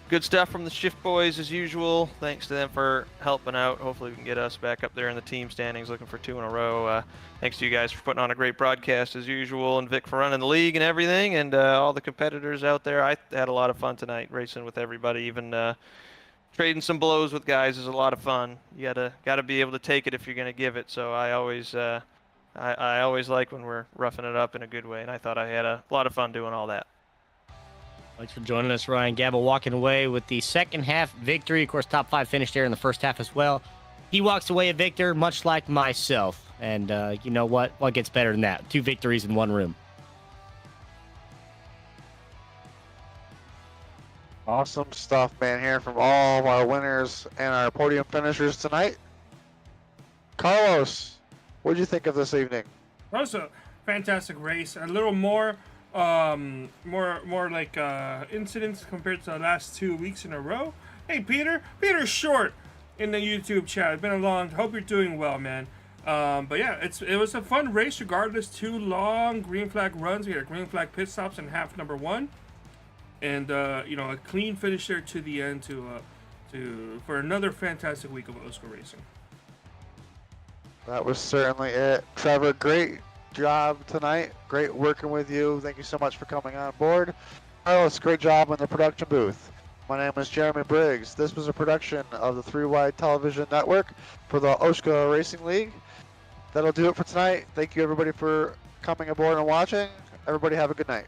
good stuff from the Shift boys as usual. Thanks to them for helping out. Hopefully we can get us back up there in the team standings looking for 2 in a row. Thanks to you guys for putting on a great broadcast as usual, and Vic for running the league and everything, and all the competitors out there. I had a lot of fun tonight racing with everybody. Even trading some blows with guys is a lot of fun. You gotta be able to take it if you're gonna give it. So I always like when we're roughing it up in a good way, and I thought I had a lot of fun doing all that. Thanks for joining us, Ryan Gabba, walking away with the second half victory. Of course, top 5 finished there in the first half as well. He walks away a victor, much like myself. And you know what? What gets better than that? 2 victories in one room. Awesome stuff, man, here from all of our winners and our podium finishers tonight. Carlos, what did you think of this evening? That was a fantastic race. A little more like incidents compared to the last 2 weeks in a row. Hey, Peter Short in the YouTube chat. It's been a long. Hope you're doing well, man. But yeah, it was a fun race regardless. 2 long green flag runs. We had green flag pit stops in half number 1, and a clean finish there to the end for another fantastic week of OSCA racing. That was certainly it. Trevor, great job tonight. Great working with you. Thank you so much for coming on board. Carlos, great job in the production booth. My name is Jeremy Briggs. This was a production of the 3 Wide Television Network for the OSCA Racing League. That'll do it for tonight. Thank you everybody for coming aboard and watching. Everybody have a good night.